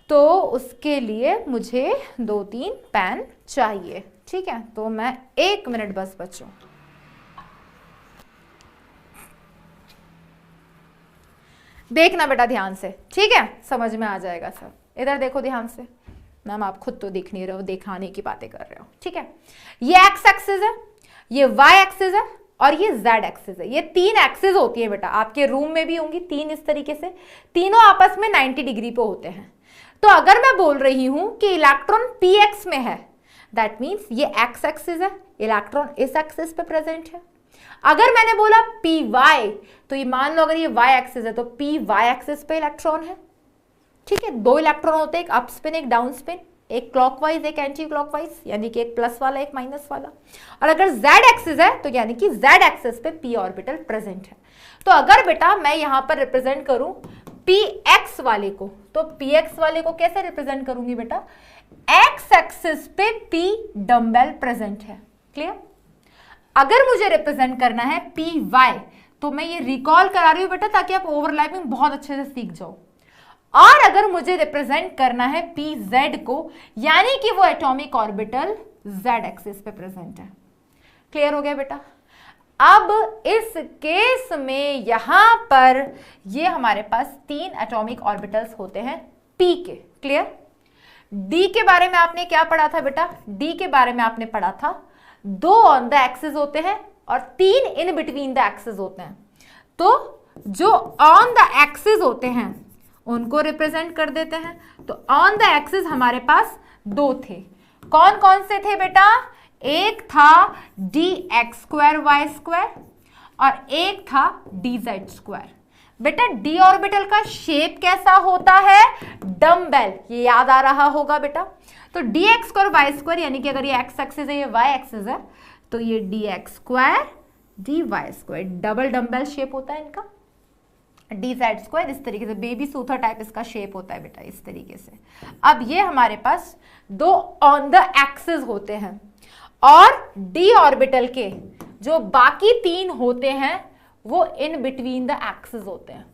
तो उसके लिए मुझे 2-3 पेन चाहिए, ठीक है। तो मैं 1 मिनट बस बच्चों, देखना बेटा ध्यान से, ठीक है, समझ में आ जाएगा सब। इधर देखो ध्यान से, मैम आप खुद तो देख नहीं रहे हो, दिखाने की बातें कर रहे हो, ठीक है। ये एक्स एक्सिस है, ये वाई एक्सिस है और ये जेड एक्सिस है। ये 3 एक्सिस होती है बेटा, आपके रूम में भी होंगी 3 इस तरीके से, तीनों आपस में 90 डिग्री पे होते हैं। तो अगर मैं बोल रही हूं कि इलेक्ट्रॉन पी एक्स में है, दैट मीन्स ये एक्स एक्सिस है, इलेक्ट्रॉन इस एक्सिस पे प्रेजेंट है। अगर मैंने बोला पी वाई, तो ये मान लो अगर ये वाई एक्सिस है तो पी वाई एक्सिस पे इलेक्ट्रॉन है, ठीक है। 2 इलेक्ट्रॉन होते हैं, एक अप स्पिन एक डाउन स्पिन, एक क्लॉकवाइज एक एंटी क्लॉकवाइज, यानी कि एक प्लस वाला एक माइनस वाला। और अगर जेड एक्सिस है तो यानी कि जेड एक्सिस पे पी ऑर्बिटल प्रेजेंट है। तो अगर बेटा मैं यहां पर रिप्रेजेंट करूं पी एक्स वाले को, तो पी एक्स वाले को कैसे रिप्रेजेंट करूंगी बेटा? एक्स एक्सिस पे पी डम्बेल प्रेजेंट है, क्लियर। अगर मुझे रिप्रेजेंट करना है पी वाई, तो मैं ये रिकॉल करा रही हूं बेटा ताकि आप ओवरलैपिंग बहुत अच्छे से सीख जाओ। और अगर मुझे रिप्रेजेंट करना है पी जेड को, यानी कि वो एटॉमिक ऑर्बिटल जेड एक्सिस पे प्रेजेंट है। क्लियर हो गया बेटा? अब इस केस में यहां पर ये हमारे पास 3 एटॉमिक ऑर्बिटल्स होते हैं पी के, क्लियर। डी के बारे में आपने क्या पढ़ा था बेटा? डी के बारे में आपने पढ़ा था 2 ऑन द एक्सिस होते हैं और 3 इन बिटवीन द एक्सिस होते हैं। तो जो ऑन द एक्सिस होते हैं उनको रिप्रेजेंट कर देते हैं। तो ऑन द एक्सिस हमारे पास 2 थे, कौन कौन से थे बेटा? एक था d x square y square और एक था डी जेड स्क्वायर। बेटा डी ऑर्बिटल का शेप कैसा होता है? डम्बेल, ये याद आ रहा होगा बेटा। तो d x square y square, यानी कि अगर ये एक्स एक्सिस है ये वाई एक्सिस है, तो ये d x square d y square, double dumbbell shape होता है इनका। डी जेड स्क्वायर इस तरीके से, बेबी सूथर टाइप इसका शेप होता है बेटा, इस तरीके से। अब ये हमारे पास 2 ऑन द एक्सिस होते हैं और डी ऑर्बिटल के जो बाकी 3 होते हैं वो इन बिटवीन द एक्सिस होते हैं।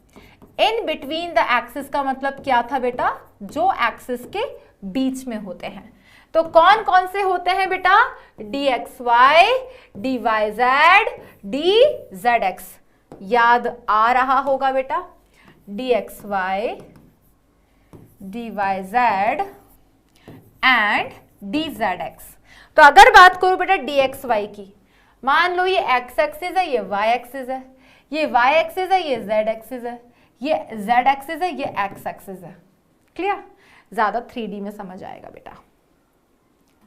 इन बिटवीन द एक्सिस का मतलब क्या था बेटा? जो एक्सिस के बीच में होते हैं। तो कौन कौन से होते हैं बेटा? D x y, d y z, d z x. याद आ रहा होगा बेटा? D x y, d y z and d z x. तो अगर बात करूं बेटा डी एक्स वाई की, मान लो ये एक्स एक्सिस है, ये वाई एक्सिस है, ये वाई एक्सिस है, ये जेड एक्सिस है, ये जेड एक्सिस है, ये एक्स एक्सिस है। क्लियर? ज्यादा 3D में समझ आएगा बेटा,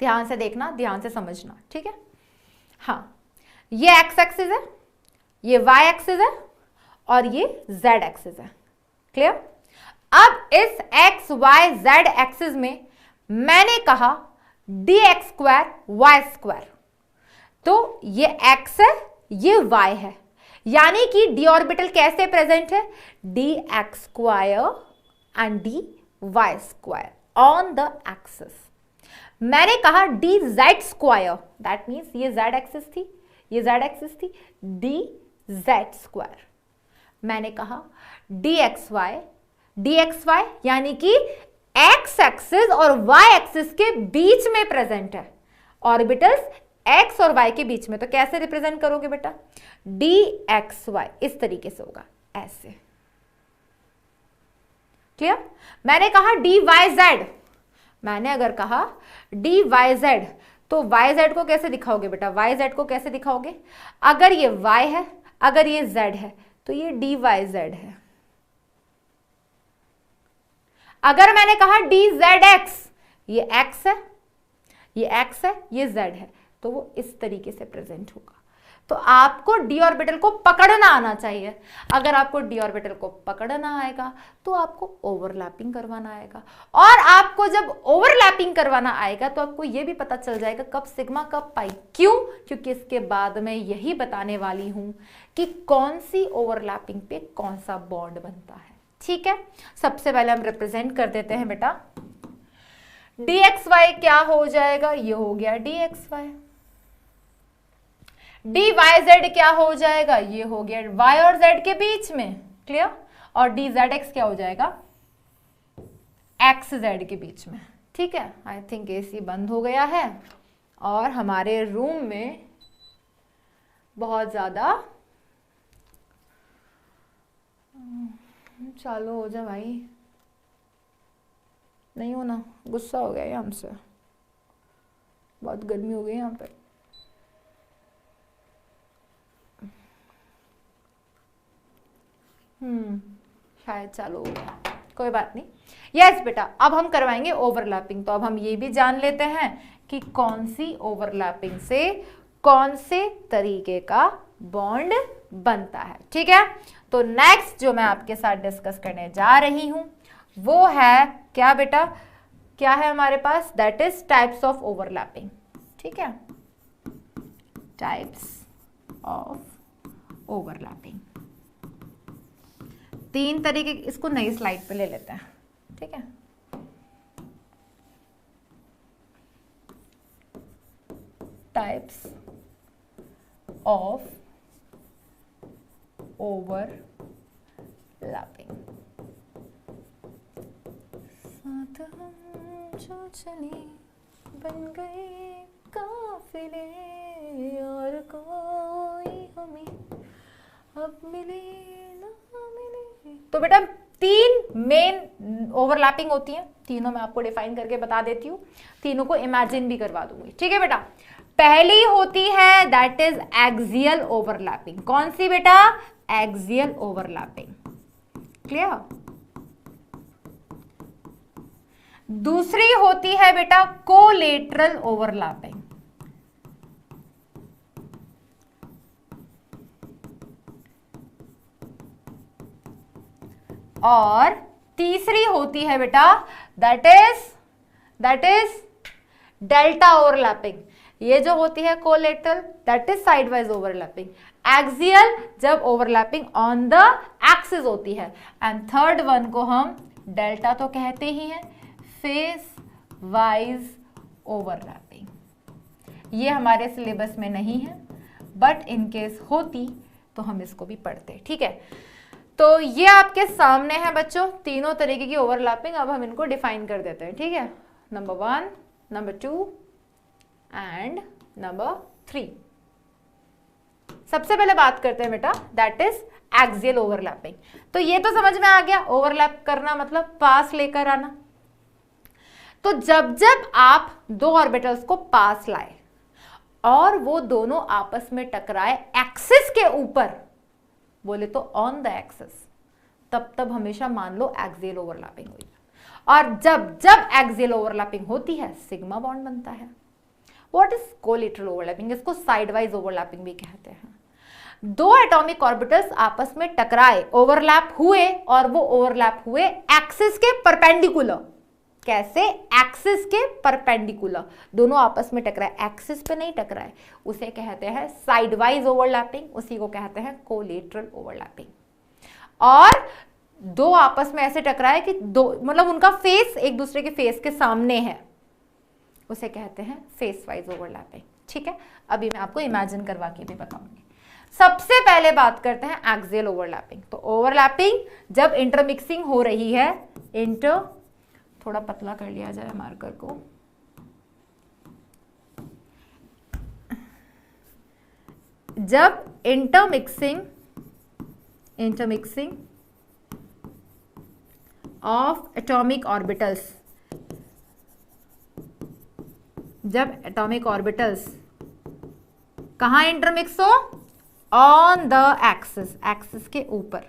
ध्यान से देखना, ध्यान से समझना, ठीक है। हाँ, ये एक्स एक्सिस है, ये वाई एक्सिस है और ये जेड एक्सिस है। क्लियर? अब इस एक्स वाई जेड एक्सिस में मैंने कहा d x square y square, तो ये एक्स है, ये वाई है, यानी कि डी ऑर्बिटल कैसे प्रेजेंट है? D x square and d y square on the axis. मैंने कहा d z square, that means ये जेड एक्सिस थी, ये जेड एक्सिस थी, डी जेड स्क्वायर। मैंने कहा डी एक्स वाई यानी कि एक्स एक्सिस और वाई एक्सिस के बीच में प्रेजेंट है, ऑर्बिटल्स एक्स और वाई के बीच में। तो कैसे रिप्रेजेंट करोगे बेटा? डी एक्स वाई इस तरीके से होगा, ऐसे। क्लियर? मैंने कहा डी वाई जेड, मैंने अगर कहा डी वाई जेड, तो वाई जेड को कैसे दिखाओगे बेटा? वाई जेड को कैसे दिखाओगे? अगर ये वाई है, अगर ये जेड है, तो ये डी वाई जेड है। अगर मैंने कहा डी जेड एक्स, ये एक्स है, ये एक्स है, ये जेड है, तो वो इस तरीके से प्रेजेंट होगा। तो आपको डी ऑर्बिटल को पकड़ना आना चाहिए। अगर आपको डी ऑर्बिटल को पकड़ना आएगा तो आपको ओवरलैपिंग करवाना आएगा, और आपको जब ओवरलैपिंग करवाना आएगा तो आपको यह भी पता चल जाएगा कब सिग्मा कब पाई। क्यों? क्योंकि इसके बाद मैं यही बताने वाली हूं कि कौन सी ओवरलैपिंग पे कौन सा बॉन्ड बनता है। ठीक है, सबसे पहले हम रिप्रेजेंट कर देते हैं बेटा dxy क्या हो जाएगा, ये हो गया dxy। dyz क्या हो जाएगा, ये हो गया y और z के बीच में, क्लियर। और dzx क्या हो जाएगा, xz के बीच में, ठीक है। आई थिंक एसी बंद हो गया है और हमारे रूम में बहुत ज्यादा चालू हो जा भाई, नहीं हो ना, गुस्सा हो गया है हमसे, बहुत गर्मी हो गई यहाँ पे। शायद चालू हो गया, कोई बात नहीं। यस बेटा, अब हम करवाएंगे ओवरलैपिंग। तो अब हम ये भी जान लेते हैं कि कौन सी ओवरलैपिंग से कौन से तरीके का बॉन्ड बनता है, ठीक है। तो नेक्स्ट जो मैं आपके साथ डिस्कस करने जा रही हूं वो है क्या बेटा, क्या है हमारे पास, that is types of overlapping, ठीक है। टाइप्स ऑफ ओवरलैपिंग, 3 तरीके, इसको नई स्लाइड पे ले लेते हैं, ठीक है। Types of overlapping. साथ हम जो चले बन गए काफिले और कोई हमें अब मिले ना मिले। तो बेटा 3 मेन ओवरलैपिंग होती हैं, तीनों मैं आपको डिफाइन करके बता देती हूँ, तीनों को इमेजिन भी करवा दूंगी, ठीक है बेटा। पहली होती है दैट इज एक्सियल ओवरलैपिंग। कौन सी बेटा, एक्सियल ओवरलैपिंग, क्लियर। दूसरी होती है बेटा कोलेटरल ओवरलैपिंग। और तीसरी होती है बेटा दैट इज डेल्टा ओवरलैपिंग। ये जो होती है collateral that is sideways overlapping. Axial जब ओवरलैपिंग ऑन द एक्सिस होती है। एंड थर्ड वन को हम डेल्टा तो कहते ही हैं, फेस वाइज ओवरलैपिंग। ये हमारे सिलेबस में नहीं है बट इन केस होती तो हम इसको भी पढ़ते, ठीक है। तो ये आपके सामने है बच्चों तीनों तरीके की ओवरलैपिंग। अब हम इनको डिफाइन कर देते हैं, ठीक है। Number 1, number 2 and number 3। सबसे पहले बात करते हैं बेटा दैट इज एक्सियल ओवरलैपिंग। तो ये तो समझ में आ गया, ओवरलैप करना मतलब पास लेकर आना। तो जब जब आप 2 ऑर्बिटल्स को पास लाए और वो दोनों आपस में टकराए एक्सिस के ऊपर, बोले तो ऑन द एक्सिस, तब तब हमेशा मान लो एक्सियल ओवरलैपिंग हुई। और जब जब एक्सियल ओवरलैपिंग होती है सिग्मा बॉन्ड बनता है। व्हाट इज कोलेटरल ओवरलैपिंग, इसको साइडवाइज ओवरलैपिंग भी कहते हैं। 2 एटॉमिक ऑर्बिटल्स आपस में टकराए, ओवरलैप हुए और वो ओवरलैप हुए एक्सिस के परपेंडिकुलर। कैसे, एक्सिस के परपेंडिकुलर, दोनों आपस में टकराए, एक्सिस पे नहीं टकराए, उसे कहते हैं साइडवाइज ओवरलैपिंग, उसी को कहते हैं कोलेटरल ओवरलैपिंग। और 2 आपस में ऐसे टकराए कि दो मतलब उनका फेस एक दूसरे के फेस के सामने है, उसे कहते हैं फेस वाइज ओवरलैपिंग, ठीक है। अभी मैं आपको इमेजिन करवा के भी बताऊंगी। सबसे पहले बात करते हैं एक्सियल ओवरलैपिंग। तो ओवरलैपिंग जब इंटरमिक्सिंग हो रही है, थोड़ा पतला कर लिया जाए मार्कर को, जब इंटरमिक्सिंग ऑफ एटॉमिक ऑर्बिटल्स, जब एटॉमिक ऑर्बिटल्स कहां इंटरमिक्स हो, ऑन द एक्सिस, एक्सिस के ऊपर,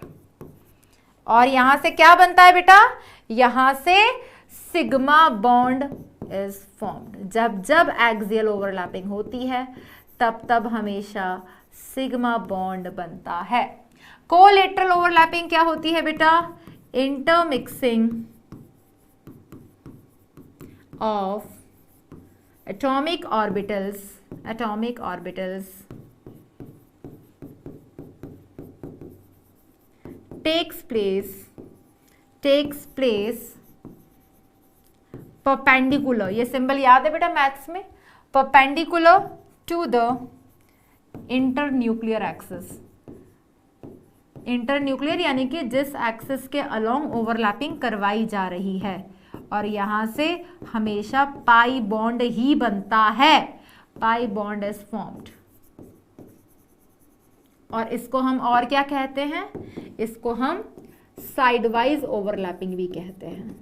और यहां से क्या बनता है बेटा, यहां से सिग्मा बॉन्ड इज फॉर्म्ड। जब जब एक्सियल ओवरलैपिंग होती है तब तब हमेशा सिग्मा बॉन्ड बनता है। कोलेटरल ओवरलैपिंग क्या होती है बेटा, intermixing of atomic orbitals takes place perpendicular, ये सिंबल याद है बेटा मैथ्स में, perpendicular to the internuclear axis. Internuclear यानी कि जिस एक्सिस के अलोंग ओवरलैपिंग करवाई जा रही है, और यहां से हमेशा पाई बॉन्ड ही बनता है, पाई बॉन्ड इज फॉर्म्ड। और इसको हम और क्या कहते हैं, इसको हम साइड वाइज ओवरलैपिंग भी कहते हैं।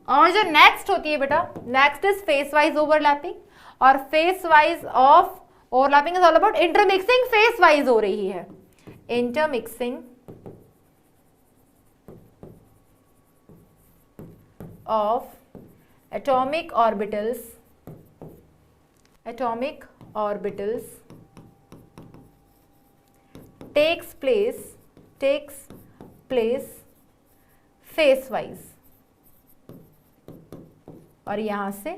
और जो नेक्स्ट होती है बेटा, next is face wise overlapping, और face wise of overlapping is all about intermixing, face wise हो रही है, intermixing of atomic orbitals takes place phase wise, और यहां से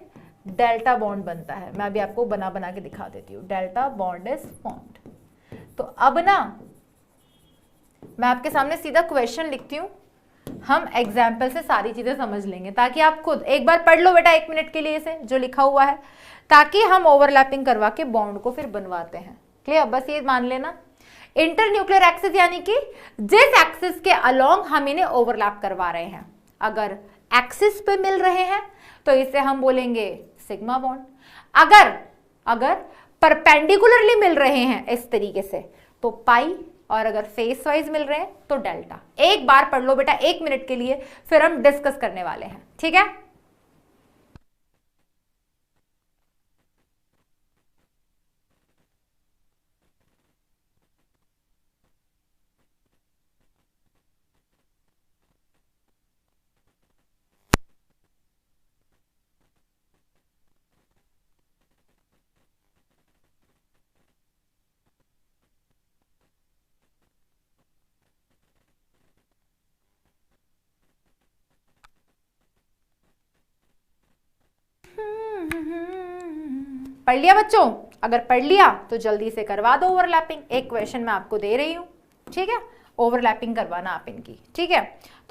डेल्टा बॉन्ड बनता है। मैं अभी आपको बना के दिखा देती हूं। Delta bond is formed. तो अब ना मैं आपके सामने सीधा क्वेश्चन लिखती हूं, हम एग्जाम्पल से सारी चीजें समझ लेंगे, ताकि आप खुद एक बार पढ़ लो बेटा 1 मिनट के लिए इसे जो लिखा हुआ है, ताकि हम ओवरलैपिंग करवा के बॉन्ड को फिर बनवाते हैं। क्लियर? बस ये मान लेना, इंटरन्यूक्लियर एक्सिस यानी कि जिस एक्सिस के अलोंग हम इन्हें ओवरलैप करवा रहे हैं, अगर एक्सिस पे मिल रहे हैं तो इसे हम बोलेंगे सिग्मा बॉन्ड। अगर परपेंडिकुलरली मिल रहे हैं इस तरीके से तो पाई, और अगर फेस वाइज मिल रहे हैं तो डेल्टा। एक बार पढ़ लो बेटा 1 मिनट के लिए, फिर हम डिस्कस करने वाले हैं। ठीक है? पढ़ लिया बच्चों? अगर पढ़ लिया तो जल्दी से करवा दो ओवरलैपिंग। एक क्वेश्चन मैं आपको दे रही हूं, ठीक है? ओवरलैपिंग करवाना आप इनकी, ठीक है?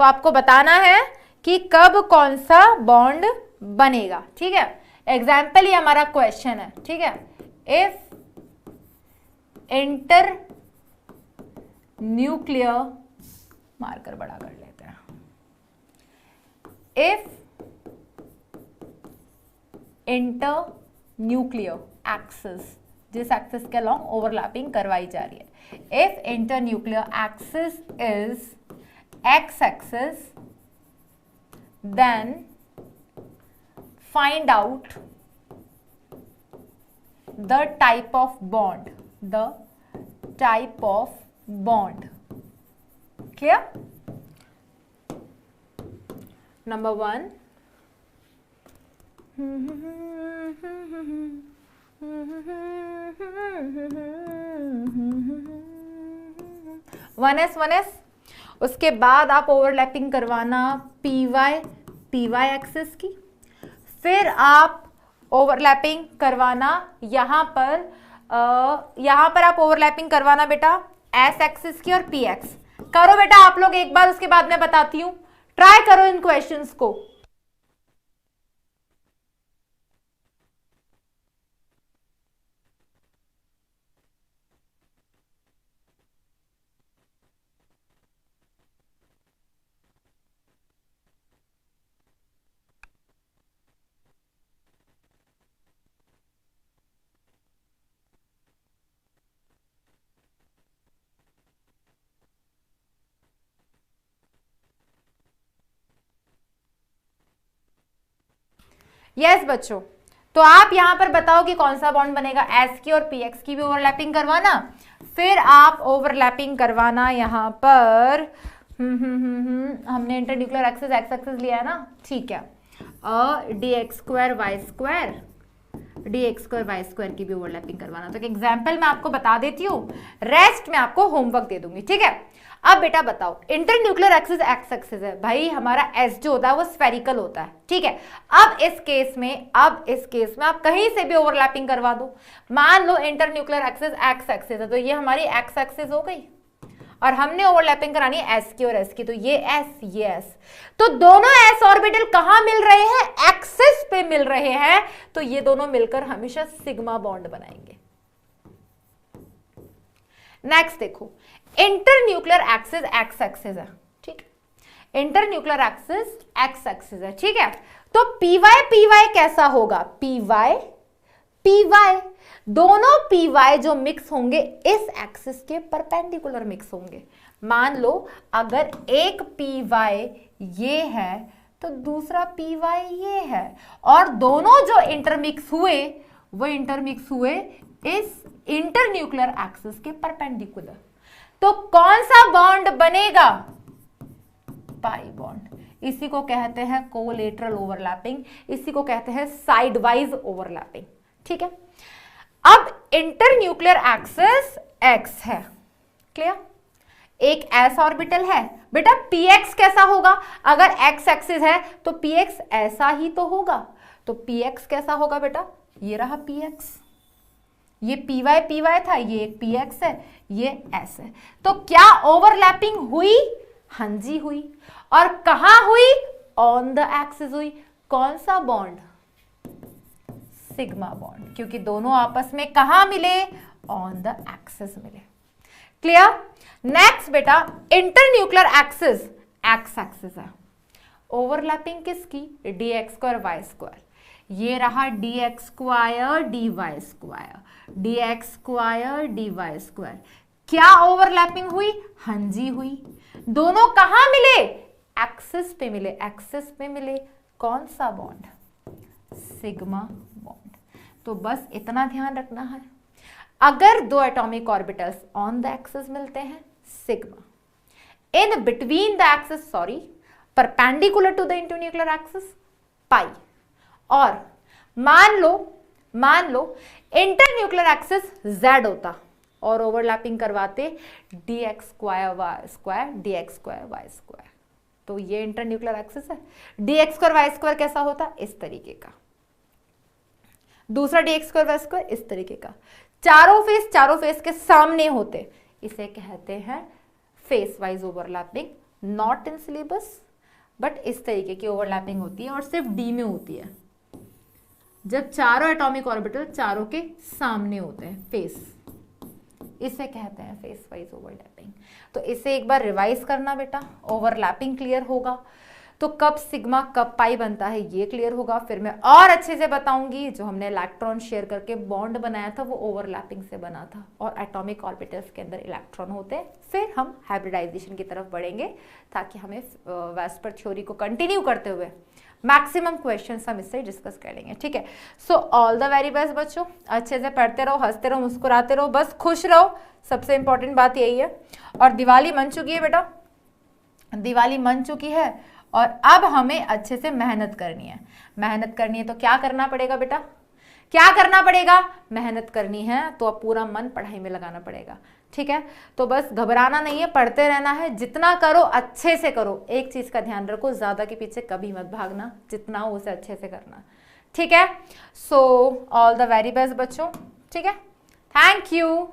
तो आपको बताना है कि कब कौन सा बॉन्ड बनेगा, ठीक है? एग्जाम्पल ही हमारा क्वेश्चन है, ठीक है? इफ इंटर न्यूक्लियर, मार्कर बड़ा कर लेते हैं, इफ इंटर न्यूक्लियर एक्सिस, जिस एक्सिस के अलॉन्ग ओवरलैपिंग करवाई जा रही है, if internuclear axis is x axis, then find out the type of bond, the type of bond. Clear? Number 1, 1s। उसके बाद आप ओवरलैपिंग करवाना पीवाई एक्सिस की, फिर आप ओवरलैपिंग करवाना यहां पर आप ओवरलैपिंग करवाना बेटा एस एक्सिस की और पी एक्स। करो बेटा आप लोग एक बार, उसके बाद मैं बताती हूं। ट्राई करो इन क्वेश्चंस को। यस बच्चों, तो आप यहां पर बताओ कि कौन सा बॉन्ड बनेगा। एस की और पी एक्स की भी ओवरलैपिंग करवाना, फिर आप ओवरलैपिंग करवाना यहां पर हमने इंटरन्यूक्लियर एक्सिस एक्स एक्सिस लिया है ना, ठीक है? D x square y square की भी ओवरलैपिंग करवाना। तो एक एग्जाम्पल मैं आपको बता देती हूँ, रेस्ट में आपको होमवर्क दे दूंगी, ठीक है? अब बेटा बताओ, इंटरन्यूक्लियर एक्सिस एक्स एक्सिस है भाई, हमारा एस जो होता है वो स्फेरिकल होता है, ठीक है? अब इस केस में आप कहीं से भी ओवरलैपिंग करवा दो। मान लो इंटरन्यूक्लियर एक्सिस एक्स एक्सिस है, तो ये हमारी एक्स एक्सिस हो गई। और हमने ओवरलैपिंग करानी है एस की और एस की, तो ये एस ये एस, तो दोनों एस ऑर्बिटल कहां मिल रहे हैं, एक्सिस पे मिल रहे हैं, तो ये दोनों मिलकर हमेशा सिग्मा बॉन्ड बनाएंगे। नेक्स्ट देखो, इंटरन्यूक्लियर एक्सिस एक्स एक्सिस है, ठीक, इंटरन्यूक्लियर एक्सिस एक्स एक्सिस है, ठीक है। तो पीवाई पीवाई कैसा होगा, पीवाई पीवाई, दोनों पीवाई जो मिक्स होंगे इस एक्सिस के परपेंडिकुलर मिक्स होंगे। मान लो अगर एक पीवाई ये है तो दूसरा पीवाई ये है, और दोनों जो इंटरमिक्स हुए वो इंटरमिक्स हुए इस इंटरन्यूक्लियर एक्सिस के परपेंडिकुलर, तो कौन सा बॉन्ड बनेगा, पाई बॉन्ड। इसी को कहते हैं कोलेटरल ओवरलैपिंग, इसी को कहते हैं साइड वाइज ओवरलैपिंग, ठीक है। अब इंटरन्यूक्लियर एक्सिस एक्स है, क्लियर, एक एस ऑर्बिटल है बेटा, px कैसा होगा, अगर x एक्सिस है तो px ऐसा ही तो होगा, तो px कैसा होगा बेटा, ये रहा px, ये py py था, ये एक px है, ये s है, तो क्या ओवरलैपिंग हुई, हाँ जी हुई, और कहां हुई, ऑन द एक्सिस हुई, कौन सा बॉन्ड, सिग्मा बॉन्ड, क्योंकि दोनों आपस में कहां मिले, ऑन द एक्सिस मिले, क्लियर। नेक्स्ट बेटा, इंटरन्यूक्लियर एक्सिस एक्स एक्सिस है, ओवरलैपिंग किसकी, dx स्क्वायर वाई स्क्वायर, ये रहा dx square dy square, dx square dy square, क्या ओवरलैपिंग हुई, हाँ जी हुई, दोनों कहां मिले, एक्सिस पे मिले, एक्सिस पे मिले, कौन सा बॉन्ड, सिग्मा बॉन्ड। तो बस इतना ध्यान रखना है, अगर दो atomic orbitals on the axis मिलते हैं sigma, in between the axis sorry perpendicular to the internuclear axis pi, और मान लो इंटरन्यूक्लियर एक्सिस z होता और ओवरलैपिंग करवाते dx square y square dx square y square, तो ये इंटरन्यूक्लियर एक्सिस है, dx स्क्वायर वाई स्क्वायर कैसा होता, इस तरीके का, दूसरा dx स्क्वायर वाई स्क्वायर इस तरीके का, चारों फेस के सामने होते, इसे कहते हैं face wise overlapping, not in syllabus but इस तरीके की ओवरलैपिंग होती है और सिर्फ डी में होती है, जब चारों एटॉमिक ऑर्बिटल चारों के सामने होते हैं, फेस, इसे कहते हैं फेस वाइज ओवरलैपिंग। तो इसे एक बार रिवाइज करना बेटा, ओवरलैपिंग क्लियर होगा तो कब सिग्मा कब पाई बनता है ये क्लियर होगा, फिर मैं और अच्छे से बताऊंगी जो हमने इलेक्ट्रॉन शेयर करके बॉन्ड बनाया था वो ओवरलैपिंग से बना था और एटॉमिक ऑर्बिटल्स के अंदर इलेक्ट्रॉन होते हैं। फिर हम हाइब्रिडाइजेशन की तरफ बढ़ेंगे ताकि हमें वेस्पर थ्योरी को कंटिन्यू करते हुए मैक्सिमम क्वेश्चंस हम इससे डिस्कस कर लेंगे, ठीक है। So all the very best बच्चों, अच्छे से पढ़ते रहो, हंसते रहो, मुस्कुराते रहो, बस खुश रहो, सबसे इंपॉर्टेंट बात यही है। और दिवाली मन चुकी है बेटा, दिवाली मन चुकी है और अब हमें अच्छे से मेहनत करनी है। मेहनत करनी है तो क्या करना पड़ेगा बेटा, क्या करना पड़ेगा, मेहनत करनी है तो अब पूरा मन पढ़ाई में लगाना पड़ेगा, ठीक है। तो बस घबराना नहीं है, पढ़ते रहना है, जितना करो अच्छे से करो, एक चीज का ध्यान रखो, ज्यादा के पीछे कभी मत भागना, जितना हो उसे अच्छे से करना, ठीक है। So all the very best बच्चों, ठीक है, थैंक यू।